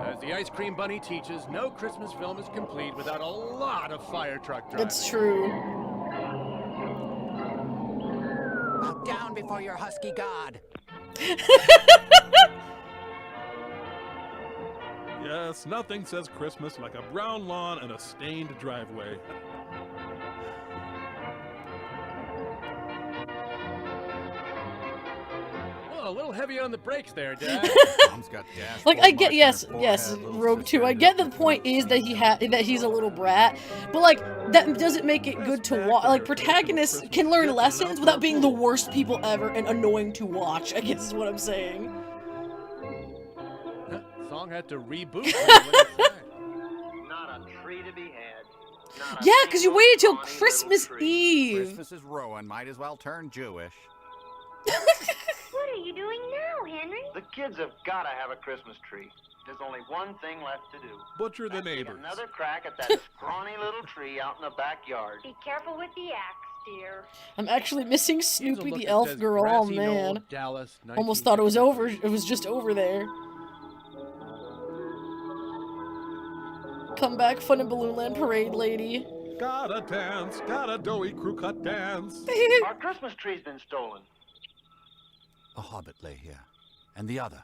As the Ice Cream Bunny teaches, no Christmas film is complete without a lot of fire truck driving. That's true. Bow down before your husky god. Yes, nothing says Christmas like a brown lawn and a stained driveway. Well, a little heavy on the brakes there, Dad. Mom's got dash Like, full I get, marks on her yes, forehead, little Rogue sister 2, I ended get up the with point one is that that he's a little brat, but like, that doesn't make it good to watch. Like, protagonists can learn lessons without being the worst people ever and annoying to watch, I guess is what I'm saying. Song had to reboot. Not a tree to be had. Yeah, because you waited till Christmas Eve. Christmas is ruined. Might as well turn Jewish. What are you doing now, Henry? The kids have got to have a Christmas tree. There's only one thing left to do. Butcher the neighbors. Another crack at that scrawny little tree out in the backyard. Be careful with the axe, dear. I'm actually missing Snoopy look the that elf says girl, oh Grassy Knoll, man. Dallas, Almost thought it was over, it was just over there. Come back, Fun and Balloon Land Parade lady. Gotta dance, got a doughy crew cut dance. Our Christmas tree's been stolen. A hobbit lay here. And the other.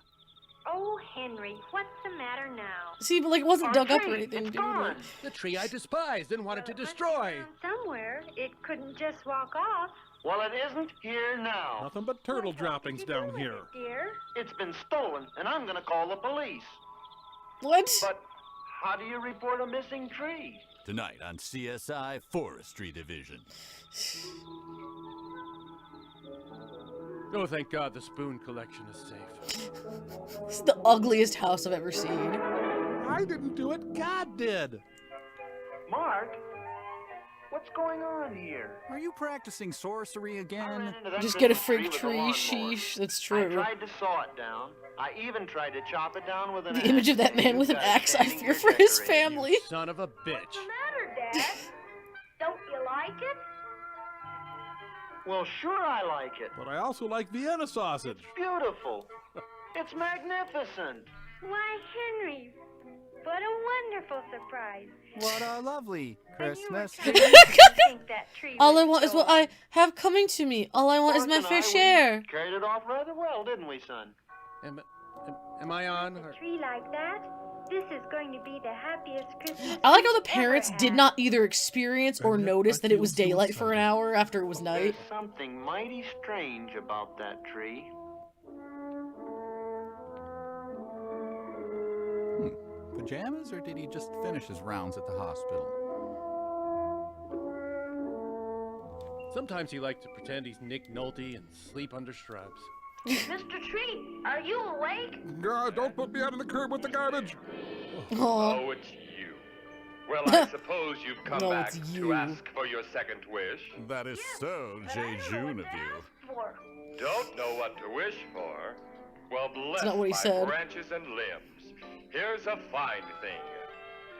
Oh, Henry, what's the matter now? See, but like it wasn't dug up or anything, dude. Like, The tree I despised and wanted to destroy. Somewhere, it couldn't just walk off. Well, it isn't here now. Nothing but turtle droppings down here. Dear, It's been stolen, and I'm gonna call the police. What? But how do you report a missing tree? Tonight on CSI Forestry Division. Oh, thank God the spoon collection is safe. This is the ugliest house I've ever seen. I didn't do it. God did. Mark, what's going on here? Are you practicing sorcery again? Just get a fake tree, sheesh. That's I true. tried to saw it down. I even tried to chop it down with an The image of that man with an axe, I fear for his family. Son of a bitch. what's the matter, Dad? Don't you like it? Well, sure I like it. But I also like Vienna sausage. Beautiful. It's magnificent. Why, Henry, what a wonderful surprise. What a lovely Christmas. I think that tree All I was want is what I have coming to me. All I want is my Mark and fair I, share. We carried it off rather well, didn't we, son? Am I on? Or... A tree like that? This is going to be the happiest Christmas. I like how the we've parents ever did had. not either experience or notice that it was daylight for an hour after it was night. There's something mighty strange about that tree. Pajamas, or did he just finish his rounds at the hospital? Sometimes he likes to pretend he's Nick Nolte and sleep under shrubs. Mr. Tree, are you awake? Don't put me out on the curb with the garbage. Oh, it's you. Well, I suppose you've come No, back it's to you. ask for your second wish. That is so J. June of you. For. Don't know what to wish for? Well, bless not what he my said. branches and limbs. Here's a fine thing.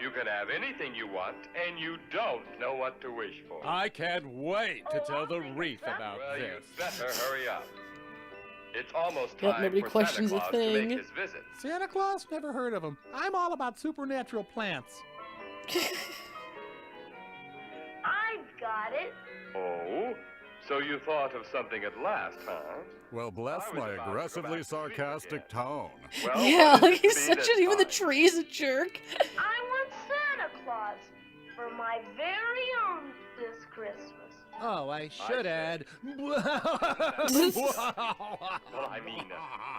You can have anything you want, and you don't know what to wish for. I can't wait to tell the Reef about Well, this. you'd better hurry up. It's almost Yep, time nobody for questions Santa a Claus to thing. make his visit. Santa Claus? Never heard of him. I'm all about supernatural plants. I've got it. Oh? So you thought of something at last, huh? Well, bless I was my about to go aggressively back to sleep sarcastic again. tone. Well, Yeah, what is like it he's to be such this an even the time? tree is a jerk. I want Santa Claus for my very own this Christmas. Oh, I should add. Well, I mean,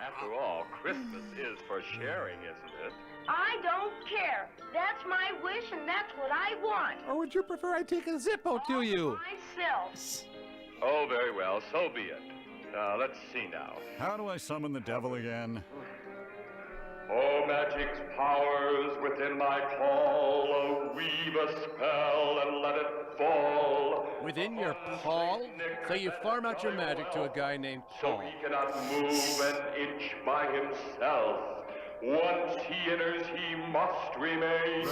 after all, Christmas is for sharing, isn't it? I don't care. That's my wish and that's what I want. Or would you prefer I take a Zippo to you? Myself. Oh, very well, so be it. Let's see now. How do I summon the devil again? Oh, magic's powers within my call, weave a spell and let it fall. Within your Paul? So you farm out your magic to a guy named So Paul. he cannot move an inch by himself. Once he enters, he must remain.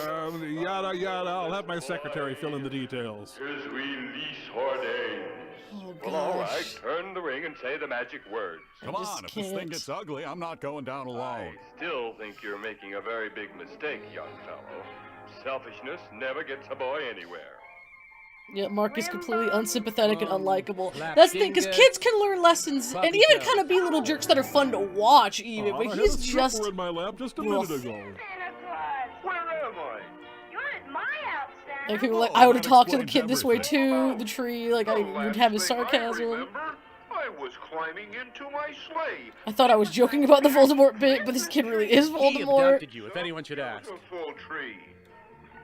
Yada yada. I'll have my secretary fill in the details. His release ordained. Oh Well, all right, gosh. turn the ring and say the magic words. Come on, if this thing gets ugly, I'm not going down alone. I still think you're making a very big mistake, young fellow. Selfishness never gets a boy anywhere. Yeah, Mark is completely unsympathetic and unlikable. Clap That's the thing, because fingers. kids can learn lessons and Puppy even tails. kind of be little jerks that are fun to watch, even. I But had he's a just. stripper in my lap just a Ugh. minute ago. Santa Claus. Where am I? You're at my house, Santa. Like, people were like, Oh, I would have that talked to the explains kid this way everything. too. The tree, like I would have his sarcasm. I was climbing into my sleigh. I thought I was joking about the Voldemort bit, but this kid really is He Voldemort. abducted you, if anyone should ask. Beautiful tree.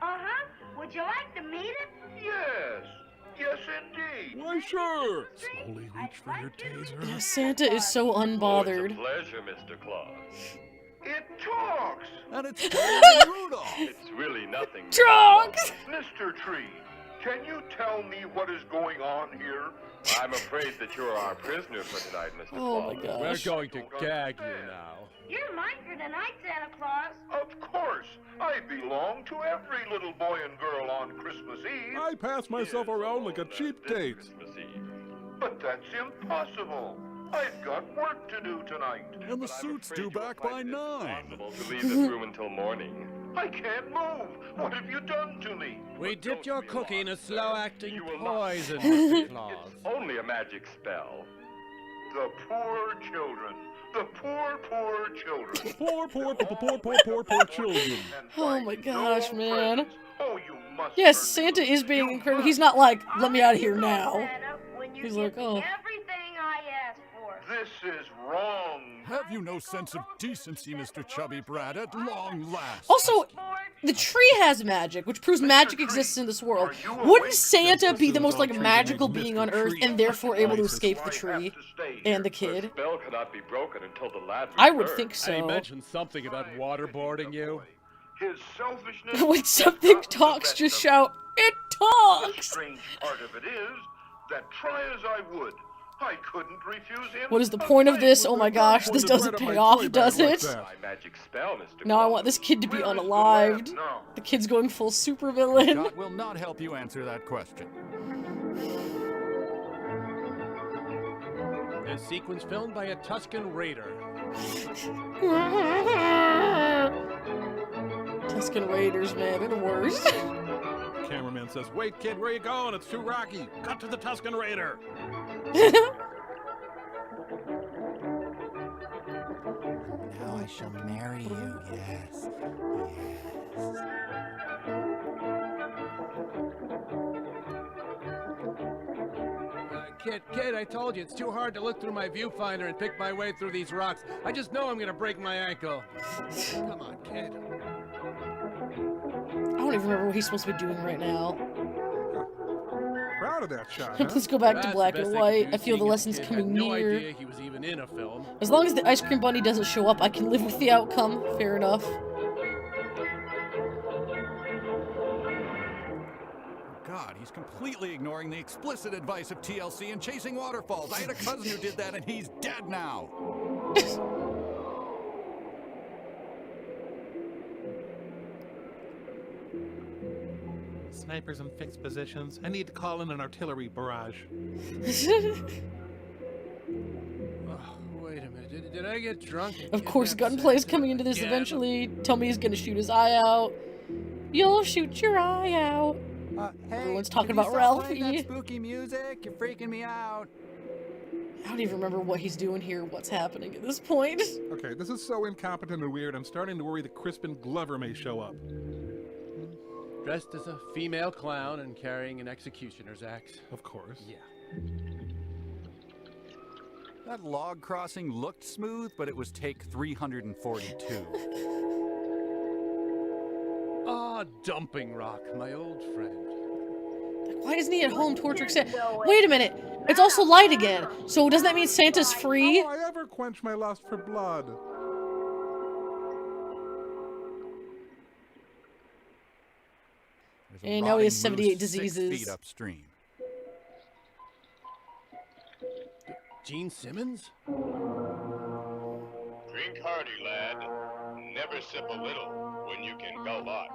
Uh-huh. Would you like to meet him? Yes. Yes, indeed. Why, sure. Slowly reach for your taser. Yeah, Santa is so Oh, unbothered. it's a pleasure, Mr. Claus. It talks. And it's totally Rudolph. It's really nothing. Drugs! Mr. Tree, can you tell me what is going on here? I'm afraid that you're our prisoner for tonight, Mr. Oh my Claus. We're gosh. going to gag you now. You're mine for tonight, Santa Claus. Of course. I belong to every little boy and girl on Christmas Eve. I pass myself around like a cheap date. Christmas Eve. But that's impossible. I've got work to do tonight. And the But I'm suit's afraid due you'll back by find it 9. impossible to leave this room until morning. I can't move. What have you done to me? We But dipped don't your be cookie in a alarmed, sir. slow-acting You will not- poison, Mr. Claus. It's only a magic spell. the poor children. The poor children. Poor children. Oh my gosh, man. Oh, you must. Yes, Santa is being incredible. He's not like, let me out of here now. He's like, oh. Everything I asked for. This is wrong. Have you no sense of decency, Mr. Chubby Brad, at long last? Also, the tree has magic, which proves magic exists in this world. Wouldn't Santa be the most, like, magical being on Earth and therefore able to escape the tree and the kid? The spell cannot be broken until the lad I would returns. think so. I mentioned something about waterboarding you. His selfishness. When something talks, just shout, it The talks! strange part of it is that try as I would, I couldn't refuse him. What is the point of this? Oh my gosh, this doesn't pay off, does it? My magic spell, Mr. No, I want this kid to be unalived. The kid's going full supervillain. Scott will not help you answer that question. A sequence filmed by a Tuscan raider. Tuscan Raiders, man, they're the worst. Cameraman says, "Wait, kid, where you going? It's too rocky. Cut to the Tuscan Raider." Now I shall marry you, yes. Kid, I told you, it's too hard to look through my viewfinder and pick my way through these rocks. I just know I'm gonna break my ankle. Come on, kid. I don't even remember what he's supposed to be doing right now. Proud of that shot, huh? Please go back to That's black the and best white. thing I feel the seeing lesson's kid had coming no near. idea he was even in a film. As long as the ice cream bunny doesn't show up, I can live with the outcome. Fair enough. God, he's completely ignoring the explicit advice of TLC and chasing waterfalls. I had a cousin who did that, and he's dead now. Snipers in fixed positions. I need to call in an artillery barrage. Oh, wait a minute. Did I get drunk? Of course, Gunplay's coming into this eventually. Tell me he's gonna shoot his eye out. You'll shoot your eye out. Hey, Everyone's talking can you about stop playing Ralphie. that spooky music? You're freaking me out. I don't even remember what he's doing here, what's happening at this point. Okay, this is so incompetent and weird, I'm starting to worry that Crispin Glover may show up. Dressed as a female clown and carrying an executioner's axe. Of course. Yeah. That log crossing looked smooth, but it was take 342. Ah, Dumping Rock, my old friend. Why isn't he at home torturing Santa? Wait a minute, it's also light again. So doesn't that mean Santa's free? How will I ever quench my lust for blood? And now he has Rotting 78 moose 6 diseases. feet upstream. Gene Simmons? Drink hearty, lad. Never sip a little when you can go lot.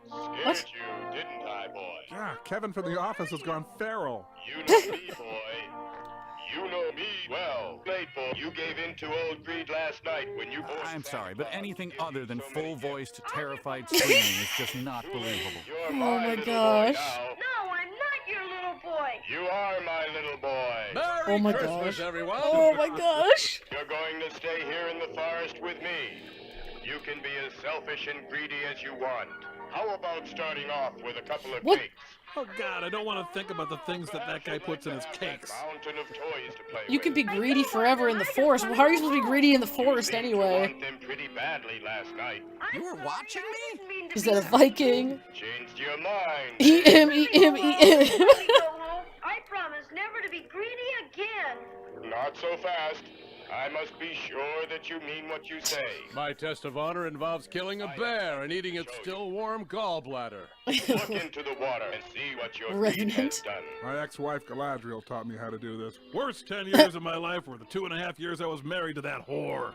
Scared What? you, didn't I, boy? Ah, Kevin from The Office has gone feral. You know me, boy. You know me well. Late, boy. You gave in to old greed last night when you boys... I'm sorry, but anything other than full-voiced, terrified screaming is just not believable. Oh my gosh. No, I'm not your little boy. You are my little boy. Merry Oh my Christmas, gosh. everyone! Oh my gosh. You're going to stay here in the forest with me. You can be as selfish and greedy as you want. How about starting off with a couple of What? cakes? Oh God, I don't want to think about the things that guy puts in his cakes. Mountain of toys to play You with. can be greedy forever in the forest. Well, how are you supposed to be greedy in the forest anyway? Want them pretty badly last night. You were watching me? Is that a Viking? Changed your mind. Eat him, eat him, eat him. Go home. I promise never to be greedy again. Not so fast. I must be sure that you mean what you say. My test of honor involves killing a bear and eating its still warm gallbladder. Look into the water and see what your greed Revenant. has done. My ex-wife Galadriel taught me how to do this. Worst 10 years of my life were the 2.5 years I was married to that whore.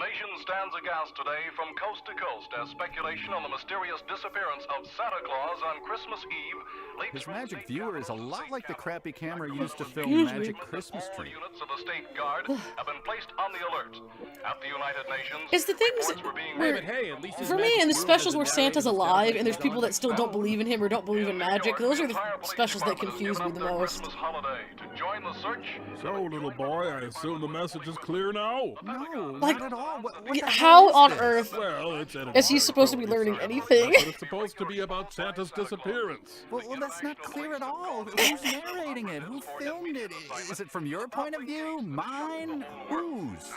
nation stands aghast today from coast to coast as speculation on the mysterious disappearance of Santa Claus on Christmas Eve leaps His from magic viewer is a lot like the crappy camera used to film Excuse me. Magic Christmas all Tree. units of the State Guard have been placed on the alert. At the United Nations, It's the things reports were being where, But hey, at least his for me, magic in the viewer specials doesn't where narrate Santa's and sound alive like and there's he's people on that still don't believe in him or don't believe in magic, those are the specials that confuse me the most. Christmas holiday to join the search. So, little boy, I assume the message is clear now? No, Like, not at all. What the how hell is on this? earth Well, it's is he supposed to be learning anything? But it's supposed to be about Santa's disappearance. Well, that's not clear at all. Who's narrating it? Who filmed it? Is it from your point of view? Mine? Whose?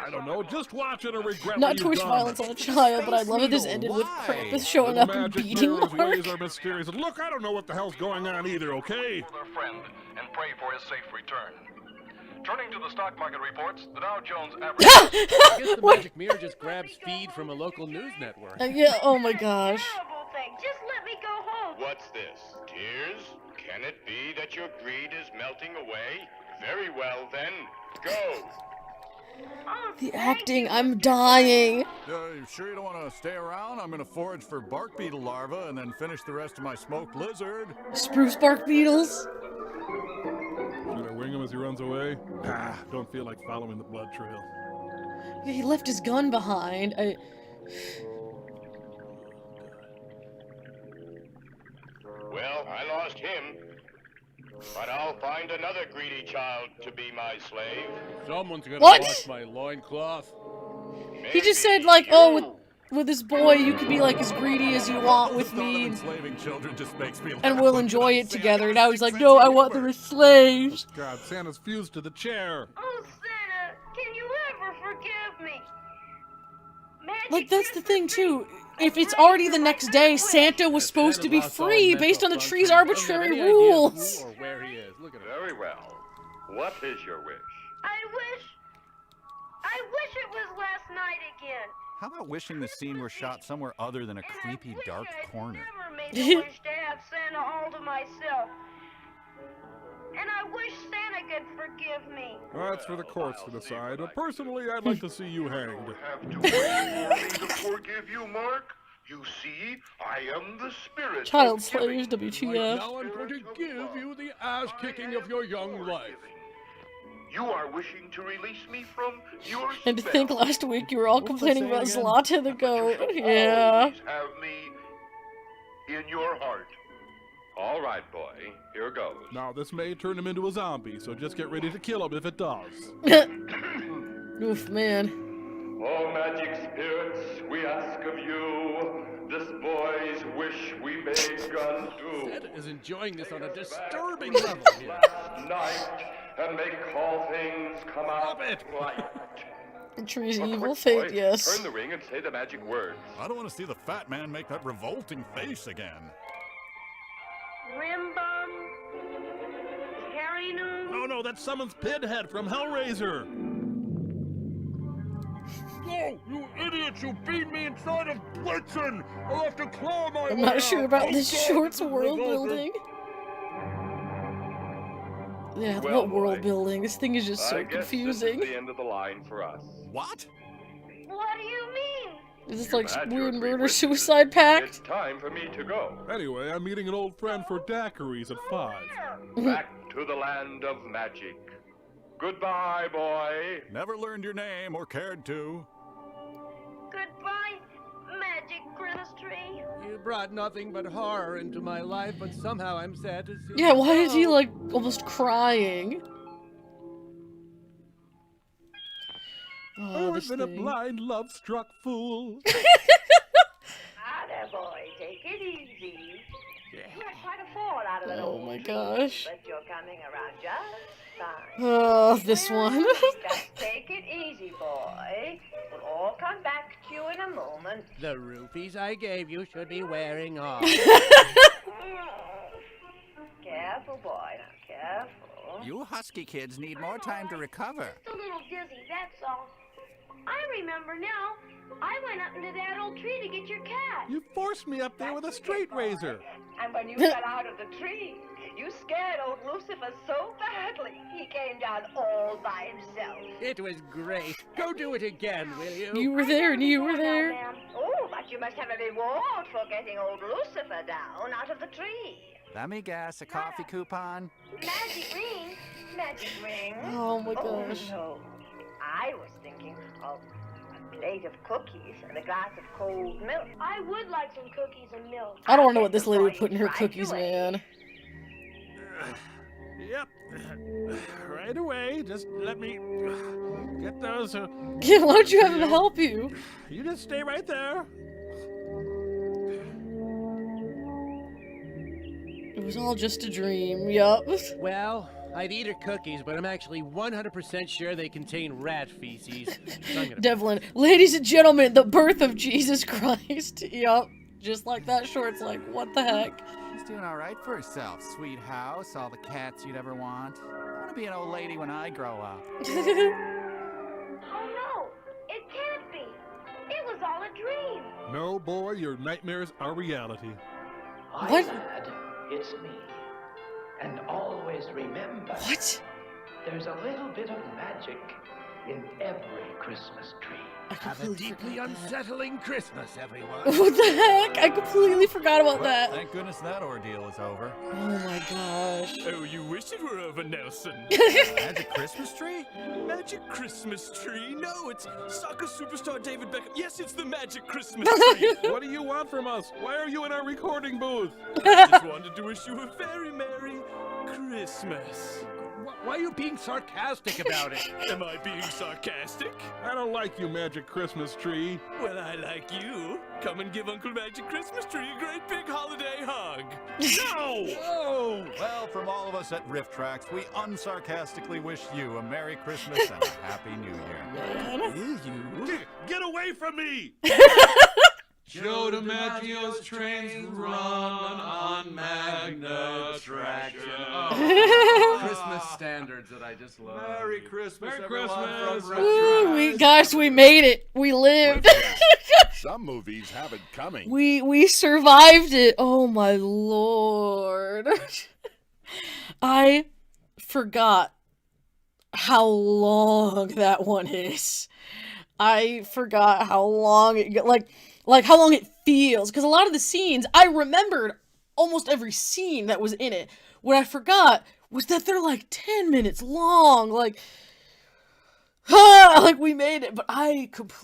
I don't know. Just watch it and regret Not what to you've wish done. violence on a child, but I love that this ended with Krampus showing up and Magic beating mirror's Mark. ways are mysterious. Look, I don't know what the hell's going on either, okay? Their friend and pray for his safe return. Turning to the stock market reports, the Dow Jones average. I guess the magic mirror just grabs feed from a local news network. Yeah, oh my gosh. Terrible thing. Just let me go home. What's this? Tears? Can it be that your greed is melting away? Very well, then. Go! The acting, I'm dying. You sure you don't want to stay around? I'm going to forage for bark beetle larvae and then finish the rest of my smoked lizard. Spruce bark beetles. Should I wing him as he runs away? Ah, don't feel like following the blood trail. Yeah, he left his gun behind. Well, I lost him. But I'll find another greedy child to be my slave. Someone's gonna What? wash my loincloth. He just said like, oh, with this boy, you can be like as greedy as you want with me, Enslaving children just makes me and we'll enjoy it together. Now he's like, no, I want them as slaves. God, Santa's fused to the chair. Oh, Santa, can you ever forgive me? Like, that's the thing, too. If it's already the next day, Santa was supposed to be free based on the tree's arbitrary rules. Or where he is. Look at him. Very well. What is your wish? I wish it was last night again. How about wishing the scene were shot somewhere other than a creepy dark corner? Never made the wish to have Santa all to myself. And I wish Santa could forgive me. That's for the courts to decide. But personally, I'd like to see you hanged. Have to wait for me to forgive you, Mark? You see, I am the spirit. Child of giving. slaves, WTF. Now I'm going to give you the ass kicking of your young life. You are wishing to release me from your And to spell. think last week you were all complaining about Zlatan the goat. Yeah. Always have me in your heart. All right, boy. Here goes. Now, this may turn him into a zombie, so just get ready to kill him if it does. Oof, man. Oh, magic spirits, we ask of you, this boy's wish we beg unto. Santa is enjoying this on a disturbing level here. Last night, and make all things come out right. The tree's A evil quick fate, boy, yes. Turn the ring and say the magic words. I don't want to see the fat man make that revolting face again. Rimbum, Carinu. No, that summons Pinhead from Hellraiser. No, you idiots! You beat me inside of Blitzen! I'll have to claw my I'm way not sure out. about Oh, this God, short's this is world revolting. building. Yeah, Well, what world boy, building? This thing is just so I guess confusing. This is the end of the line for us. What? What do you mean? Is this You've like had weird your three murder-suicide pact? It's time for me to go. Anyway, I'm meeting an old friend for daiquiris at 5. Back to the land of magic. Goodbye, boy. Never learned your name or cared to. Goodbye, magic Christmas tree. You brought nothing but horror into my life, but somehow I'm sad to see Yeah, you why is he go. like almost crying? Oh, I've this been a thing. blind, love-struck fool. Ah, there, boy. Take it easy. You had quite a fall out of that Oh old my tree, gosh. but you're coming around just fine. Oh, this one. Just take it easy, boy. We'll all come back to you in a moment. The rupees I gave you should be wearing off. Careful, boy. Now, careful. You husky kids need more time to recover. Just a little dizzy, that's all. I remember now. I went up into that old tree to get your cat. You forced me up there with a straight razor. And when you fell out of the tree, you scared old Lucifer so badly, he came down all by himself. It was great. Go do it again, will you? You were there and you were there. Oh, but you must have a reward for getting old Lucifer down out of the tree. Let me guess, a coffee coupon? Magic ring? Magic ring? Oh my gosh. Oh, no. I was thinking of a plate of cookies and a glass of cold milk. I would like some cookies and milk. I don't know what this lady would put in her cookies, man. Yep. Right away. Just let me get those. Yeah, why don't you have him help you? You just stay right there. It was all just a dream, yup. Well, I'd eat her cookies, but I'm actually 100% sure they contain rat feces. So I'm gonna... Devlin, ladies and gentlemen, the birth of Jesus Christ. Yup. Just like that short's like, what the heck? She's doing all right for herself. Sweet house, all the cats you'd ever want. I want to be an old lady when I grow up. Oh no, it can't be. It was all a dream. No, boy, your nightmares are reality. Hi, What? lad. It's me. And always remember. What? There's a little bit of magic in every Christmas tree. Have a deeply unsettling Christmas, everyone. What the heck? I completely forgot about that. Thank goodness that ordeal is over. Oh my gosh. Oh, you wish it were over, Nelson. Magic Christmas tree? Magic Christmas tree? No, it's soccer superstar David Beckham. Yes, it's the Magic Christmas tree. What do you want from us? Why are you in our recording booth? I just wanted to wish you a very Merry Christmas. Why are you being sarcastic about it? Am I being sarcastic? I don't like you, Magic Christmas tree. Well, I like you. Come and give Uncle Magic Christmas Tree a great big holiday hug. No! Whoa! Well, from all of us at RiffTrax, we unsarcastically wish you a Merry Christmas and a Happy New Year. Will you? Get away from me! Joe DiMaggio's trains run on Magna traction. Oh, Christmas standards that I just love. Merry Christmas, Merry everyone, Christmas. from Ooh, guys, we made it. We lived. Some movies have it coming. We survived it. Oh my lord. I forgot how long that one is. I forgot how long it like how long it feels, because a lot of the scenes I remembered almost every scene that was in it. What I forgot was that they're like 10 minutes long. Like we made it, but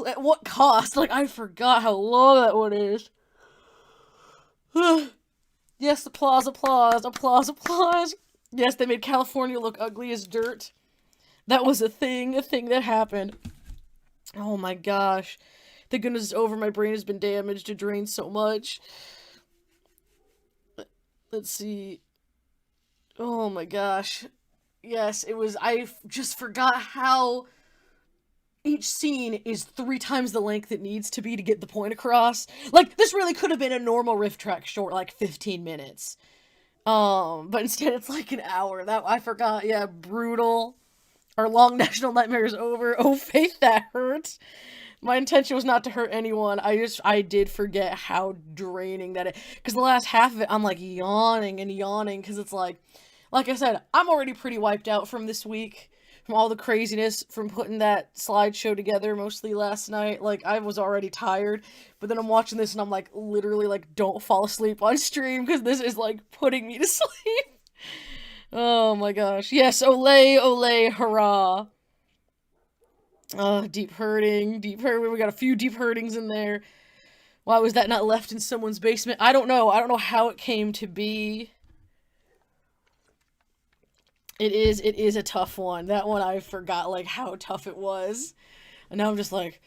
at what cost? Like, I forgot how long that one is. Yes, applause, applause, applause, applause. Yes, they made California look ugly as dirt. That was a thing that happened. Oh my gosh. Thank goodness it's over. My brain has been damaged and drained so much. Let's see. Oh my gosh. Yes, it was. I just forgot how each scene is 3 times the length it needs to be to get the point across. Like, this really could have been a normal RiffTrax short, like 15 minutes. But instead it's like an hour. That I forgot. Yeah, brutal. Our long national nightmare is over. Oh, Faith, that hurts. My intention was not to hurt anyone. I did forget how draining that is. Because the last half of it, I'm like yawning and yawning. Because it's like I said, I'm already pretty wiped out from this week. From all the craziness, from putting that slideshow together mostly last night. Like, I was already tired. But then I'm watching this and I'm like, literally like, don't fall asleep on stream. Because this is like putting me to sleep. Oh my gosh. Yes, ole, ole, hurrah. Deep hurting. We got a few deep hurtings in there. Why was that not left in someone's basement? I don't know. I don't know how it came to be. It is a tough one. That one I forgot, like, how tough it was. And now I'm just like,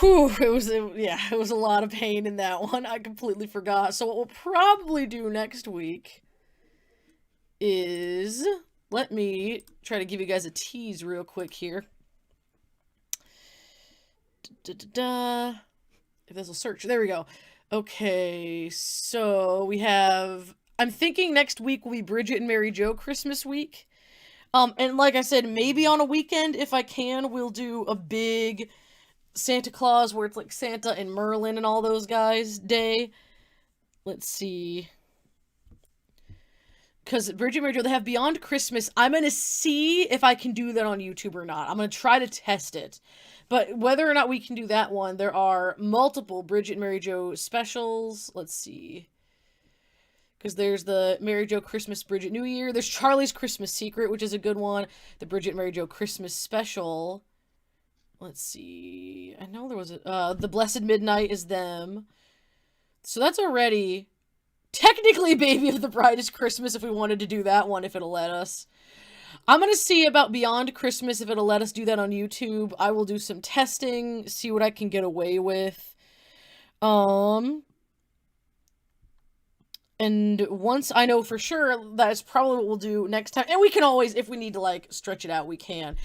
whew, it was a lot of pain in that one. I completely forgot. So what we'll probably do next week is, let me try to give you guys a tease real quick here. If this will search, there we go. Okay, so we have, I'm thinking next week will be Bridget and Mary Jo Christmas week. And like I said, maybe on a weekend, if I can, we'll do a big Santa Claus where it's like Santa and Merlin and all those guys day. Let's see. Because Bridget Mary Jo, they have Beyond Christmas. I'm going to see if I can do that on YouTube or not. I'm going to try to test it. But whether or not we can do that one, there are multiple Bridget Mary Jo specials. Let's see. Because there's the Mary Jo Christmas Bridget New Year. There's Charlie's Christmas Secret, which is a good one. The Bridget Mary Jo Christmas Special. Let's see. I know there was a... The Blessed Midnight is them. So that's already... Technically, Baby of the Bride is Christmas if we wanted to do that one, if it'll let us. I'm going to see about Beyond Christmas if it'll let us do that on YouTube. I will do some testing, see what I can get away with. And once I know for sure, that's probably what we'll do next time. And we can always, if we need to, like, stretch it out, we can.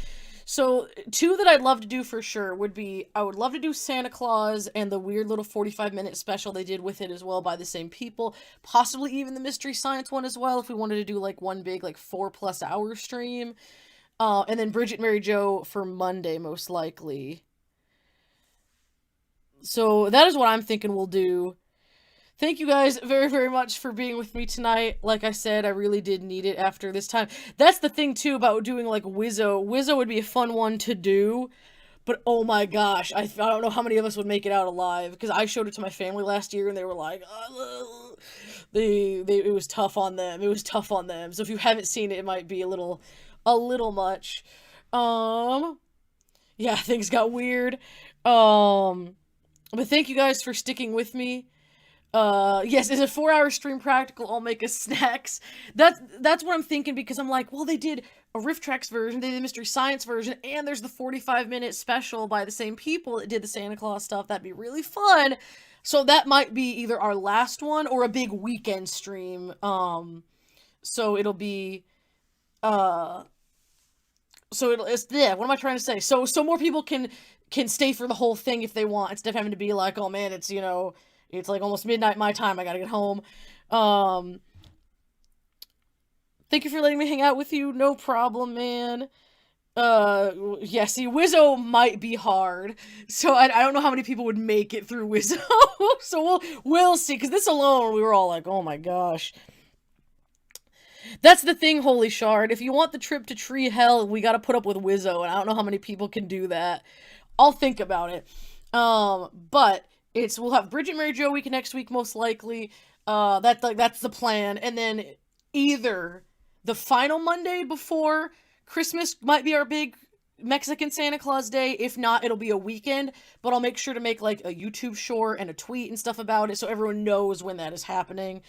So, two that I'd love to do for sure would be, I would love to do Santa Claus and the weird little 45-minute special they did with it as well by the same people. Possibly even the Mystery Science one as well, if we wanted to do, like, one big, like, 4+ hour stream. And then Bridget Mary Jo for Monday, most likely. So, that is what I'm thinking we'll do. Thank you guys very, very much for being with me tonight. Like I said, I really did need it after this time. That's the thing, too, about doing, like, Wizzo. Wizzo would be a fun one to do, but oh my gosh, I don't know how many of us would make it out alive, because I showed it to my family last year, and they were like, it was tough on them. It was tough on them. So if you haven't seen it, it might be a little much. Yeah, things got weird. But thank you guys for sticking with me. Yes, is a 4-hour stream practical? I'll make us snacks. That's what I'm thinking, because I'm like, well, they did a RiffTrax version, they did a Mystery Science version, and there's the 45-minute special by the same people that did the Santa Claus stuff. That'd be really fun. So that might be either our last one or a big weekend stream. So it'll be, what am I trying to say? So more people can stay for the whole thing if they want, instead of having to be like, oh man, it's, it's like almost midnight my time, I gotta get home. Thank you for letting me hang out with you. No problem, man. Yeah, see, Wizzo might be hard. So I don't know how many people would make it through Wizzo. So we'll see, because this alone, we were all like, oh my gosh. That's the thing, Holy Shard. If you want the trip to Tree Hell, we gotta put up with Wizzo, and I don't know how many people can do that. I'll think about it. But we'll have Bridget Mary Jo week next week, most likely. That's the plan. And then either the final Monday before Christmas might be our big Mexican Santa Claus day. If not, it'll be a weekend. But I'll make sure to make like a YouTube short and a tweet and stuff about it so everyone knows when that is happening.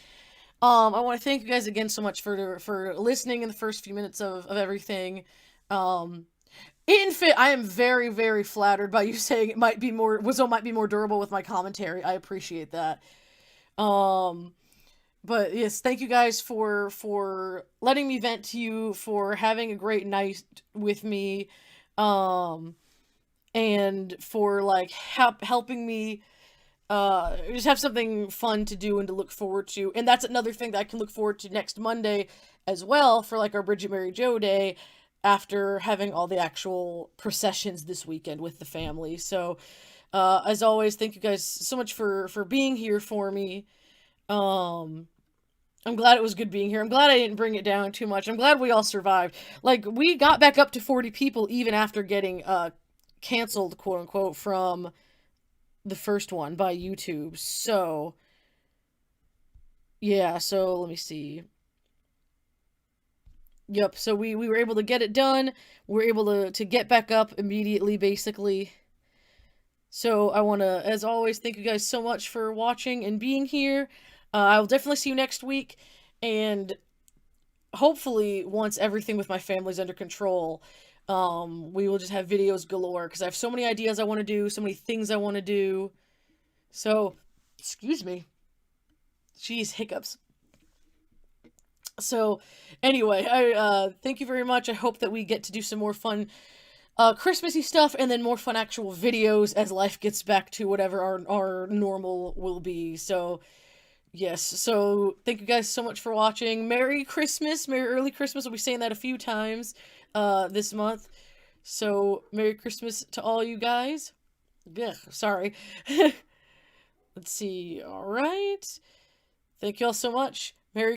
I want to thank you guys again so much for listening in the first few minutes of everything. I am very, very flattered by you saying Wizzo might be more durable with my commentary. I appreciate that. But yes, thank you guys for letting me vent to you, for having a great night with me, and for like helping me just have something fun to do and to look forward to. And that's another thing that I can look forward to next Monday as well, for like our Bridget Mary Jo day, after having all the actual processions this weekend with the family. So, as always, thank you guys so much for being here for me. I'm glad it was good being here. I'm glad I didn't bring it down too much. I'm glad we all survived. Like, we got back up to 40 people even after getting, canceled, quote unquote, from the first one by YouTube. So, yeah, so let me see. Yep, so we were able to get it done. We were able to get back up immediately, basically. So I want to, as always, thank you guys so much for watching and being here. I will definitely see you next week. And hopefully, once everything with my family's under control, we will just have videos galore. Because I have so many ideas I want to do, so many things I want to do. So, excuse me. Jeez, hiccups. So, anyway, I thank you very much. I hope that we get to do some more fun Christmassy stuff, and then more fun actual videos as life gets back to whatever our normal will be. So, Yes, so thank you guys so much for watching. Merry Christmas, Merry Early Christmas. We'll be saying that a few times this month. So, Merry Christmas to all you guys. Yeah, sorry. Let's see. All right. Thank you all so much.